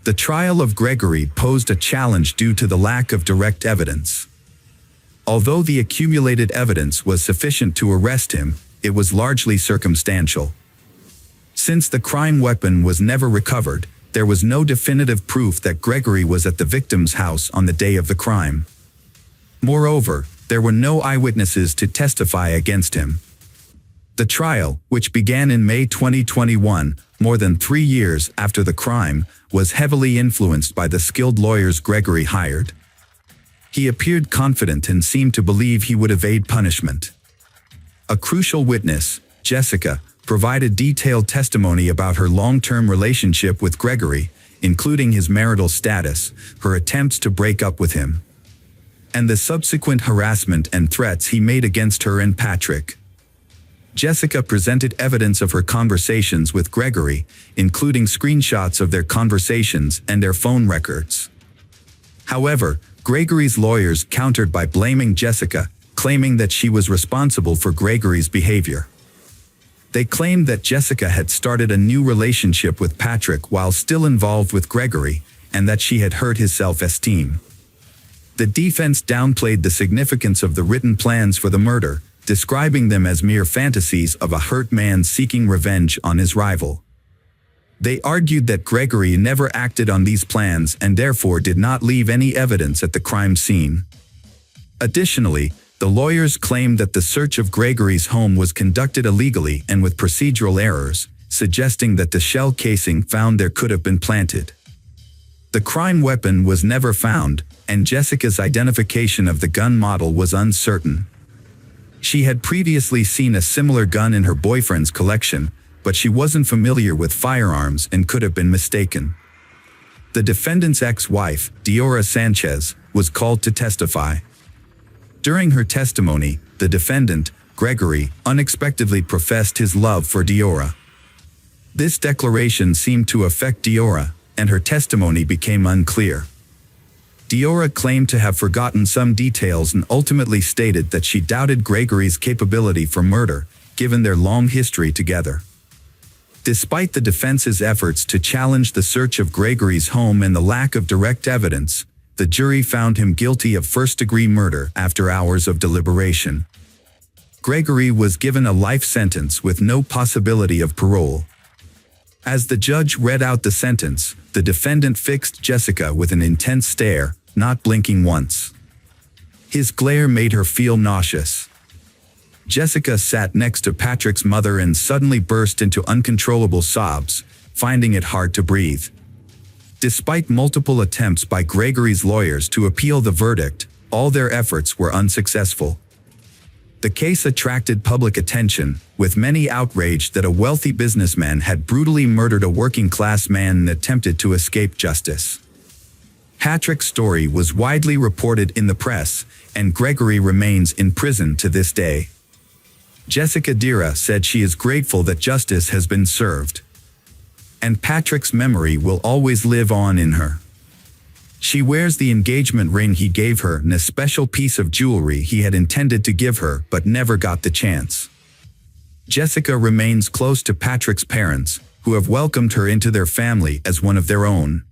The trial of Gregory posed a challenge due to the lack of direct evidence. Although the accumulated evidence was sufficient to arrest him, it was largely circumstantial. Since the crime weapon was never recovered, there was no definitive proof that Gregory was at the victim's house on the day of the crime. Moreover, there were no eyewitnesses to testify against him. The trial, which began in May 2021, more than 3 years after the crime, was heavily influenced by the skilled lawyers Gregory hired. He appeared confident and seemed to believe he would evade punishment. A crucial witness, Jessica, provided detailed testimony about her long-term relationship with Gregory, including his marital status, her attempts to break up with him, and the subsequent harassment and threats he made against her and Patrick. Jessica presented evidence of her conversations with Gregory, including screenshots of their conversations and their phone records. However, Gregory's lawyers countered by blaming Jessica, claiming that she was responsible for Gregory's behavior. They claimed that Jessica had started a new relationship with Patrick while still involved with Gregory, and that she had hurt his self-esteem. The defense downplayed the significance of the written plans for the murder, describing them as mere fantasies of a hurt man seeking revenge on his rival. They argued that Gregory never acted on these plans and therefore did not leave any evidence at the crime scene. Additionally, the lawyers claimed that the search of Gregory's home was conducted illegally and with procedural errors, suggesting that the shell casing found there could have been planted. The crime weapon was never found, and Jessica's identification of the gun model was uncertain. She had previously seen a similar gun in her boyfriend's collection, but she wasn't familiar with firearms and could have been mistaken. The defendant's ex-wife, Diora Sanchez, was called to testify. During her testimony, the defendant, Gregory, unexpectedly professed his love for Diora. This declaration seemed to affect Diora, and her testimony became unclear. Diora claimed to have forgotten some details and ultimately stated that she doubted Gregory's capability for murder, given their long history together. Despite the defense's efforts to challenge the search of Gregory's home and the lack of direct evidence, the jury found him guilty of first-degree murder after hours of deliberation. Gregory was given a life sentence with no possibility of parole. As the judge read out the sentence, the defendant fixed Jessica with an intense stare, not blinking once. His glare made her feel nauseous. Jessica sat next to Patrick's mother and suddenly burst into uncontrollable sobs, finding it hard to breathe. Despite multiple attempts by Gregory's lawyers to appeal the verdict, all their efforts were unsuccessful. The case attracted public attention, with many outraged that a wealthy businessman had brutally murdered a working-class man and attempted to escape justice. Patrick's story was widely reported in the press, and Gregory remains in prison to this day. Jessica Dira said she is grateful that justice has been served. And Patrick's memory will always live on in her. She wears the engagement ring he gave her and a special piece of jewelry he had intended to give her but never got the chance. Jessica remains close to Patrick's parents, who have welcomed her into their family as one of their own.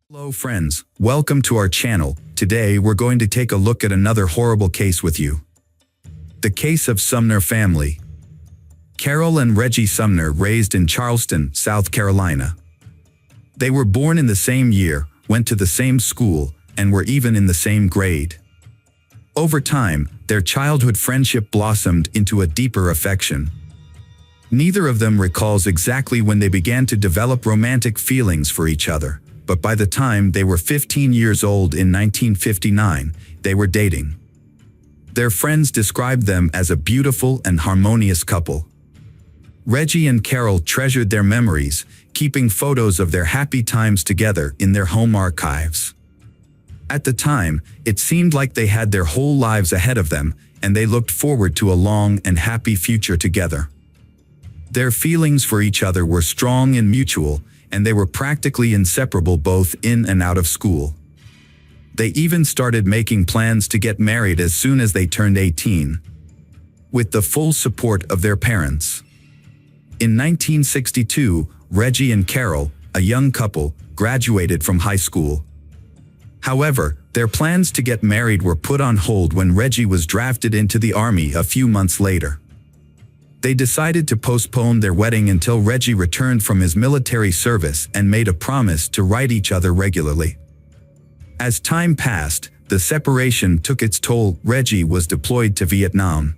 Hello friends, welcome to our channel. Today we're going to take a look at another horrible case with you. The case of Sumner family. Carol and Reggie Sumner raised in Charleston, South Carolina. They were born in the same year, went to the same school, and were even in the same grade. Over time, their childhood friendship blossomed into a deeper affection. Neither of them recalls exactly when they began to develop romantic feelings for each other, but by the time they were 15 years old in 1959, they were dating. Their friends described them as a beautiful and harmonious couple. Reggie and Carol treasured their memories, keeping photos of their happy times together in their home archives. At the time, it seemed like they had their whole lives ahead of them, and they looked forward to a long and happy future together. Their feelings for each other were strong and mutual, and they were practically inseparable both in and out of school. They even started making plans to get married as soon as they turned 18. With the full support of their parents. In 1962, Reggie and Carol, a young couple, graduated from high school. However, their plans to get married were put on hold when Reggie was drafted into the Army a few months later. They decided to postpone their wedding until Reggie returned from his military service and made a promise to write each other regularly. As time passed, the separation took its toll. Reggie was deployed to Vietnam.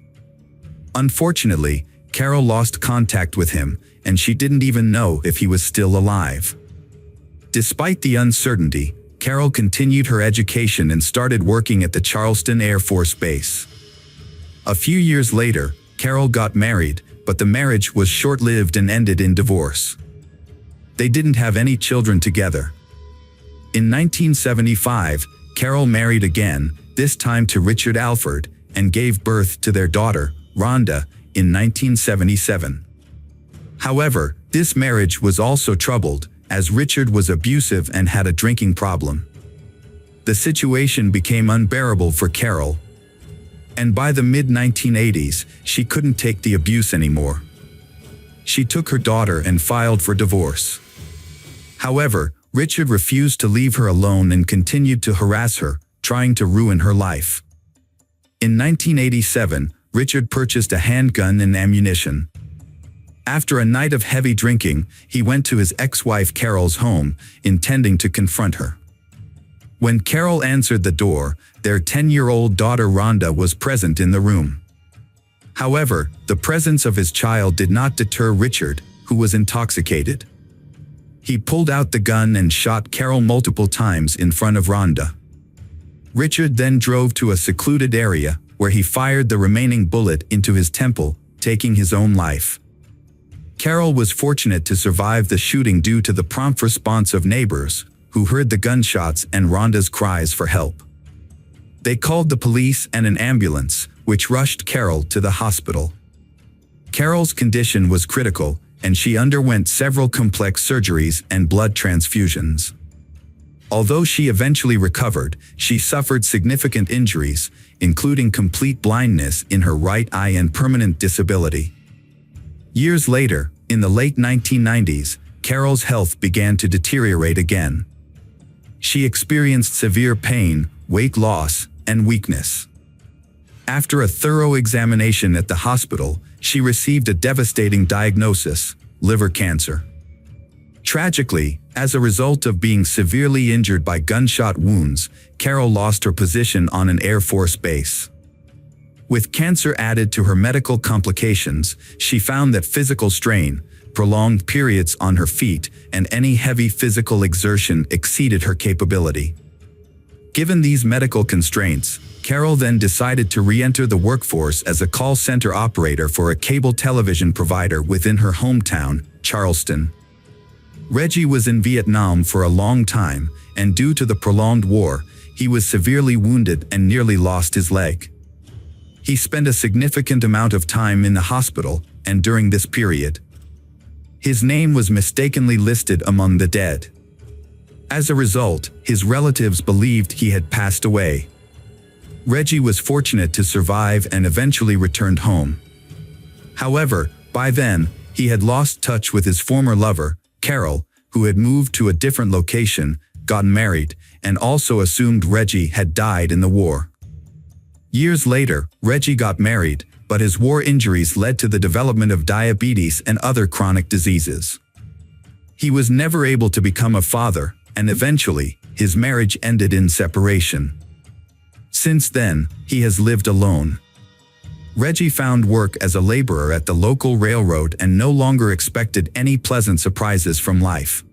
Unfortunately, Carol lost contact with him, and she didn't even know if he was still alive. Despite the uncertainty, Carol continued her education and started working at the Charleston Air Force Base. A few years later, Carol got married, but the marriage was short-lived and ended in divorce. They didn't have any children together. In 1975, Carol married again, this time to Richard Alford, and gave birth to their daughter, Rhonda, in 1977. However, this marriage was also troubled, as Richard was abusive and had a drinking problem. The situation became unbearable for Carol. And by the mid-1980s, she couldn't take the abuse anymore. She took her daughter and filed for divorce. However, Richard refused to leave her alone and continued to harass her, trying to ruin her life. In 1987, Richard purchased a handgun and ammunition. After a night of heavy drinking, he went to his ex-wife Carol's home, intending to confront her. When Carol answered the door, their 10-year-old daughter Rhonda was present in the room. However, the presence of his child did not deter Richard, who was intoxicated. He pulled out the gun and shot Carol multiple times in front of Rhonda. Richard then drove to a secluded area, where he fired the remaining bullet into his temple, taking his own life. Carol was fortunate to survive the shooting due to the prompt response of neighbors, who heard the gunshots and Rhonda's cries for help. They called the police and an ambulance, which rushed Carol to the hospital. Carol's condition was critical, and she underwent several complex surgeries and blood transfusions. Although she eventually recovered, she suffered significant injuries, including complete blindness in her right eye and permanent disability. Years later, in the late 1990s, Carol's health began to deteriorate again. She experienced severe pain, weight loss, and weakness. After a thorough examination at the hospital, she received a devastating diagnosis: liver cancer. Tragically, as a result of being severely injured by gunshot wounds, Carol lost her position on an Air Force base. With cancer added to her medical complications, she found that physical strain, prolonged periods on her feet, and any heavy physical exertion exceeded her capability. Given these medical constraints, Carol then decided to re-enter the workforce as a call center operator for a cable television provider within her hometown, Charleston. Reggie was in Vietnam for a long time, and due to the prolonged war, he was severely wounded and nearly lost his leg. He spent a significant amount of time in the hospital, and during this period, his name was mistakenly listed among the dead. As a result, his relatives believed he had passed away. Reggie was fortunate to survive and eventually returned home. However, by then, he had lost touch with his former lover, Carol, who had moved to a different location, gotten married, and also assumed Reggie had died in the war. Years later, Reggie got married, but his war injuries led to the development of diabetes and other chronic diseases. He was never able to become a father, and eventually, his marriage ended in separation. Since then, he has lived alone. Reggie found work as a laborer at the local railroad and no longer expected any pleasant surprises from life.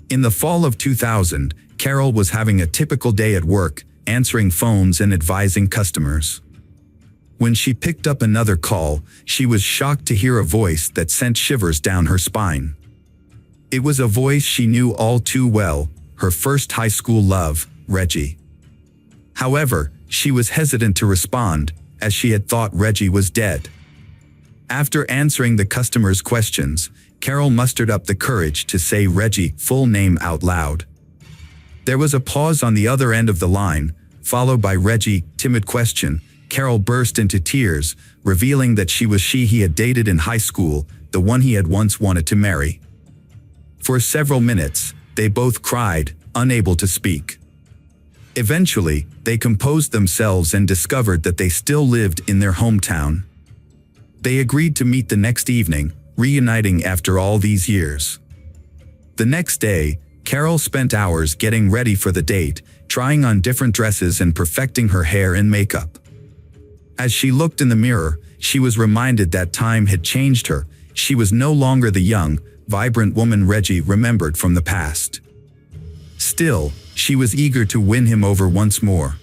In the fall of 2000, Carol was having a typical day at work, answering phones and advising customers. When she picked up another call, she was shocked to hear a voice that sent shivers down her spine. It was a voice she knew all too well, her first high school love, Reggie. However, she was hesitant to respond, as she had thought Reggie was dead. After answering the customer's questions, Carol mustered up the courage to say Reggie's full name out loud. There was a pause on the other end of the line, followed by Reggie's timid question. Carol burst into tears, revealing that she was he had dated in high school, the one he had once wanted to marry. For several minutes, they both cried, unable to speak. Eventually, they composed themselves and discovered that they still lived in their hometown. They agreed to meet the next evening, reuniting after all these years. The next day, Carol spent hours getting ready for the date, trying on different dresses and perfecting her hair and makeup. As she looked in the mirror, she was reminded that time had changed her. She was no longer the young, vibrant woman Reggie remembered from the past. Still, she was eager to win him over once more.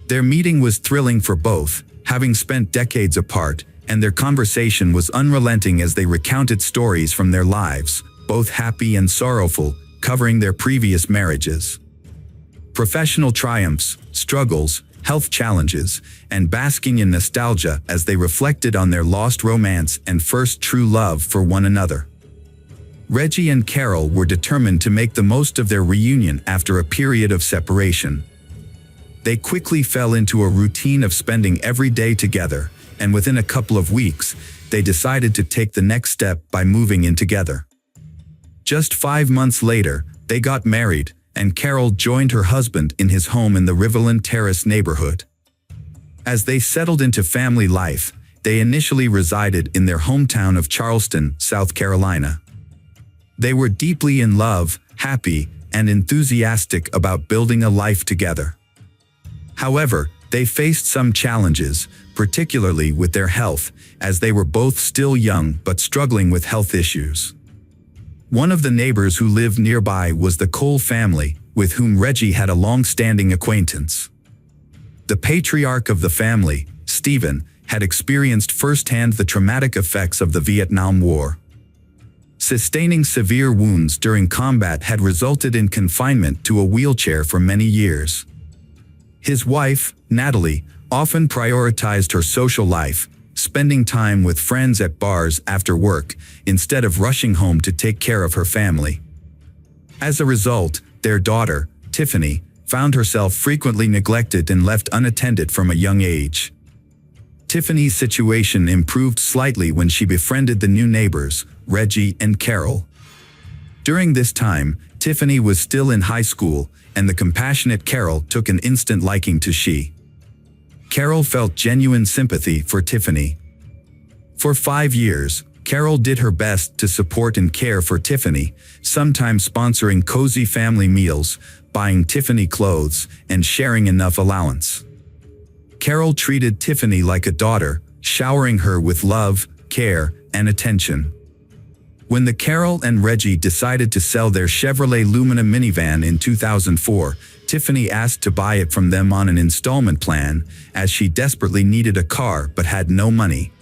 Their meeting was thrilling for both, having spent decades apart, and their conversation was unrelenting as they recounted stories from their lives, both happy and sorrowful, covering their previous marriages. Professional triumphs, struggles, health challenges, and basking in nostalgia as they reflected on their lost romance and first true love for one another. Reggie and Carol were determined to make the most of their reunion after a period of separation. They quickly fell into a routine of spending every day together, and within a couple of weeks, they decided to take the next step by moving in together. Just 5 months later, they got married, and Carol joined her husband in his home in the Riverland Terrace neighborhood. As they settled into family life, they initially resided in their hometown of Charleston, South Carolina. They were deeply in love, happy, and enthusiastic about building a life together. However, they faced some challenges, particularly with their health, as they were both still young but struggling with health issues. One of the neighbors who lived nearby was the Cole family, with whom Reggie had a long-standing acquaintance. The patriarch of the family, Stephen, had experienced firsthand the traumatic effects of the Vietnam War. Sustaining severe wounds during combat had resulted in confinement to a wheelchair for many years. His wife, Natalie, often prioritized her social life, spending time with friends at bars after work, instead of rushing home to take care of her family. As a result, their daughter, Tiffany, found herself frequently neglected and left unattended from a young age. Tiffany's situation improved slightly when she befriended the new neighbors, Reggie and Carol. During this time, Tiffany was still in high school, and the compassionate Carol took an instant liking to she. Carol felt genuine sympathy for Tiffany. For 5 years, Carol did her best to support and care for Tiffany, sometimes sponsoring cozy family meals, buying Tiffany clothes, and sharing enough allowance. Carol treated Tiffany like a daughter, showering her with love, care, and attention. When the Carol and Reggie decided to sell their Chevrolet Lumina minivan in 2004, Tiffany asked to buy it from them on an installment plan, as she desperately needed a car but had no money.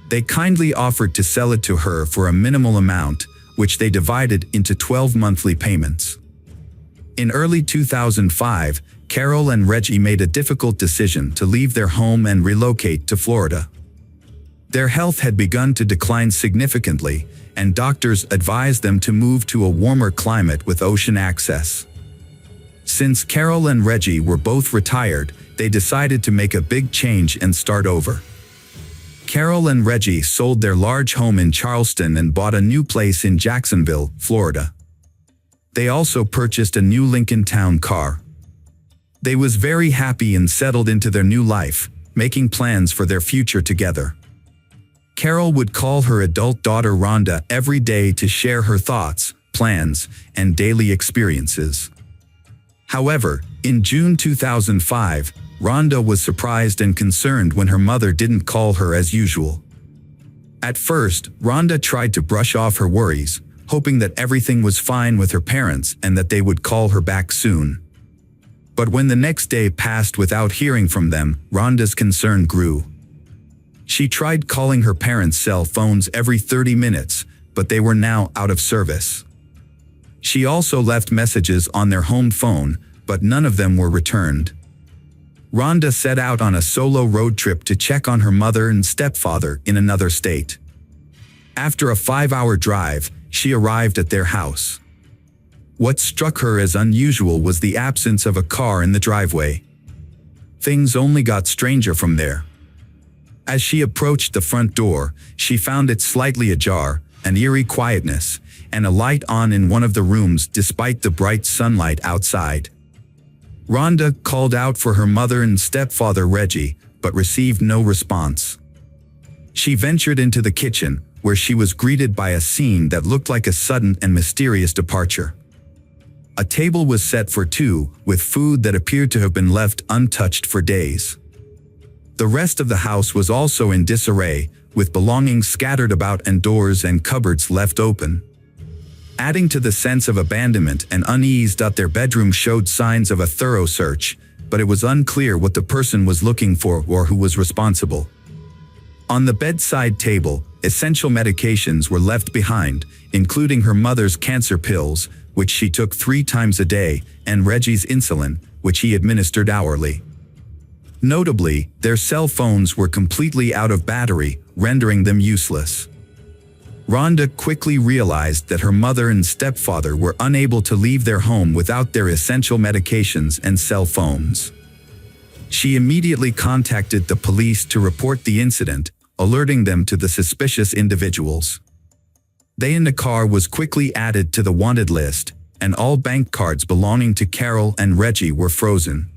They kindly offered to sell it to her for a minimal amount, which they divided into 12 monthly payments. In early 2005, Carol and Reggie made a difficult decision to leave their home and relocate to Florida. Their health had begun to decline significantly, and doctors advised them to move to a warmer climate with ocean access. Since Carol and Reggie were both retired, they decided to make a big change and start over. Carol and Reggie sold their large home in Charleston and bought a new place in Jacksonville, Florida. They also purchased a new Lincoln Town car. They was very happy and settled into their new life, making plans for their future together. Carol would call her adult daughter Rhonda every day to share her thoughts, plans, and daily experiences. However, in June 2005, Rhonda was surprised and concerned when her mother didn't call her as usual. At first, Rhonda tried to brush off her worries, hoping that everything was fine with her parents and that they would call her back soon. But when the next day passed without hearing from them, Rhonda's concern grew. She tried calling her parents' cell phones every 30 minutes, but they were now out of service. She also left messages on their home phone, but none of them were returned. Rhonda set out on a solo road trip to check on her mother and stepfather in another state. After a 5-hour drive, she arrived at their house. What struck her as unusual was the absence of a car in the driveway. Things only got stranger from there. As she approached the front door, she found it slightly ajar, an eerie quietness, and a light on in one of the rooms despite the bright sunlight outside. Rhonda called out for her mother and stepfather Reggie, but received no response. She ventured into the kitchen, where she was greeted by a scene that looked like a sudden and mysterious departure. A table was set for two, with food that appeared to have been left untouched for days. The rest of the house was also in disarray, with belongings scattered about and doors and cupboards left open. Adding to the sense of abandonment and unease, their bedroom showed signs of a thorough search, but it was unclear what the person was looking for or who was responsible. On the bedside table, essential medications were left behind, including her mother's cancer pills, which she took 3 times a day, and Reggie's insulin, which he administered hourly. Notably, their cell phones were completely out of battery, rendering them useless. Rhonda quickly realized that her mother and stepfather were unable to leave their home without their essential medications and cell phones. She immediately contacted the police to report the incident, alerting them to the suspicious individuals. They in the car was quickly added to the wanted list, and all bank cards belonging to Carol and Reggie were frozen.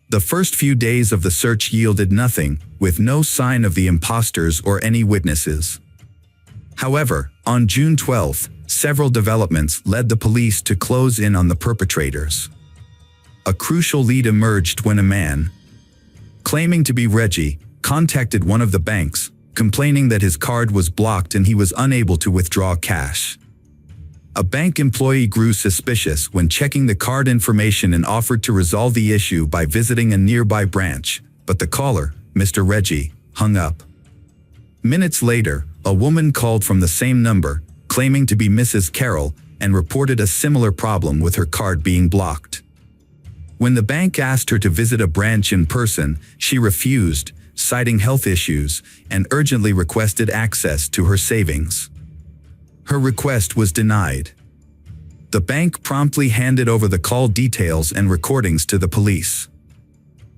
The first few days of the search yielded nothing, with no sign of the imposters or any witnesses. However, on June 12, several developments led the police to close in on the perpetrators. A crucial lead emerged when a man, claiming to be Reggie, contacted one of the banks, complaining that his card was blocked and he was unable to withdraw cash. A bank employee grew suspicious when checking the card information and offered to resolve the issue by visiting a nearby branch, but the caller, Mr. Reggie, hung up. Minutes later, a woman called from the same number, claiming to be Mrs. Carroll, and reported a similar problem with her card being blocked. When the bank asked her to visit a branch in person, she refused, citing health issues, and urgently requested access to her savings. Her request was denied. The bank promptly handed over the call details and recordings to the police.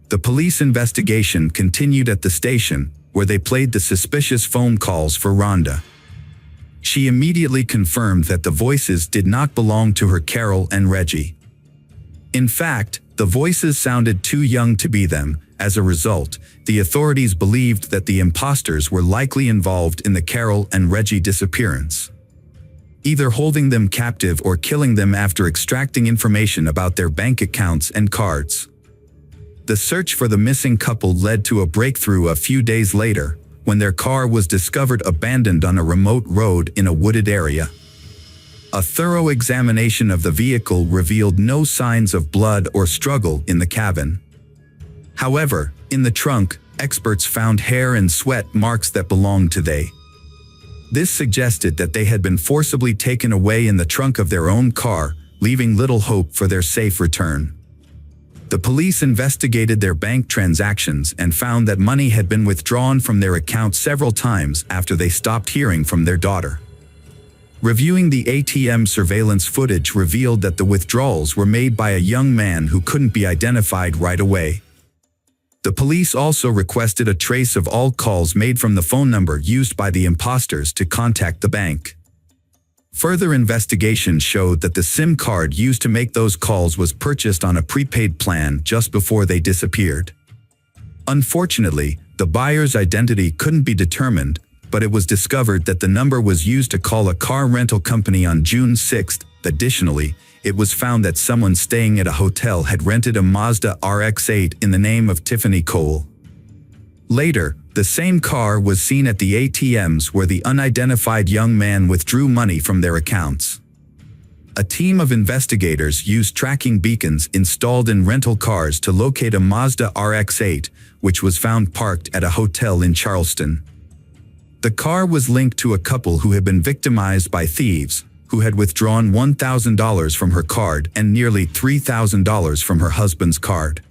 The police investigation continued at the station, where they played the suspicious phone calls for Rhonda. She immediately confirmed that the voices did not belong to her Carol and Reggie. In fact, the voices sounded too young to be them. As a result, the authorities believed that the imposters were likely involved in the Carol and Reggie disappearance, either holding them captive or killing them after extracting information about their bank accounts and cards. The search for the missing couple led to a breakthrough a few days later, when their car was discovered abandoned on a remote road in a wooded area. A thorough examination of the vehicle revealed no signs of blood or struggle in the cabin. However, in the trunk, experts found hair and sweat marks that belonged to they. This suggested that they had been forcibly taken away in the trunk of their own car, leaving little hope for their safe return. The police investigated their bank transactions and found that money had been withdrawn from their account several times after they stopped hearing from their daughter. Reviewing the ATM surveillance footage revealed that the withdrawals were made by a young man who couldn't be identified right away. The police also requested a trace of all calls made from the phone number used by the imposters to contact the bank. Further investigation showed that the SIM card used to make those calls was purchased on a prepaid plan just before they disappeared. Unfortunately, the buyer's identity couldn't be determined, but it was discovered that the number was used to call a car rental company on June 6. Additionally, it was found that someone staying at a hotel had rented a Mazda RX-8 in the name of Tiffany Cole. Later, the same car was seen at the ATMs where the unidentified young man withdrew money from their accounts. A team of investigators used tracking beacons installed in rental cars to locate a Mazda RX-8, which was found parked at a hotel in Charleston. The car was linked to a couple who had been victimized by thieves, who had withdrawn $1,000 from her card and nearly $3,000 from her husband's card.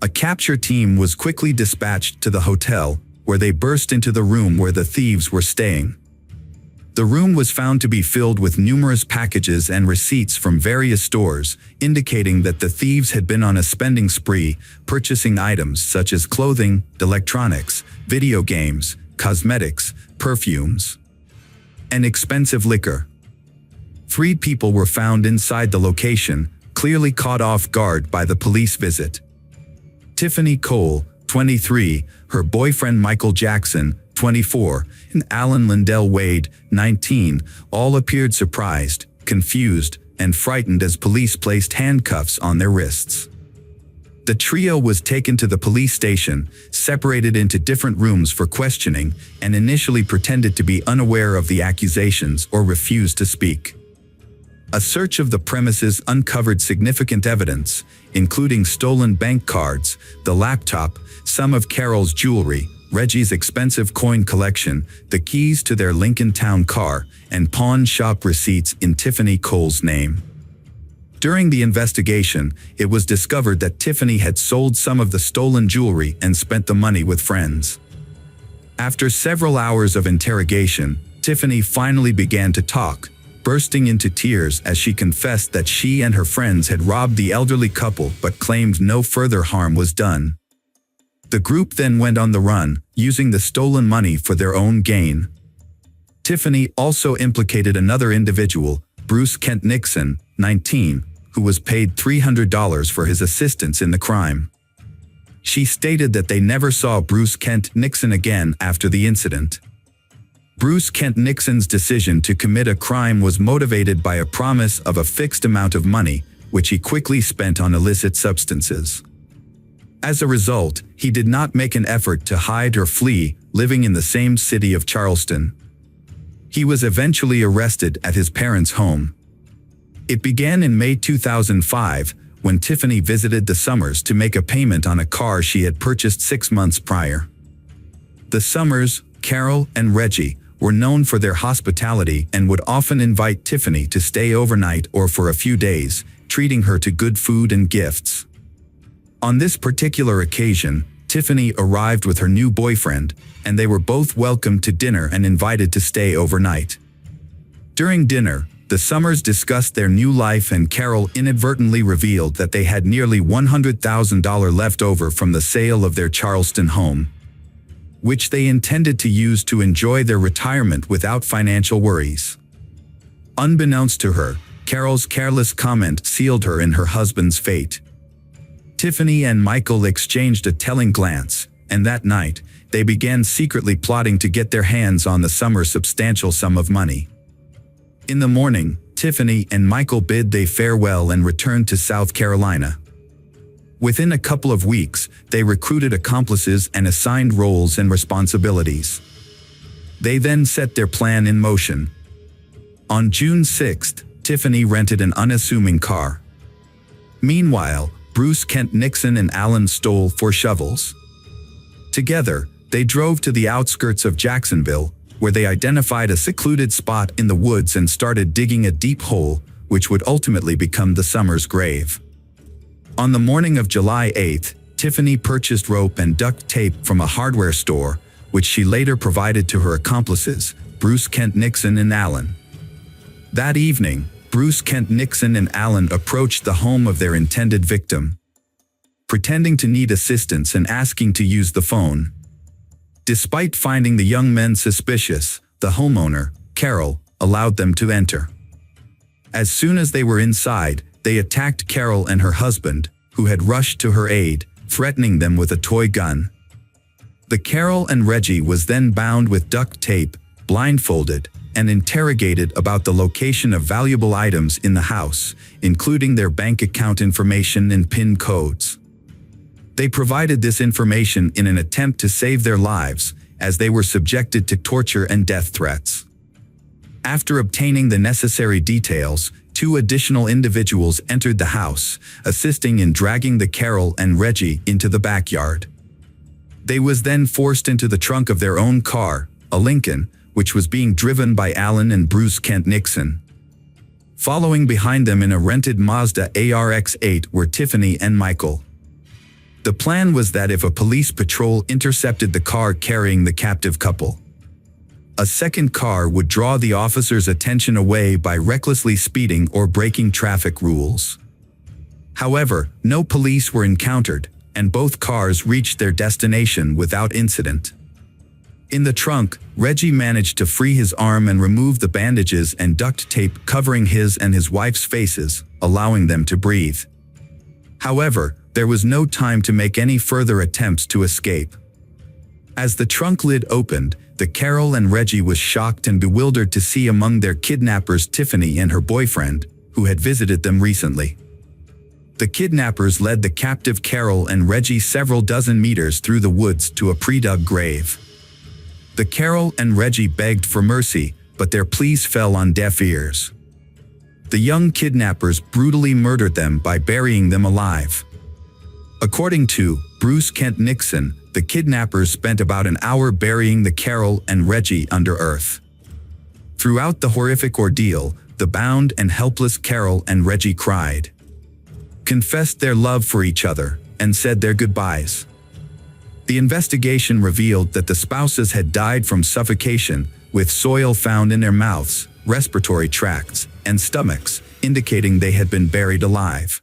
A capture team was quickly dispatched to the hotel, where they burst into the room where the thieves were staying. The room was found to be filled with numerous packages and receipts from various stores, indicating that the thieves had been on a spending spree, purchasing items such as clothing, electronics, video games, cosmetics, perfumes, and expensive liquor. 3 people were found inside the location, clearly caught off guard by the police visit. Tiffany Cole, 23, her boyfriend Michael Jackson, 24, and Alan Lindell Wade, 19, all appeared surprised, confused, and frightened as police placed handcuffs on their wrists. The trio was taken to the police station, separated into different rooms for questioning, and initially pretended to be unaware of the accusations or refused to speak. A search of the premises uncovered significant evidence, including stolen bank cards, the laptop, some of Carol's jewelry, Reggie's expensive coin collection, the keys to their Lincoln Town car, and pawn shop receipts in Tiffany Cole's name. During the investigation, it was discovered that Tiffany had sold some of the stolen jewelry and spent the money with friends. After several hours of interrogation, Tiffany finally began to talk, bursting into tears as she confessed that she and her friends had robbed the elderly couple but claimed no further harm was done. The group then went on the run, using the stolen money for their own gain. Tiffany also implicated another individual, Bruce Kent Nixon, 19, who was paid $300 for his assistance in the crime. She stated that they never saw Bruce Kent Nixon again after the incident. Bruce Kent Nixon's decision to commit a crime was motivated by a promise of a fixed amount of money, which he quickly spent on illicit substances. As a result, he did not make an effort to hide or flee, living in the same city of Charleston. He was eventually arrested at his parents' home. It began in May 2005, when Tiffany visited the Summers to make a payment on a car she had purchased 6 months prior. The Summers, Carol, and Reggie were known for their hospitality and would often invite Tiffany to stay overnight or for a few days, treating her to good food and gifts. On this particular occasion, Tiffany arrived with her new boyfriend, and they were both welcomed to dinner and invited to stay overnight. During dinner, the Summers discussed their new life, and Carol inadvertently revealed that they had nearly $100,000 left over from the sale of their Charleston home, which they intended to use to enjoy their retirement without financial worries. Unbeknownst to her, Carol's careless comment sealed her in her husband's fate. Tiffany and Michael exchanged a telling glance, and that night, they began secretly plotting to get their hands on the Summers' substantial sum of money. In the morning, Tiffany and Michael bid they farewell and returned to South Carolina. Within a couple of weeks, they recruited accomplices and assigned roles and responsibilities. They then set their plan in motion. On June 6th, Tiffany rented an unassuming car. Meanwhile, Bruce Kent Nixon and Alan stole 4 shovels. Together, they drove to the outskirts of Jacksonville, where they identified a secluded spot in the woods and started digging a deep hole, which would ultimately become the Summers' grave. On the morning of July 8th, Tiffany purchased rope and duct tape from a hardware store, which she later provided to her accomplices, Bruce Kent Nixon and Alan. That evening, Bruce Kent Nixon and Alan approached the home of their intended victim, pretending to need assistance and asking to use the phone. Despite finding the young men suspicious, the homeowner, Carol, allowed them to enter. As soon as they were inside, they attacked Carol and her husband, who had rushed to her aid, threatening them with a toy gun. The Carol and Reggie was then bound with duct tape, blindfolded, and interrogated about the location of valuable items in the house, including their bank account information and PIN codes. They provided this information in an attempt to save their lives, as they were subjected to torture and death threats. After obtaining the necessary details, 2 additional individuals entered the house, assisting in dragging the Carol and Reggie into the backyard. They was then forced into the trunk of their own car, a Lincoln, which was being driven by Alan and Bruce Kent Nixon. Following behind them in a rented Mazda ARX-8 were Tiffany and Michael. The plan was that if a police patrol intercepted the car carrying the captive couple, a second car would draw the officers' attention away by recklessly speeding or breaking traffic rules. However, no police were encountered, and both cars reached their destination without incident. In the trunk, Reggie managed to free his arm and remove the bandages and duct tape covering his and his wife's faces, allowing them to breathe. However, there was no time to make any further attempts to escape. As the trunk lid opened, the Carol and Reggie was shocked and bewildered to see among their kidnappers Tiffany and her boyfriend, who had visited them recently. The kidnappers led the captive Carol and Reggie several dozen meters through the woods to a pre-dug grave. The Carol and Reggie begged for mercy, but their pleas fell on deaf ears. The young kidnappers brutally murdered them by burying them alive. According to Bruce Kent Nixon, the kidnappers spent about an hour burying the Carol and Reggie under earth. Throughout the horrific ordeal, the bound and helpless Carol and Reggie cried, confessed their love for each other, and said their goodbyes. The investigation revealed that the spouses had died from suffocation, with soil found in their mouths, respiratory tracts, and stomachs, indicating they had been buried alive.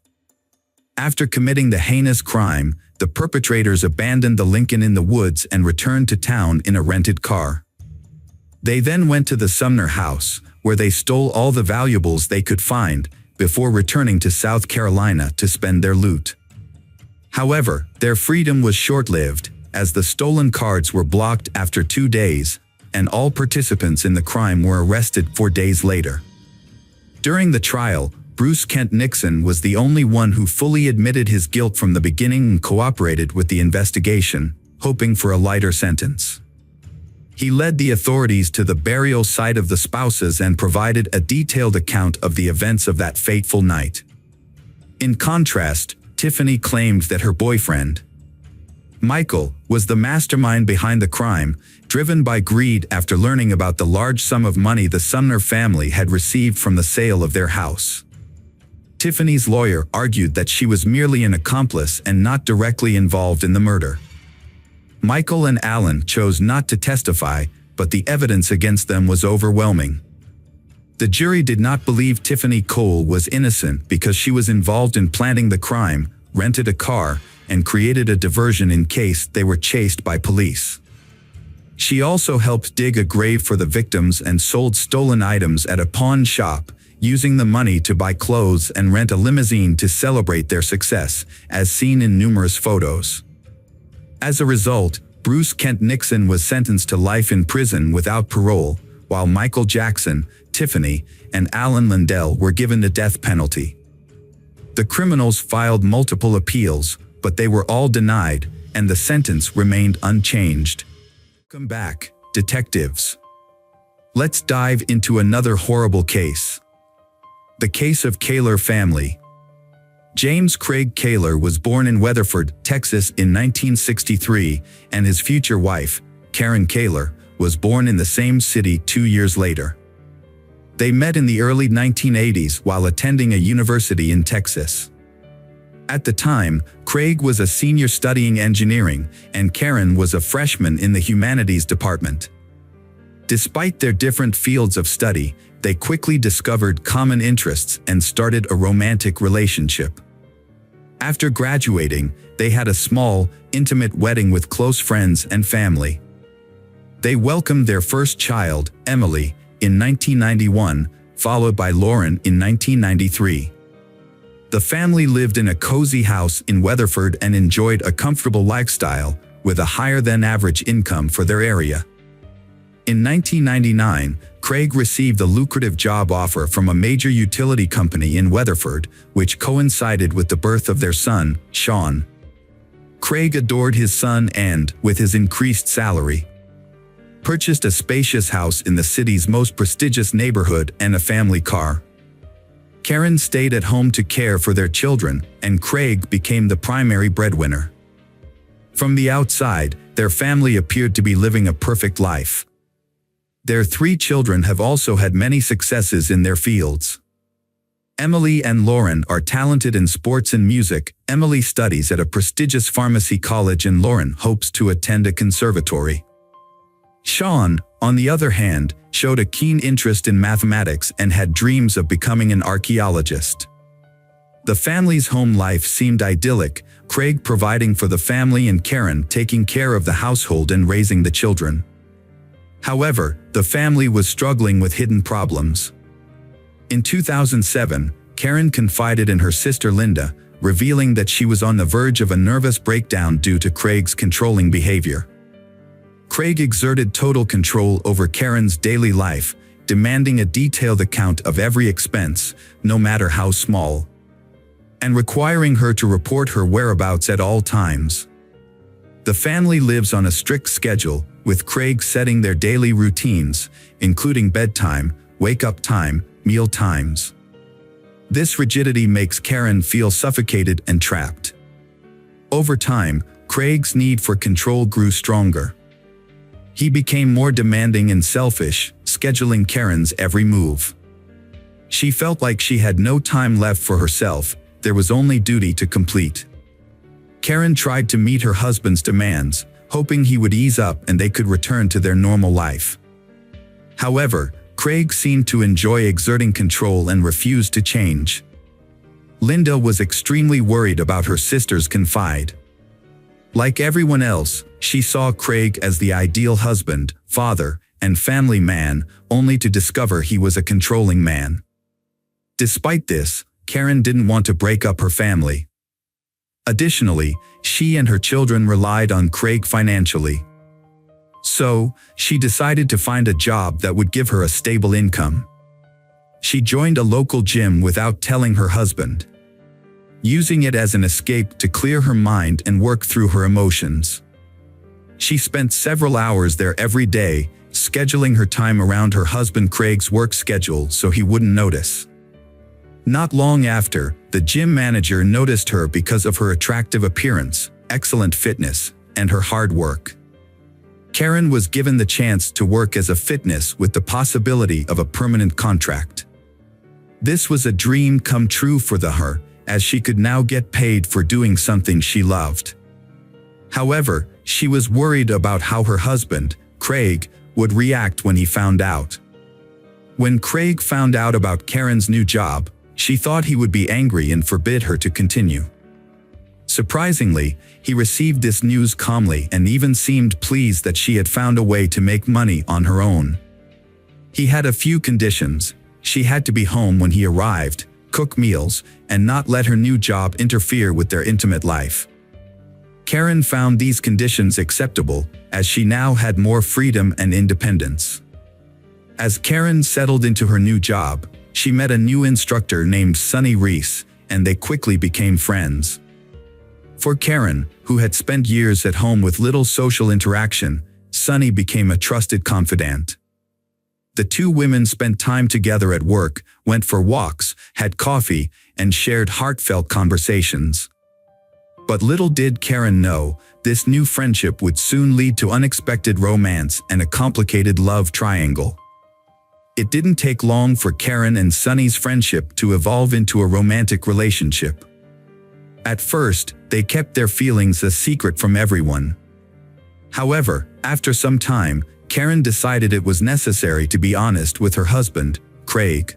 After committing the heinous crime, the perpetrators abandoned the Lincoln in the woods and returned to town in a rented car. They then went to the Sumner house, where they stole all the valuables they could find, before returning to South Carolina to spend their loot. However, their freedom was short-lived, as the stolen cards were blocked after 2 days, and all participants in the crime were arrested 4 days later. During the trial, Bruce Kent Nixon was the only one who fully admitted his guilt from the beginning and cooperated with the investigation, hoping for a lighter sentence. He led the authorities to the burial site of the spouses and provided a detailed account of the events of that fateful night. In contrast, Tiffany claimed that her boyfriend, Michael, was the mastermind behind the crime, driven by greed after learning about the large sum of money the Sumner family had received from the sale of their house. Tiffany's lawyer argued that she was merely an accomplice and not directly involved in the murder. Michael and Alan chose not to testify, but the evidence against them was overwhelming. The jury did not believe Tiffany Cole was innocent because she was involved in planning the crime, rented a car, and created a diversion in case they were chased by police. She also helped dig a grave for the victims and sold stolen items at a pawn shop, using the money to buy clothes and rent a limousine to celebrate their success, as seen in numerous photos. As a result, Bruce Kent Nixon was sentenced to life in prison without parole, while Michael Jackson, Tiffany, and Alan Lindell were given the death penalty. The criminals filed multiple appeals, but they were all denied, and the sentence remained unchanged. Welcome back, detectives. Let's dive into another horrible case. The case of Kaler family. James Craig Kaler was born in Weatherford, Texas in 1963, and his future wife, Karen Kaler, was born in the same city 2 years later. They met in the early 1980s while attending a university in Texas. At the time, Craig was a senior studying engineering, and Karen was a freshman in the humanities department. Despite their different fields of study, they quickly discovered common interests and started a romantic relationship. After graduating, they had a small, intimate wedding with close friends and family. They welcomed their first child, Emily, in 1991, followed by Lauren in 1993. The family lived in a cozy house in Weatherford and enjoyed a comfortable lifestyle, with a higher-than-average income for their area. In 1999, Craig received a lucrative job offer from a major utility company in Weatherford, which coincided with the birth of their son, Sean. Craig adored his son and, with his increased salary, purchased a spacious house in the city's most prestigious neighborhood and a family car. Karen stayed at home to care for their children, and Craig became the primary breadwinner. From the outside, their family appeared to be living a perfect life. Their 3 children have also had many successes in their fields. Emily and Lauren are talented in sports and music. Emily studies at a prestigious pharmacy college and Lauren hopes to attend a conservatory. Sean, on the other hand, showed a keen interest in mathematics and had dreams of becoming an archaeologist. The family's home life seemed idyllic, Craig providing for the family and Karen taking care of the household and raising the children. However, the family was struggling with hidden problems. In 2007, Karen confided in her sister Linda, revealing that she was on the verge of a nervous breakdown due to Craig's controlling behavior. Craig exerted total control over Karen's daily life, demanding a detailed account of every expense, no matter how small, and requiring her to report her whereabouts at all times. The family lives on a strict schedule, with Craig setting their daily routines, including bedtime, wake-up time, meal times. This rigidity makes Karen feel suffocated and trapped. Over time, Craig's need for control grew stronger. He became more demanding and selfish, scheduling Karen's every move. She felt like she had no time left for herself, there was only duty to complete. Karen tried to meet her husband's demands, hoping he would ease up and they could return to their normal life. However, Craig seemed to enjoy exerting control and refused to change. Linda was extremely worried about her sister's confide. Like everyone else, she saw Craig as the ideal husband, father, and family man, only to discover he was a controlling man. Despite this, Karen didn't want to break up her family. Additionally, she and her children relied on Craig financially. So, she decided to find a job that would give her a stable income. She joined a local gym without telling her husband, using it as an escape to clear her mind and work through her emotions. She spent several hours there every day, scheduling her time around her husband Craig's work schedule so he wouldn't notice. Not long after, the gym manager noticed her because of her attractive appearance, excellent fitness, and her hard work. Karen was given the chance to work as a fitness with the possibility of a permanent contract. This was a dream come true for her, as she could now get paid for doing something she loved. However, she was worried about how her husband, Craig, would react when he found out. When Craig found out about Karen's new job, she thought he would be angry and forbid her to continue. Surprisingly, he received this news calmly and even seemed pleased that she had found a way to make money on her own. He had a few conditions. She had to be home when he arrived, cook meals, and not let her new job interfere with their intimate life. Karen found these conditions acceptable, as she now had more freedom and independence. As Karen settled into her new job, she met a new instructor named Sonny Reese, and they quickly became friends. For Karen, who had spent years at home with little social interaction, Sonny became a trusted confidant. The two women spent time together at work, went for walks, had coffee, and shared heartfelt conversations. But little did Karen know, this new friendship would soon lead to unexpected romance and a complicated love triangle. It didn't take long for Karen and Sonny's friendship to evolve into a romantic relationship. At first, they kept their feelings a secret from everyone. However, after some time, Karen decided it was necessary to be honest with her husband, Craig.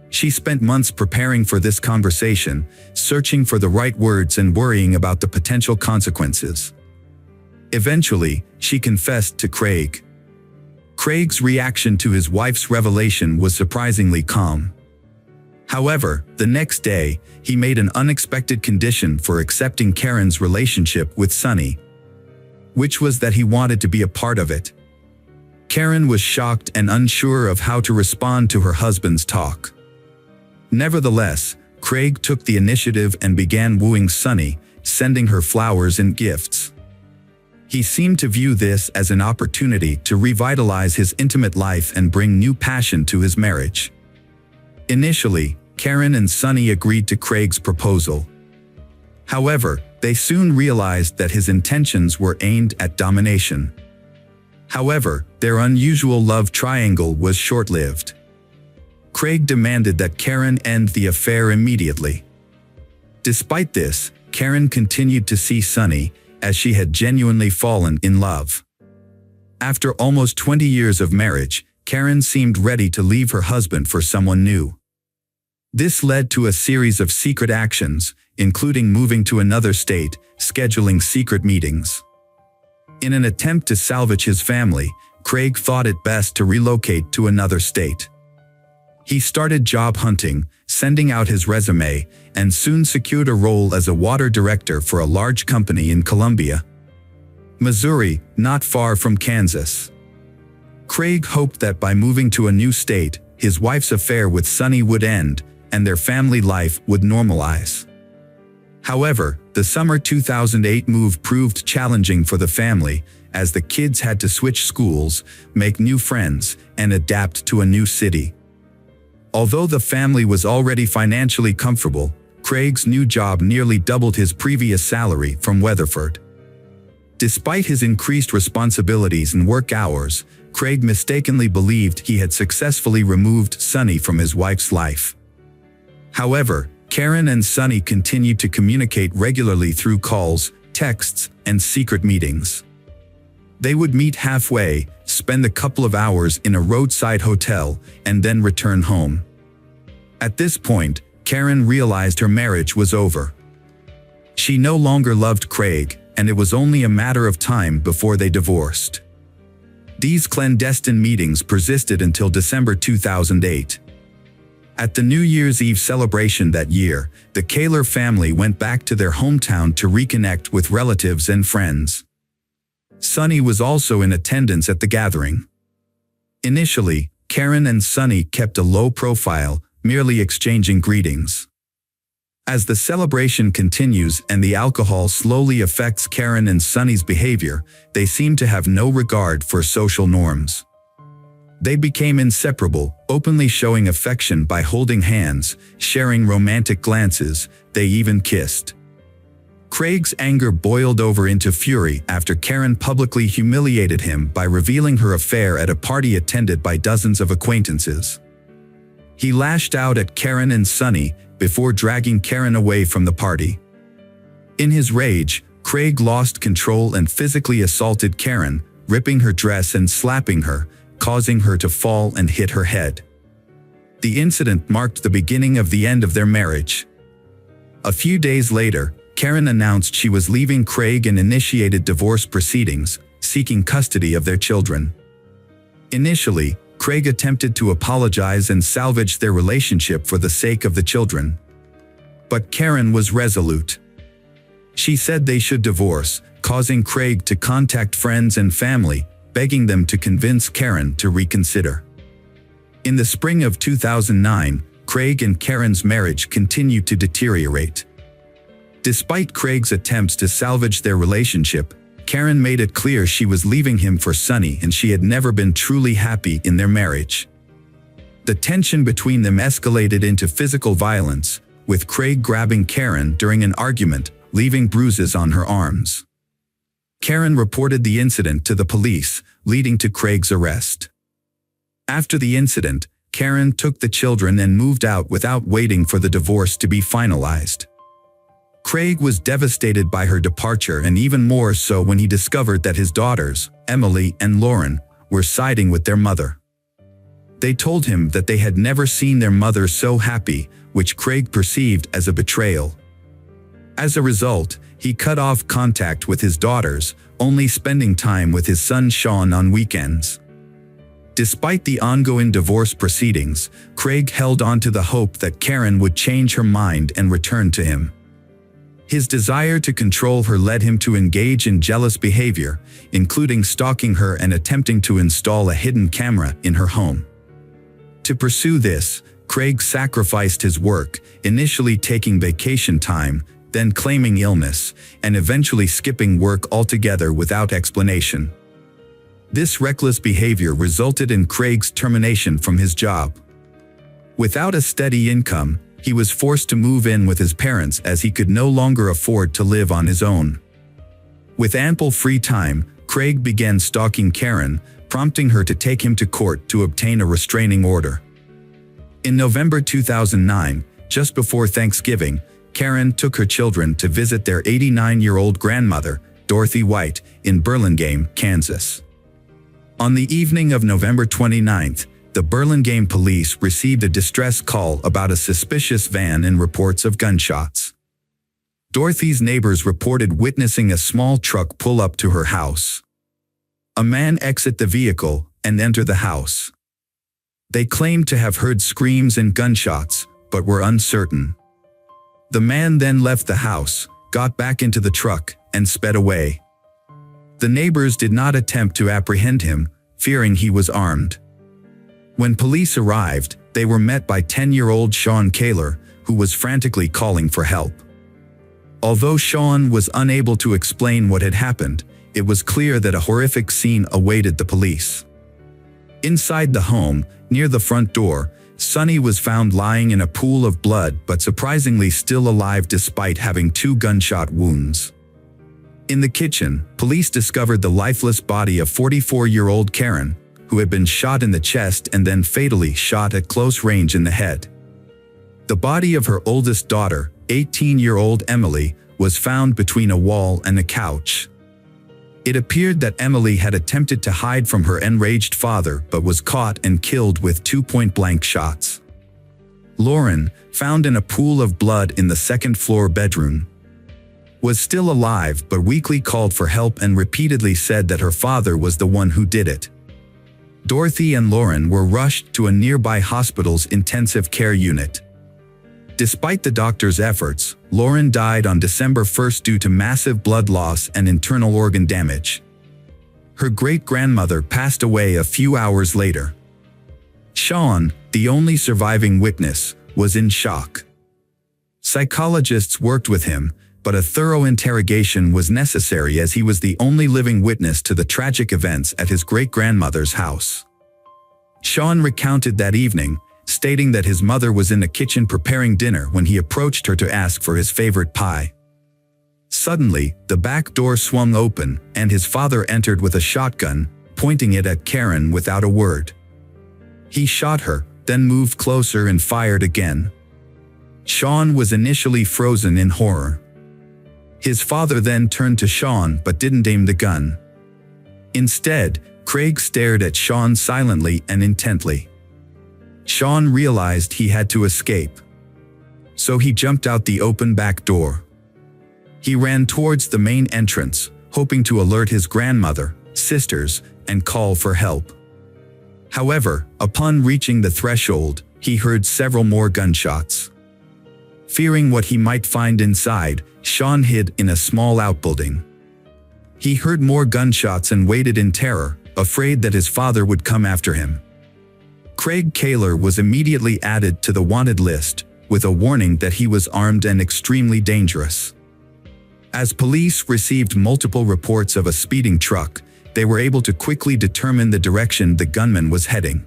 She spent months preparing for this conversation, searching for the right words and worrying about the potential consequences. Eventually, she confessed to Craig. Craig's reaction to his wife's revelation was surprisingly calm. However, the next day, he made an unexpected condition for accepting Karen's relationship with Sonny, which was that he wanted to be a part of it. Karen was shocked and unsure of how to respond to her husband's talk. Nevertheless, Craig took the initiative and began wooing Sonny, sending her flowers and gifts. He seemed to view this as an opportunity to revitalize his intimate life and bring new passion to his marriage. Initially, Karen and Sonny agreed to Craig's proposal. However, they soon realized that his intentions were aimed at domination. However, their unusual love triangle was short-lived. Craig demanded that Karen end the affair immediately. Despite this, Karen continued to see Sonny, as she had genuinely fallen in love. After almost 20 years of marriage, Karen seemed ready to leave her husband for someone new. This led to a series of secret actions, including moving to another state, scheduling secret meetings. In an attempt to salvage his family, Craig thought it best to relocate to another state. He started job hunting, sending out his resume, and soon secured a role as a water director for a large company in Columbia, Missouri, not far from Kansas. Craig hoped that by moving to a new state, his wife's affair with Sonny would end, and their family life would normalize. However, the summer 2008 move proved challenging for the family, as the kids had to switch schools, make new friends, and adapt to a new city. Although the family was already financially comfortable, Craig's new job nearly doubled his previous salary from Weatherford. Despite his increased responsibilities and work hours, Craig mistakenly believed he had successfully removed Sonny from his wife's life. However, Karen and Sonny continued to communicate regularly through calls, texts, and secret meetings. They would meet halfway, spend a couple of hours in a roadside hotel, and then return home. At this point, Karen realized her marriage was over. She no longer loved Craig, and it was only a matter of time before they divorced. These clandestine meetings persisted until December 2008. At the New Year's Eve celebration that year, the Kaler family went back to their hometown to reconnect with relatives and friends. Sonny was also in attendance at the gathering. Initially, Karen and Sonny kept a low profile, merely exchanging greetings. As the celebration continues and the alcohol slowly affects Karen and Sonny's behavior, they seem to have no regard for social norms. They became inseparable, openly showing affection by holding hands, sharing romantic glances, they even kissed. Craig's anger boiled over into fury after Karen publicly humiliated him by revealing her affair at a party attended by dozens of acquaintances. He lashed out at Karen and Sonny before dragging Karen away from the party. In his rage, Craig lost control and physically assaulted Karen, ripping her dress and slapping her, causing her to fall and hit her head. The incident marked the beginning of the end of their marriage. A few days later, Karen announced she was leaving Craig and initiated divorce proceedings, seeking custody of their children. Initially, Craig attempted to apologize and salvage their relationship for the sake of the children. But Karen was resolute. She said they should divorce, causing Craig to contact friends and family, begging them to convince Karen to reconsider. In the spring of 2009, Craig and Karen's marriage continued to deteriorate. Despite Craig's attempts to salvage their relationship, Karen made it clear she was leaving him for Sonny and she had never been truly happy in their marriage. The tension between them escalated into physical violence, with Craig grabbing Karen during an argument, leaving bruises on her arms. Karen reported the incident to the police, leading to Craig's arrest. After the incident, Karen took the children and moved out without waiting for the divorce to be finalized. Craig was devastated by her departure and even more so when he discovered that his daughters, Emily and Lauren, were siding with their mother. They told him that they had never seen their mother so happy, which Craig perceived as a betrayal. As a result, he cut off contact with his daughters, only spending time with his son Sean on weekends. Despite the ongoing divorce proceedings, Craig held on to the hope that Karen would change her mind and return to him. His desire to control her led him to engage in jealous behavior, including stalking her and attempting to install a hidden camera in her home. To pursue this, Craig sacrificed his work, initially taking vacation time, then claiming illness, and eventually skipping work altogether without explanation. This reckless behavior resulted in Craig's termination from his job. Without a steady income, he was forced to move in with his parents as he could no longer afford to live on his own. With ample free time, Craig began stalking Karen, prompting her to take him to court to obtain a restraining order. In November 2009, just before Thanksgiving, Karen took her children to visit their 89-year-old grandmother, Dorothy White, in Burlingame, Kansas. On the evening of November 29th, the Burlingame police received a distress call about a suspicious van and reports of gunshots. Dorothy's neighbors reported witnessing a small truck pull up to her house. A man exit the vehicle and enter the house. They claimed to have heard screams and gunshots, but were uncertain. The man then left the house, got back into the truck, and sped away. The neighbors did not attempt to apprehend him, fearing he was armed. When police arrived, they were met by 10-year-old Sean Kaler, who was frantically calling for help. Although Sean was unable to explain what had happened, it was clear that a horrific scene awaited the police. Inside the home, near the front door, Sonny was found lying in a pool of blood but surprisingly still alive despite having 2 gunshot wounds. In the kitchen, police discovered the lifeless body of 44-year-old Karen, who had been shot in the chest and then fatally shot at close range in the head. The body of her oldest daughter, 18-year-old Emily, was found between a wall and a couch. It appeared that Emily had attempted to hide from her enraged father but was caught and killed with 2 point-blank shots. Lauren, found in a pool of blood in the second-floor bedroom, was still alive but weakly called for help and repeatedly said that her father was the one who did it. Dorothy and Lauren were rushed to a nearby hospital's intensive care unit. Despite the doctor's efforts, Lauren died on December 1st due to massive blood loss and internal organ damage. Her great-grandmother passed away a few hours later. Sean, the only surviving witness, was in shock. Psychologists worked with him, but a thorough interrogation was necessary as he was the only living witness to the tragic events at his great-grandmother's house. Sean recounted that evening, stating that his mother was in the kitchen preparing dinner when he approached her to ask for his favorite pie. Suddenly, the back door swung open, and his father entered with a shotgun, pointing it at Karen without a word. He shot her, then moved closer and fired again. Sean was initially frozen in horror. His father then turned to Sean but didn't aim the gun. Instead, Craig stared at Sean silently and intently. Sean realized he had to escape. So he jumped out the open back door. He ran towards the main entrance, hoping to alert his grandmother, sisters, and call for help. However, upon reaching the threshold, he heard several more gunshots. Fearing what he might find inside, Sean hid in a small outbuilding. He heard more gunshots and waited in terror, afraid that his father would come after him. Craig Kaler was immediately added to the wanted list, with a warning that he was armed and extremely dangerous. As police received multiple reports of a speeding truck, they were able to quickly determine the direction the gunman was heading.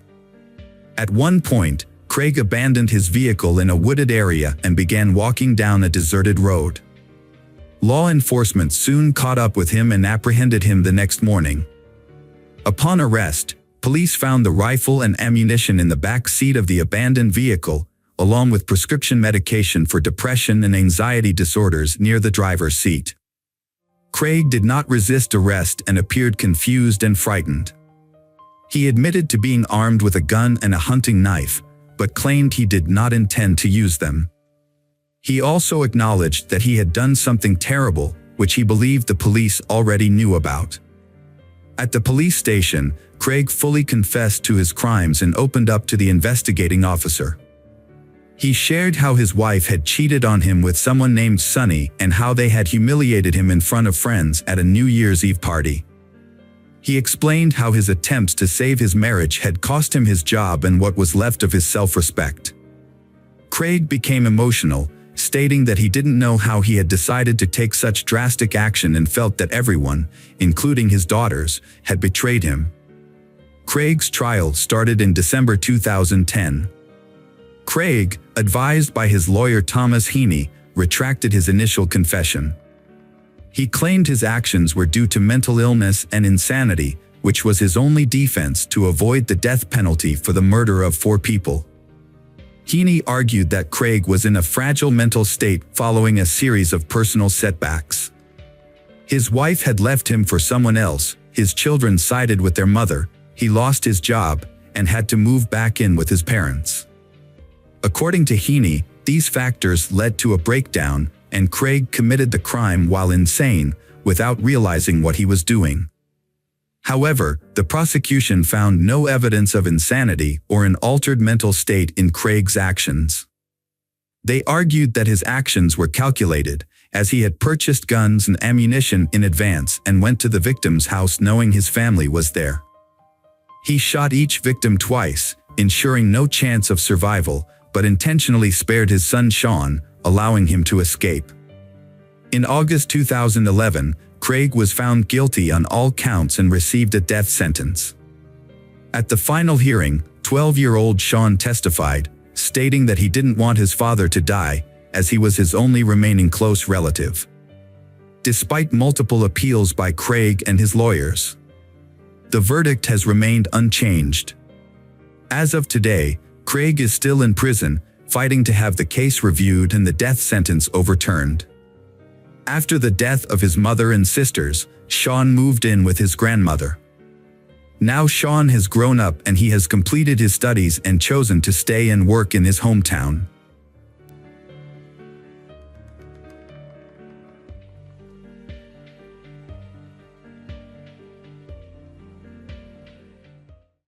At one point, Craig abandoned his vehicle in a wooded area and began walking down a deserted road. Law enforcement soon caught up with him and apprehended him the next morning. Upon arrest, police found the rifle and ammunition in the back seat of the abandoned vehicle, along with prescription medication for depression and anxiety disorders near the driver's seat. Craig did not resist arrest and appeared confused and frightened. He admitted to being armed with a gun and a hunting knife, but claimed he did not intend to use them. He also acknowledged that he had done something terrible, which he believed the police already knew about. At the police station, Craig fully confessed to his crimes and opened up to the investigating officer. He shared how his wife had cheated on him with someone named Sonny and how they had humiliated him in front of friends at a New Year's Eve party. He explained how his attempts to save his marriage had cost him his job and what was left of his self-respect. Craig became emotional, stating that he didn't know how he had decided to take such drastic action and felt that everyone, including his daughters, had betrayed him. Craig's trial started in December 2010. Craig, advised by his lawyer Thomas Heaney, retracted his initial confession. He claimed his actions were due to mental illness and insanity, which was his only defense to avoid the death penalty for the murder of 4 people. Heaney argued that Craig was in a fragile mental state following a series of personal setbacks. His wife had left him for someone else, his children sided with their mother, he lost his job, and had to move back in with his parents. According to Heaney, these factors led to a breakdown, and Craig committed the crime while insane, without realizing what he was doing. However, the prosecution found no evidence of insanity or an altered mental state in Craig's actions. They argued that his actions were calculated, as he had purchased guns and ammunition in advance and went to the victim's house knowing his family was there. He shot each victim twice, ensuring no chance of survival, but intentionally spared his son Sean, allowing him to escape. In August 2011, Craig was found guilty on all counts and received a death sentence. At the final hearing, 12-year-old Sean testified, stating that he didn't want his father to die, as he was his only remaining close relative. Despite multiple appeals by Craig and his lawyers, the verdict has remained unchanged. As of today, Craig is still in prison, fighting to have the case reviewed and the death sentence overturned. After the death of his mother and sisters, Sean moved in with his grandmother. Now Sean has grown up and he has completed his studies and chosen to stay and work in his hometown.